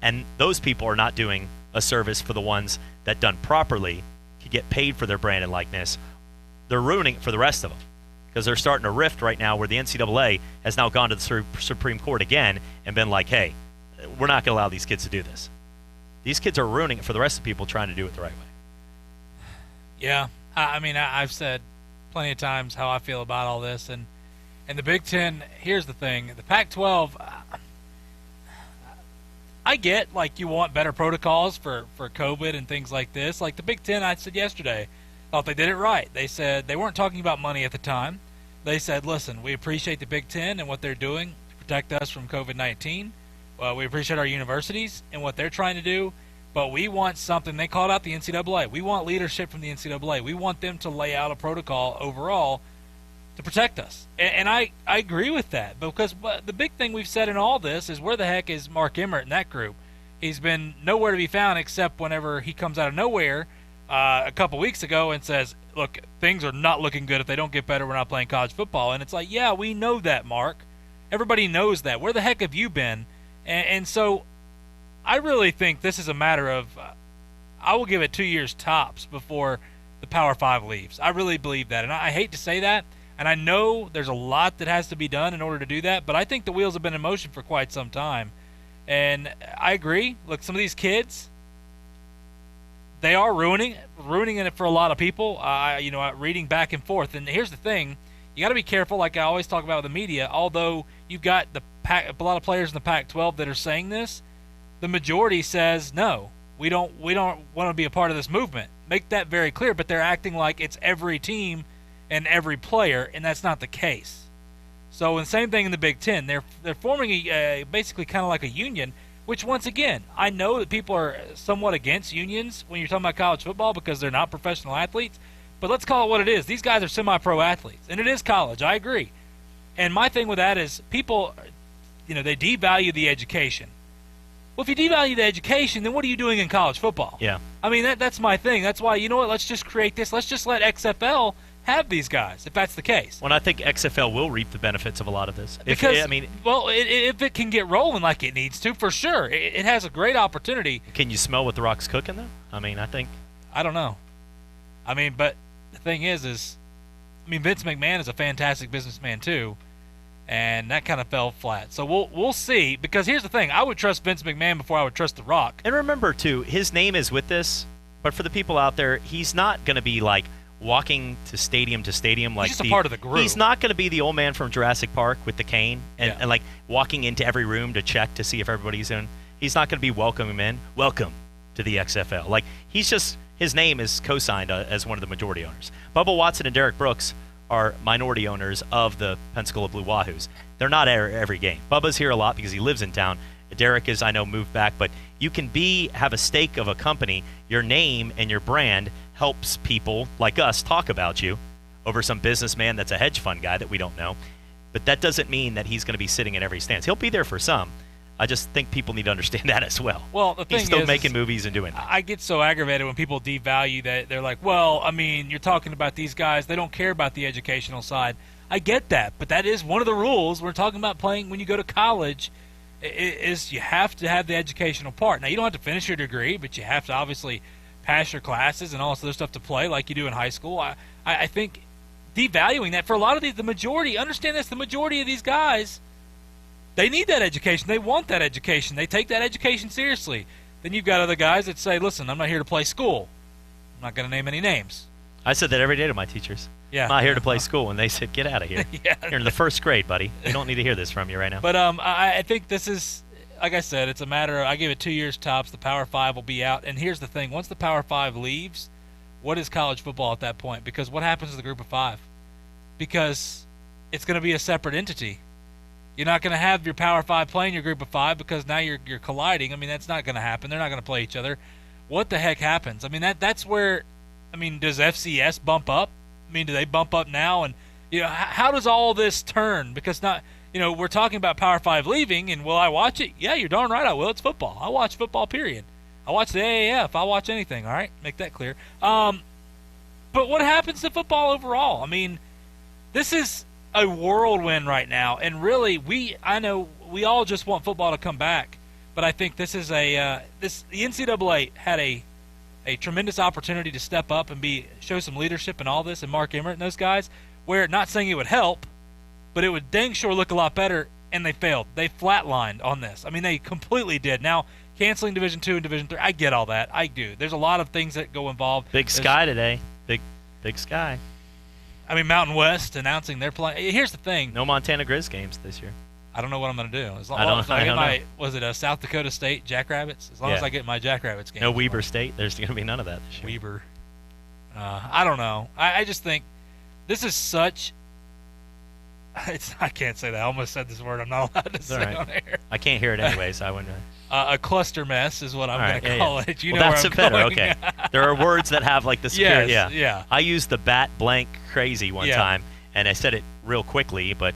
And those people are not doing a service for the ones that, done properly, can get paid for their brand and likeness. They're ruining it for the rest of them because they're starting a rift right now where the NCAA has now gone to the Supreme Court again and been like, hey, we're not going to allow these kids to do this. These kids are ruining it for the rest of the people trying to do it the right way. Yeah. I've said plenty of times how I feel about all this. And the Big Ten, here's the thing. The Pac-12, I get, like, you want better protocols for COVID and things like this. Like the Big Ten, I said yesterday, thought they did it right. They said they weren't talking about money at the time. They said, listen, we appreciate the Big Ten and what they're doing to protect us from COVID-19. We appreciate our universities and what they're trying to do, but we want something. They called out the NCAA. We want leadership from the NCAA. We want them to lay out a protocol overall to protect us. And I agree with that because the big thing we've said in all this is where the heck is Mark Emmert in that group? He's been nowhere to be found except whenever he comes out of nowhere a couple weeks ago and says, look, things are not looking good. If they don't get better, we're not playing college football. And it's like, yeah, we know that, Mark. Everybody knows that. Where the heck have you been? And so I really think this is a matter of I will give it 2 years tops before the Power 5 leaves. I really believe that. And I hate to say that. And I know there's a lot that has to be done in order to do that, but I think the wheels have been in motion for quite some time. And I agree. Look, some of these kids, they are ruining it for a lot of people. Reading back and forth. And here's the thing. You got to be careful, like I always talk about with the media. Although you've got a lot of players in the Pac-12 that are saying this, the majority says no. We don't want to be a part of this movement. Make that very clear. But they're acting like it's every team and every player, and that's not the case. So, the same thing in the Big Ten. They're forming basically kind of like a union, which once again, I know that people are somewhat against unions when you're talking about college football because they're not professional athletes. But let's call it what it is. These guys are semi-pro athletes, and it is college. I agree. And my thing with that is people, they devalue the education. Well, if you devalue the education, then what are you doing in college football? Yeah. I mean, that's my thing. That's why, you know what, let's just create this. Let's just let XFL have these guys, if that's the case. Well, I think XFL will reap the benefits of a lot of this. If it can get rolling like it needs to, for sure. It has a great opportunity. Can you smell what The Rock's cooking, though? I don't know. But the thing is Vince McMahon is a fantastic businessman too, and that kind of fell flat. So we'll see, because here's the thing. I would trust Vince McMahon before I would trust The Rock. And remember, too, his name is with this, but for the people out there, he's not going to be like walking to stadium like he's just a part of the group. He's not going to be the old man from Jurassic Park with the cane and like walking into every room to check to see if everybody's in. He's not going to be welcoming in. Welcome to the XFL. Like, he's just, his name is co-signed as one of the majority owners. Bubba Watson and Derek Brooks are minority owners of the Pensacola Blue Wahoos. They're not every game. Bubba's here a lot because he lives in town. Derek is, I know, moved back, but you can have a stake of a company. Your name and your brand helps people like us talk about you over some businessman that's a hedge fund guy that we don't know. But that doesn't mean that he's going to be sitting in every stance. He'll be there for some. I just think people need to understand that as well. Well, the thing he's still making movies and doing that. I get so aggravated when people devalue that. They're like, well, you're talking about these guys. They don't care about the educational side. I get that, but that is one of the rules. We're talking about playing when you go to college. Is you have to have the educational part. Now, you don't have to finish your degree, but you have to obviously pass your classes and all this other stuff to play like you do in high school. I think devaluing that for a lot of the majority, understand this, the majority of these guys, they need that education. They want that education. They take that education seriously. Then you've got other guys that say, listen, I'm not here to play school. I'm not going to name any names. I said that every day to my teachers. Yeah. I'm not here to play school. And they said, get out of here. You're in the first grade, buddy. We don't need to hear this from you right now. But I think this is, like I said, it's a matter of, I give it 2 years tops. The Power 5 will be out. And here's the thing. Once the Power 5 leaves, what is college football at that point? Because what happens to the group of 5? Because it's going to be a separate entity. You're not going to have your Power 5 playing your group of 5 because now you're colliding. That's not going to happen. They're not going to play each other. What the heck happens? That's where, does FCS bump up? Do they bump up now? And, how does all this turn? Because we're talking about Power 5 leaving, and will I watch it? Yeah, you're darn right I will. It's football. I watch football, period. I watch the AAF. I watch anything, all right? Make that clear. But what happens to football overall? This is a whirlwind right now, and really, I know we all just want football to come back, but I think this is the NCAA had a tremendous opportunity to step up and show some leadership in all this, and Mark Emmert and those guys, where not saying it would help, but it would dang sure look a lot better, and they failed. They flatlined on this. They completely did. Now, canceling Division II and Division III, I get all that. I do. There's a lot of things that go involved. Big Sky today. Big Sky. Mountain West announcing they're playing. Here's the thing. No Montana Grizz games this year. I don't know what I'm going to do. As long as I get my, was it a South Dakota State Jackrabbits? As long as I get my Jackrabbits game. No Weber State. There's going to be none of that this year. Weber. I don't know. I just think this is such. I can't say that. I almost said this word I'm not allowed to say on air. I can't hear it anyway, so I wouldn't. A cluster mess is what I'm going to call it. You know that's where I'm better. going. Okay. There are words that have like the spirit. Yes, yeah. I used the bat blank crazy one time, and I said it real quickly, but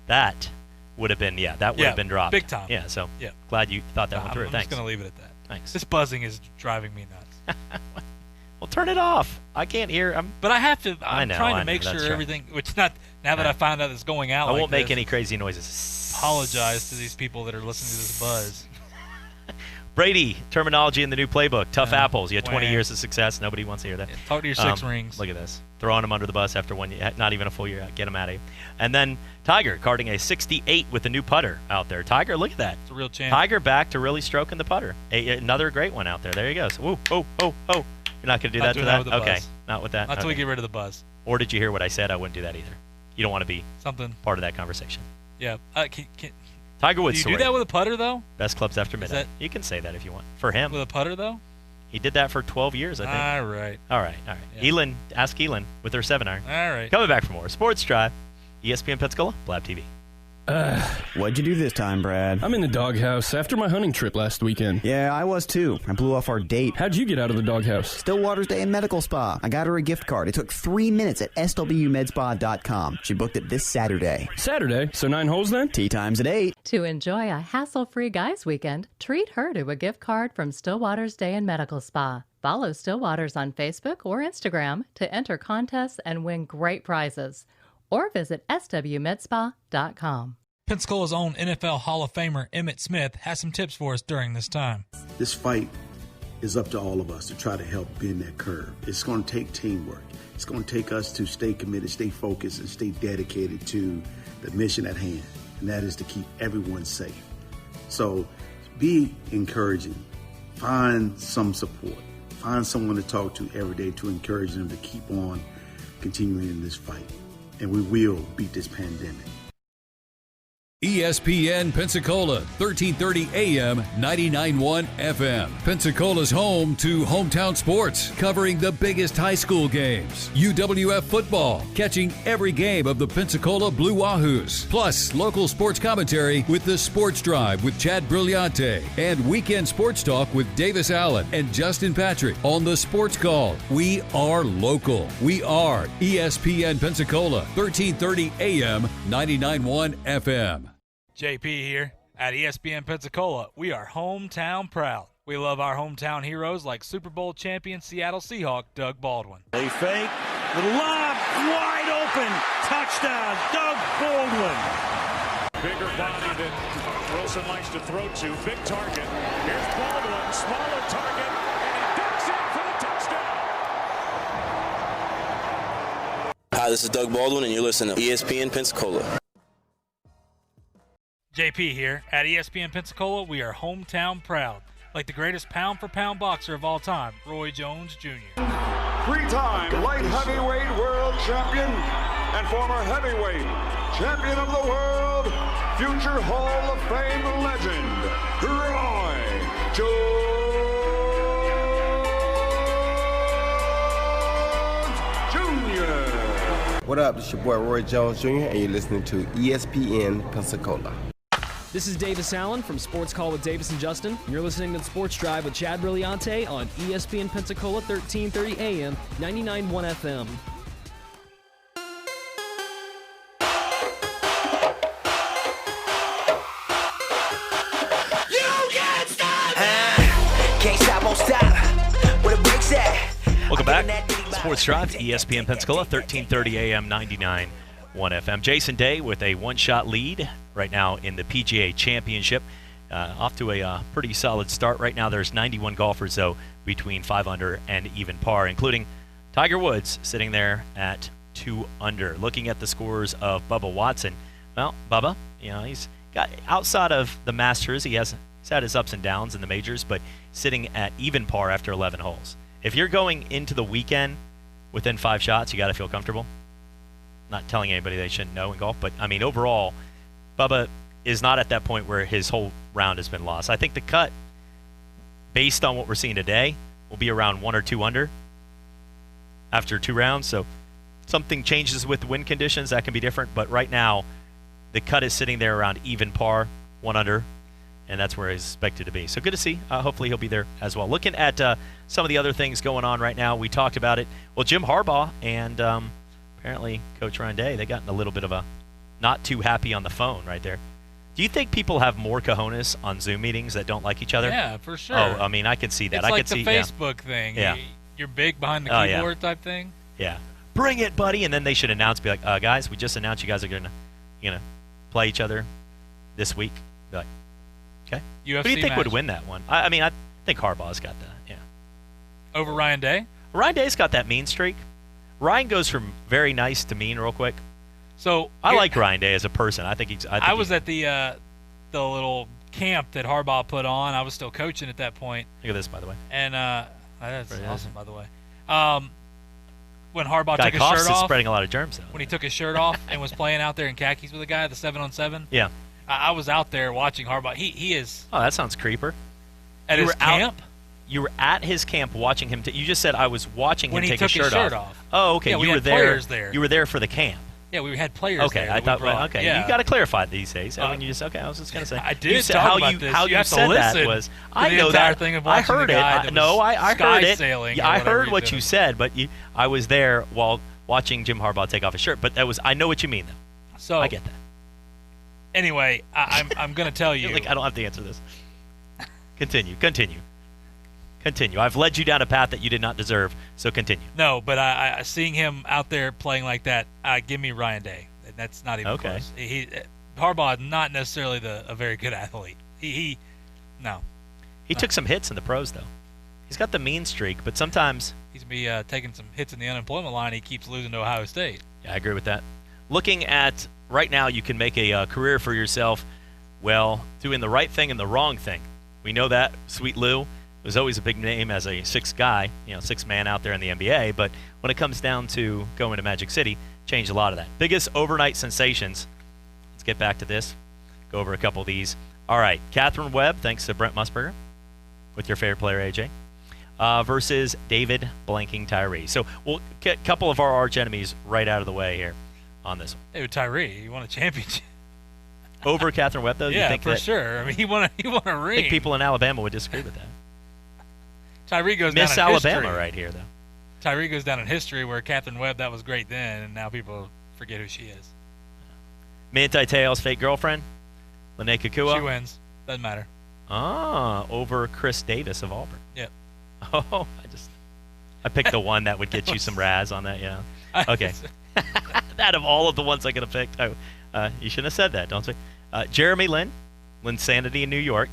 that would have been been dropped. Big time. Yeah. So glad you thought that one through. I'm Thanks. just going to leave it at that. Thanks. This buzzing is driving me nuts. Well, turn it off. I can't hear. But I have to. I'm trying to make sure everything. Which not now that I found out it's going out. I won't make any crazy noises. Apologize to these people that are listening to this buzz. Brady, terminology in the new playbook. Tough apples. You had 20 years of success. Nobody wants to hear that. Yeah, talk to your 6 rings. Look at this. Throwing them under the bus after not even a full year. Get them out of here. And then Tiger carding a 68 with a new putter out there. Tiger, look at that. It's a real champ. Tiger back to really stroking the putter. Another great one out there. There you go. So, You're not going to do that to that? Okay, not with that. Not till we get rid of the buzz. Or did you hear what I said? I wouldn't do that either. You don't want to be part of that conversation. Yeah. Tiger Woods. Do you do that with a putter, though? Best clubs after midnight. You can say that if you want. For him. With a putter, though? He did that for 12 years, I think. All right. Yeah. Ask Elin with her 7-iron. All right. Coming back for more Sports Drive, ESPN Pensacola, Blab TV. What'd you do this time, Brad? I'm in the doghouse after my hunting trip last weekend. Yeah, I was too. I blew off our date. How'd you get out of the doghouse? Stillwater's Day and Medical Spa. I got her a gift card. It took 3 minutes at swmedspa.com. She booked it this Saturday. Saturday? So 9 holes then? Tee time's at 8. To enjoy a hassle-free guys weekend, treat her to a gift card from Stillwater's Day and Medical Spa. Follow Stillwater's on Facebook or Instagram to enter contests and win great prizes. Or visit swmedspa.com. Pensacola's own NFL Hall of Famer Emmitt Smith has some tips for us during this time. This fight is up to all of us to try to help bend that curve. It's going to take teamwork. It's going to take us to stay committed, stay focused, and stay dedicated to the mission at hand, and that is to keep everyone safe. So be encouraging. Find some support. Find someone to talk to every day to encourage them to keep on continuing in this fight. And we will beat this pandemic. ESPN Pensacola, 1330 AM, 99.1 FM. Pensacola's home to hometown sports, covering the biggest high school games. UWF football, catching every game of the Pensacola Blue Wahoos. Plus, local sports commentary with the Sports Drive with Chad Brillante. And weekend sports talk with Davis Allen and Justin Patrick on the Sports Call. We are local. We are ESPN Pensacola, 1330 AM, 99.1 FM. JP here. At ESPN Pensacola, we are hometown proud. We love our hometown heroes like Super Bowl champion Seattle Seahawk Doug Baldwin. They fake, the lob, wide open, touchdown, Doug Baldwin. Bigger body that Wilson likes to throw to, big target. Here's Baldwin, smaller target, and he ducks in for the touchdown. Hi, this is Doug Baldwin, and you're listening to ESPN Pensacola. JP here. At ESPN Pensacola, we are hometown proud. Like the greatest pound-for-pound boxer of all time, Roy Jones Jr. Three-time light heavyweight world champion and former heavyweight champion of the world, future Hall of Fame legend, Roy Jones Jr. What up? This is your boy Roy Jones Jr. and you're listening to ESPN Pensacola. This is Davis Allen from Sports Call with Davis and Justin. You're listening to the Sports Drive with Chad Brillante on ESPN Pensacola, 1330 AM, 99.1 FM. You can't stop it! Can't stop, won't stop. Where the brakes at? Welcome back. Sports Drive, ESPN Pensacola, 1330 AM, 99.1 FM. Jason Day with a one-shot lead right now in the PGA Championship. Off to a pretty solid start. Right now there's 91 golfers, though, between 5 under and even par, including Tiger Woods sitting there at 2 under. Looking at the scores of Bubba Watson, well, Bubba, he's got, outside of the Masters, he's had his ups and downs in the majors, but sitting at even par after 11 holes. If you're going into the weekend within 5 shots, you got to feel comfortable. Not telling anybody they shouldn't know in golf, but, I mean, overall, Bubba is not at that point where his whole round has been lost. I think the cut, based on what we're seeing today, will be around 1 or 2 under after 2 rounds. So something changes with wind conditions, that can be different. But right now, the cut is sitting there around even par, 1 under, and that's where he's expected to be. So good to see. Hopefully he'll be there as well. Looking at some of the other things going on right now, we talked about it. Well, Jim Harbaugh and apparently Coach Ryan Day, they got in a little bit of a not too happy on the phone right there. Do you think people have more cojones on Zoom meetings that don't like each other? Yeah, for sure. Oh, I mean, I can see that. It's like the Facebook thing. Yeah. You're big behind the keyboard type thing. Yeah. Bring it, buddy. And then they should announce, be like, guys, we just announced you guys are going to, play each other this week. Be like, okay. UFC Who do you think would match. win that one? I mean, I think Harbaugh's got that, yeah. Over Ryan Day? Ryan Day's got that mean streak. Ryan goes from very nice to mean real quick. So I like Ryan Day as a person. I think he's. I was at the little camp that Harbaugh put on. I was still coaching at that point. Look at this, by the way. And That's Pretty awesome, by the way. When Harbaugh Guy took his Cox shirt is off, spreading a lot of germs out. when he took his shirt off and was playing out there in khakis with a guy, the 7-on-7. Yeah. I was out there watching Harbaugh. He is. Oh, that sounds creeper. At his camp. You were at his camp watching him. You just said I was watching when him he take took his shirt off. Oh, okay. Yeah, You we were had there. players there. You were there for the camp. Yeah, we had players okay, there. I thought. Okay, yeah. You got to clarify these days. I mean, I was just gonna say. I did you said, talk how about you, this. How you you have said to that listen was. to I the know entire that. thing of I watching heard the guy it. that No, was I heard sky it. sailing Yeah, or I whatever heard he's what doing. you said, but I was there while watching Jim Harbaugh take off his shirt. But that was. I know what you mean, though. So I get that. Anyway, I'm going to tell you. I don't have to answer this. Continue. I've led you down a path that you did not deserve, so continue. No, but I seeing him out there playing like that, give me Ryan Day. That's not even close. Harbaugh is not necessarily a very good athlete. No. He took some hits in the pros, though. He's got the mean streak, but sometimes he's going to be taking some hits in the unemployment line. He keeps losing to Ohio State. Yeah, I agree with that. Looking at right now, you can make a career for yourself, well, doing the right thing and the wrong thing. We know that. Sweet Lou was always a big name as a sixth guy, sixth man out there in the NBA. But when it comes down to going to Magic City, changed a lot of that. Biggest overnight sensations. Let's get back to this. Go over a couple of these. All right, Catherine Webb, thanks to Brent Musburger, with your favorite player, AJ, versus David Blanking Tyree. So we'll get a couple of our arch enemies right out of the way here on this one. David Tyree, he won a championship. Over Catherine Webb, though? Yeah, you think for sure. I mean, he won a ring. I think people in Alabama would disagree with that. Tyree goes down in history. Miss Alabama history. right here, though. Tyree goes down in history where Catherine Webb, that was great then, and now people forget who she is. Manti Te'o's fake girlfriend, Lene Kukua. She wins. Doesn't matter. Over Chris Davis of Auburn. Yep. Oh, I picked the one that would get you some razz on that, yeah. Okay. That of all of the ones I could have picked, you shouldn't have said that, don't say. Jeremy Lin, Linsanity in New York.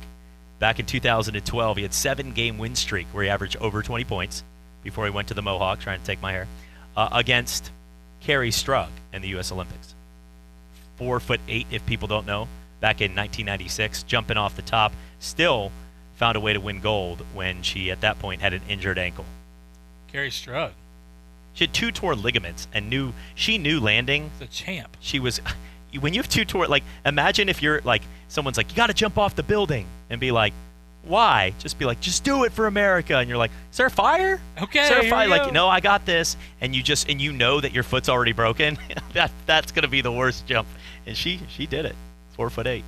Back in 2012, he had 7-game win streak where he averaged over 20 points before he went to the Mohawk trying to take my hair, against Carrie Strug in the U.S. Olympics. 4'8", if people don't know, back in 1996, jumping off the top, still found a way to win gold when she, at that point, had an injured ankle. Carrie Strug. She had 2 torn ligaments and she knew landing. The champ. She was, when you have 2 torn, imagine if you're someone's like, you got to jump off the building, and be like, why? Just be like, just do it for America. And you're like, is there a fire? Okay. Is there a fire? No, I got this. And you know that your foot's already broken. That's going to be the worst jump. And she did it. 4'8".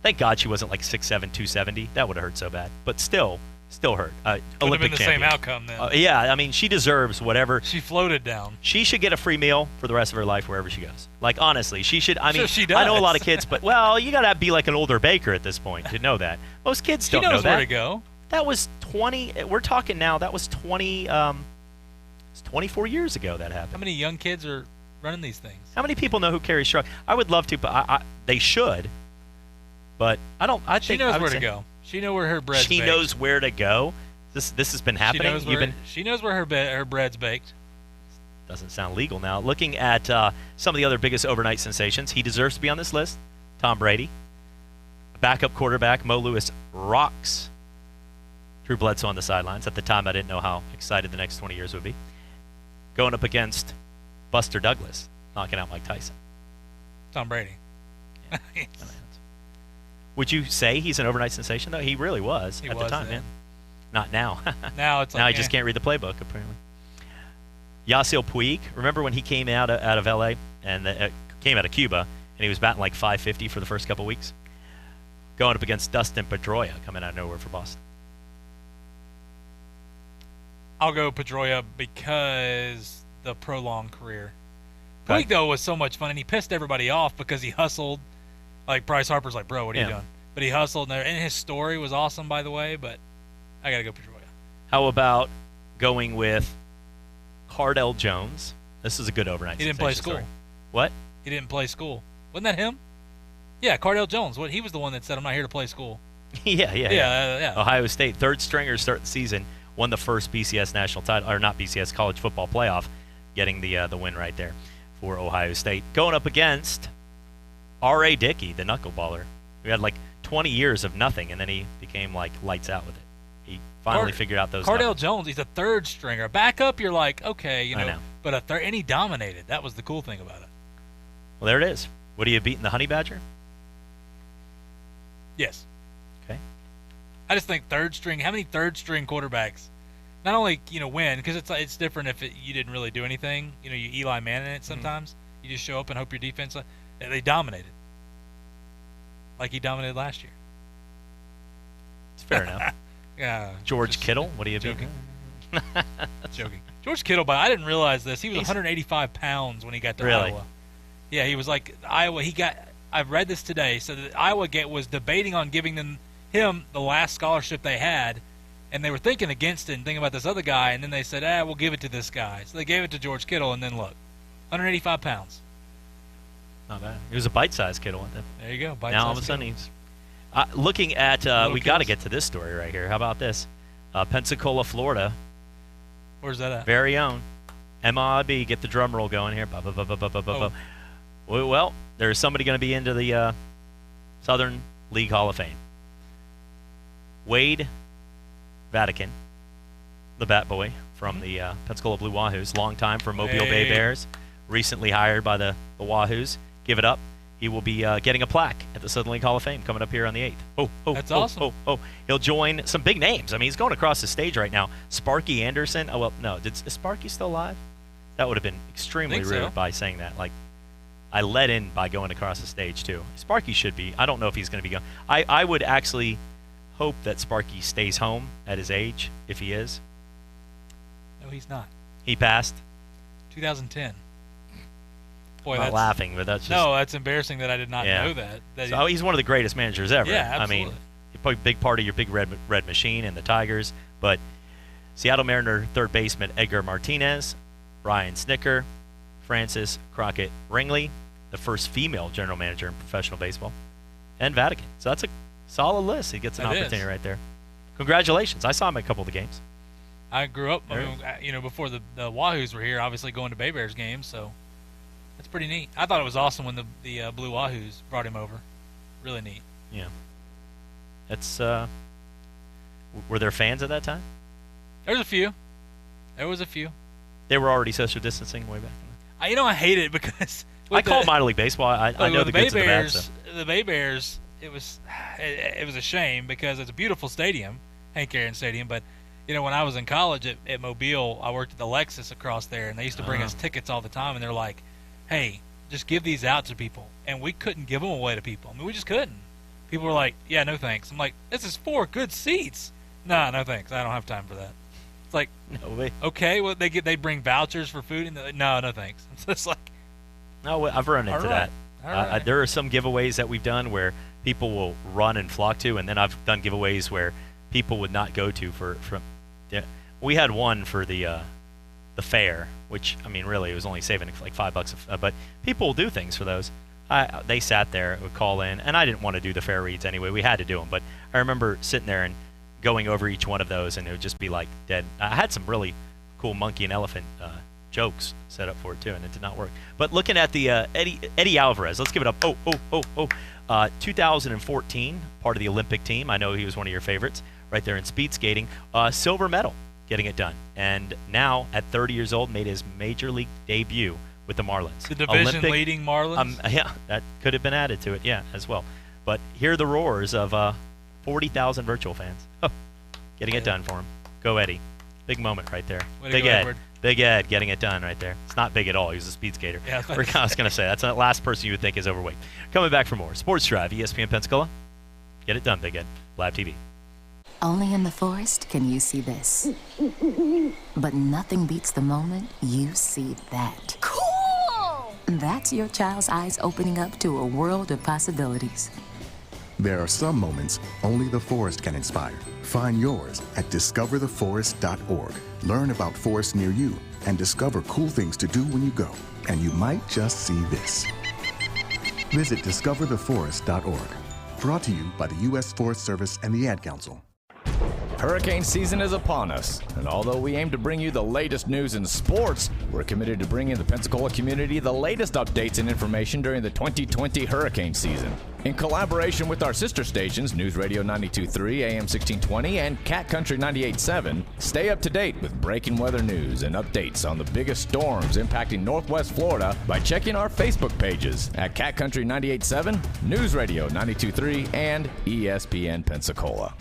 Thank God she wasn't 6'7", 270. That would have hurt so bad. But still hurt. Olympic been the champion. same outcome then. Yeah, I mean, she deserves whatever. She floated down. She should get a free meal for the rest of her life wherever she goes. Honestly, she should. I mean, sure she does. I know a lot of kids, but you got to be like an older baker at this point to know that. Most kids don't know that. She knows where to go. That was 20. We're talking now. That was 20. It's 24 years ago that happened. How many young kids are running these things? How many people know who Carrie Strug? I would love to, but they should. But I don't. I she think knows where to go. She knows where her bread's baked. She knows where to go. This has been happening. She knows where her bread's baked. Doesn't sound legal now. Looking at some of the other biggest overnight sensations, he deserves to be on this list. Tom Brady. Backup quarterback Mo Lewis rocks Drew Bledsoe on the sidelines. At the time, I didn't know how excited the next 20 years would be. Going up against Buster Douglas, knocking out Mike Tyson. Tom Brady. Yeah. Would you say he's an overnight sensation, though? He really was at the time, man. Not now. Now it's now he just can't read the playbook, apparently. Yasiel Puig, remember when he came out of L.A. and came out of Cuba, and he was batting 550 for the first couple weeks? Going up against Dustin Pedroia, coming out of nowhere for Boston. I'll go Pedroia because the prolonged career. Puig, though, was so much fun, and he pissed everybody off because he hustled. Bryce Harper's like, bro, what are you doing? But he hustled, and his story was awesome, by the way, but I got to go Pedroia. How about going with Cardell Jones? This is a good overnight He didn't play school. Story. What? He didn't play school. Wasn't that him? Yeah, Cardell Jones. He was the one that said, I'm not here to play school. Yeah. Ohio State, third stringer, start the season, won the first BCS national title, or not BCS, college football playoff, getting the win right there for Ohio State. Going up against R.A. Dickey, the knuckleballer, who had 20 years of nothing, and then he became lights out with it. He finally figured out those. Cardale Jones, he's a third stringer. Back up, you're like, okay, I know. But a third, and he dominated. That was the cool thing about it. Well, there it is. Would he have beaten the Honey Badger? Yes. Okay. I just think third string. How many third string quarterbacks? Not only win, because it's different if you didn't really do anything. You Eli Manning it sometimes. You just show up and hope your defense. They dominated, like he dominated last year. It's fair enough. Yeah. George Kittle. What do you joking? Joking. George Kittle, but I didn't realize this. He was 185 pounds when he got to Iowa. Yeah, he was like Iowa. I've read this today. So that Iowa was debating on giving him the last scholarship they had. And they were thinking against it and thinking about this other guy, and then they said, we'll give it to this guy. So they gave it to George Kittle, and then look, 185 pounds. Not bad. He was a bite-sized Kittle. There you go. Now all of a sudden he's looking at. We got to get to this story right here. How about this? Pensacola, Florida. Where's that at? Very own MLB. Get the drum roll going here. Well, there's somebody going to be into the Southern League Hall of Fame. Wade Vatican, the bat boy from the Pensacola Blue Wahoos, long time for Mobile Bay Bears, recently hired by the Wahoos. Give it up. He will be getting a plaque at the Southern League Hall of Fame coming up here on the 8th. That's awesome. He'll join some big names. I mean, he's going across the stage right now. Sparky Anderson. Oh, well, no. Is Sparky still alive? That would have been extremely rude by saying that. Like, I let in by going across the stage, too. Sparky should be. I don't know if he's going to be going. I would actually hope that Sparky stays home at his age, if he is. No, he's not. He passed? 2010. Boy, I'm not laughing, but that's just... No, that's embarrassing that I did not know that. So he's one of the greatest managers ever. Yeah, absolutely. I mean, he played a big part of your big red machine and the Tigers, but Seattle Mariner third baseman Edgar Martinez, Ryan Snicker, Frances Crockett Ringley, the first female general manager in professional baseball, and Vatican. So that's a solid list. He gets an opportunity right there. Congratulations. I saw him at a couple of the games. I grew up, before the Wahoos were here, obviously going to Bay Bears games, so that's pretty neat. I thought it was awesome when the Blue Wahoos brought him over. Really neat. Yeah. That's were there fans at that time? There was a few. They were already social distancing way back then. I hate it because I call minor league baseball. I know the goods and the bad stuff. The Bay Bears, it was a shame because it's a beautiful stadium, Hank Aaron Stadium, but when I was in college at Mobile, I worked at the Lexus across there, and they used to bring us tickets all the time, and they're like, hey, just give these out to people. And we couldn't give them away to people. I mean, we just couldn't. People were like, yeah, no thanks. I'm like, this is 4 good seats. Nah, no thanks. I don't have time for that. It's like, no way. Okay, well, they bring vouchers for food, and like, no thanks. It's just like, no, I've run into that. All right. There are some giveaways that we've done where people will run and flock to, and then I've done giveaways where people would not go to we had one for the fair, which, I mean, really, it was only saving like $5, but people will do things for those. They sat there, would call in, and I didn't want to do the fair reads anyway. We had to do them, but I remember sitting there and going over each one of those, and it would just be like dead. I had some really cool monkey and elephant jokes set up for it, too, and it did not work. But looking at the Eddie Alvarez, let's give it up. 2014, part of the Olympic team. I know he was one of your favorites right there in speed skating. Silver medal, getting it done. And now, at 30 years old, made his major league debut with the Marlins. The division-leading Marlins? Yeah, that could have been added to it, as well. But hear the roars of 40,000 virtual fans. Getting it done for him. Go, Eddie. Big moment right there. Big Ed. Edward. Big Ed getting it done right there. It's not big at all. He was a speed skater. Yeah, I was going to say, that's the last person you would think is overweight. Coming back for more. Sports Drive, ESPN Pensacola. Get it done, Big Ed. Blab TV. Only in the forest can you see this. But nothing beats the moment you see that. Cool! That's your child's eyes opening up to a world of possibilities. There are some moments only the forest can inspire. Find yours at discovertheforest.org. Learn about forests near you and discover cool things to do when you go. And you might just see this. Visit discovertheforest.org. Brought to you by the U.S. Forest Service and the Ad Council. Hurricane season is upon us, and although we aim to bring you the latest news in sports, we're committed to bringing the Pensacola community the latest updates and information during the 2020 hurricane season. In collaboration with our sister stations, News Radio 92.3 AM 1620 and Cat Country 98.7, stay up to date with breaking weather news and updates on the biggest storms impacting Northwest Florida by checking our Facebook pages at Cat Country 98.7, News Radio 92.3, and ESPN Pensacola.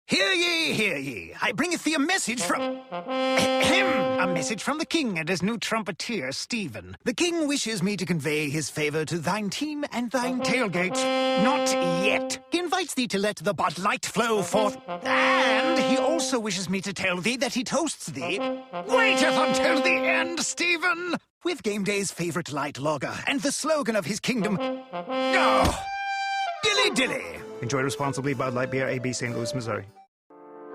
Hear ye, hear ye. I bringeth thee a message from... a message from the king and his new trumpeter, Stephen. The king wishes me to convey his favor to thine team and thine tailgate. Not yet. He invites thee to let the Bud Light flow forth. And he also wishes me to tell thee that he toasts thee. Waiteth until the end, Stephen! With game day's favorite light lager and the slogan of his kingdom... Oh, dilly dilly. Enjoy responsibly. Bud Light Beer, AB, St. Louis, Missouri.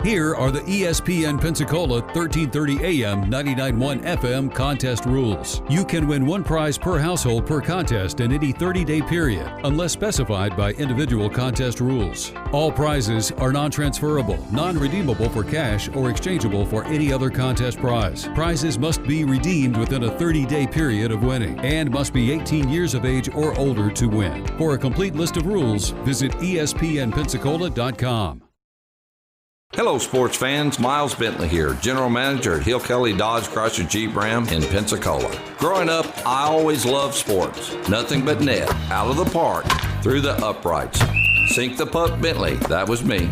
Here are the ESPN Pensacola 1330 AM 99.1 FM contest rules. You can win one prize per household per contest in any 30-day period, unless specified by individual contest rules. All prizes are non-transferable, non-redeemable for cash, or exchangeable for any other contest prize. Prizes must be redeemed within a 30-day period of winning and must be 18 years of age or older to win. For a complete list of rules, visit ESPNpensacola.com. Hello, sports fans. Miles Bentley here, General Manager at Hill Kelly Dodge Chrysler Jeep Ram in Pensacola. Growing up, I always loved sports. Nothing but net, out of the park, through the uprights. Sink the puck Bentley, that was me.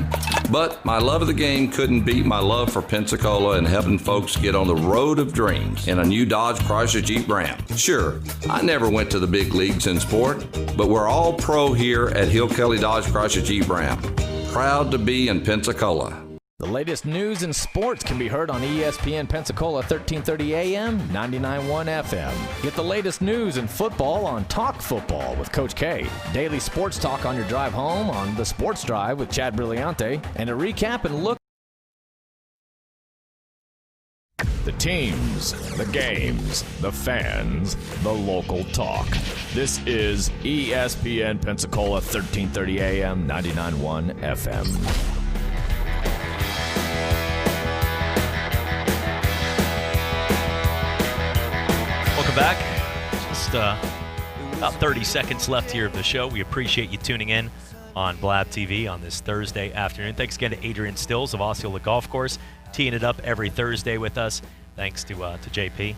But my love of the game couldn't beat my love for Pensacola and helping folks get on the road of dreams in a new Dodge Chrysler Jeep Ram. Sure, I never went to the big leagues in sport, but we're all pro here at Hill Kelly Dodge Chrysler Jeep Ram. Proud to be in Pensacola. The latest news in sports can be heard on ESPN Pensacola 1330 AM, 99.1 FM. Get the latest news in football on Talk Football with Coach K. Daily sports talk on your drive home on The Sports Drive with Chad Brillante. And a recap and look. The teams, the games, the fans, the local talk. This is ESPN Pensacola 1330 AM, 99.1 FM. Back. Just about 30 seconds left here of the show. We appreciate you tuning in on Blab TV on this Thursday afternoon. Thanks again to Adrian Stills of Osceola Golf Course, teeing it up every Thursday with us. Thanks to JP,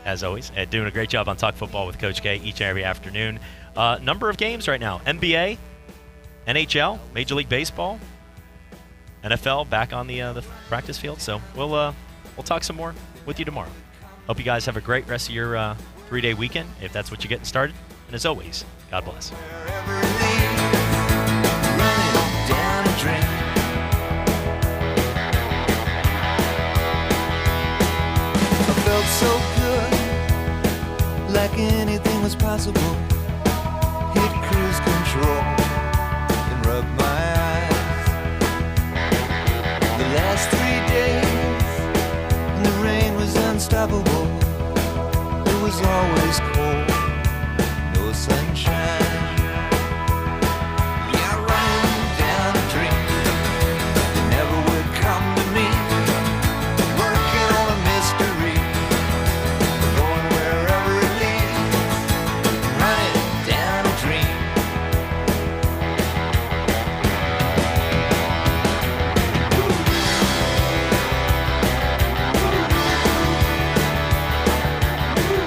as always, and doing a great job on Talk Football with Coach K each and every afternoon. Number of games right now: NBA, NHL, Major League Baseball, NFL back on the practice field. So we'll talk some more with you tomorrow. Hope you guys have a great rest of your 3-day weekend, if that's what you're getting started. And as always, God bless. I felt so good, like anything was possible. Hit cruise control and rub my eyes. The last 3 days, and the rain was unstoppable. It was always cold, no sunshine.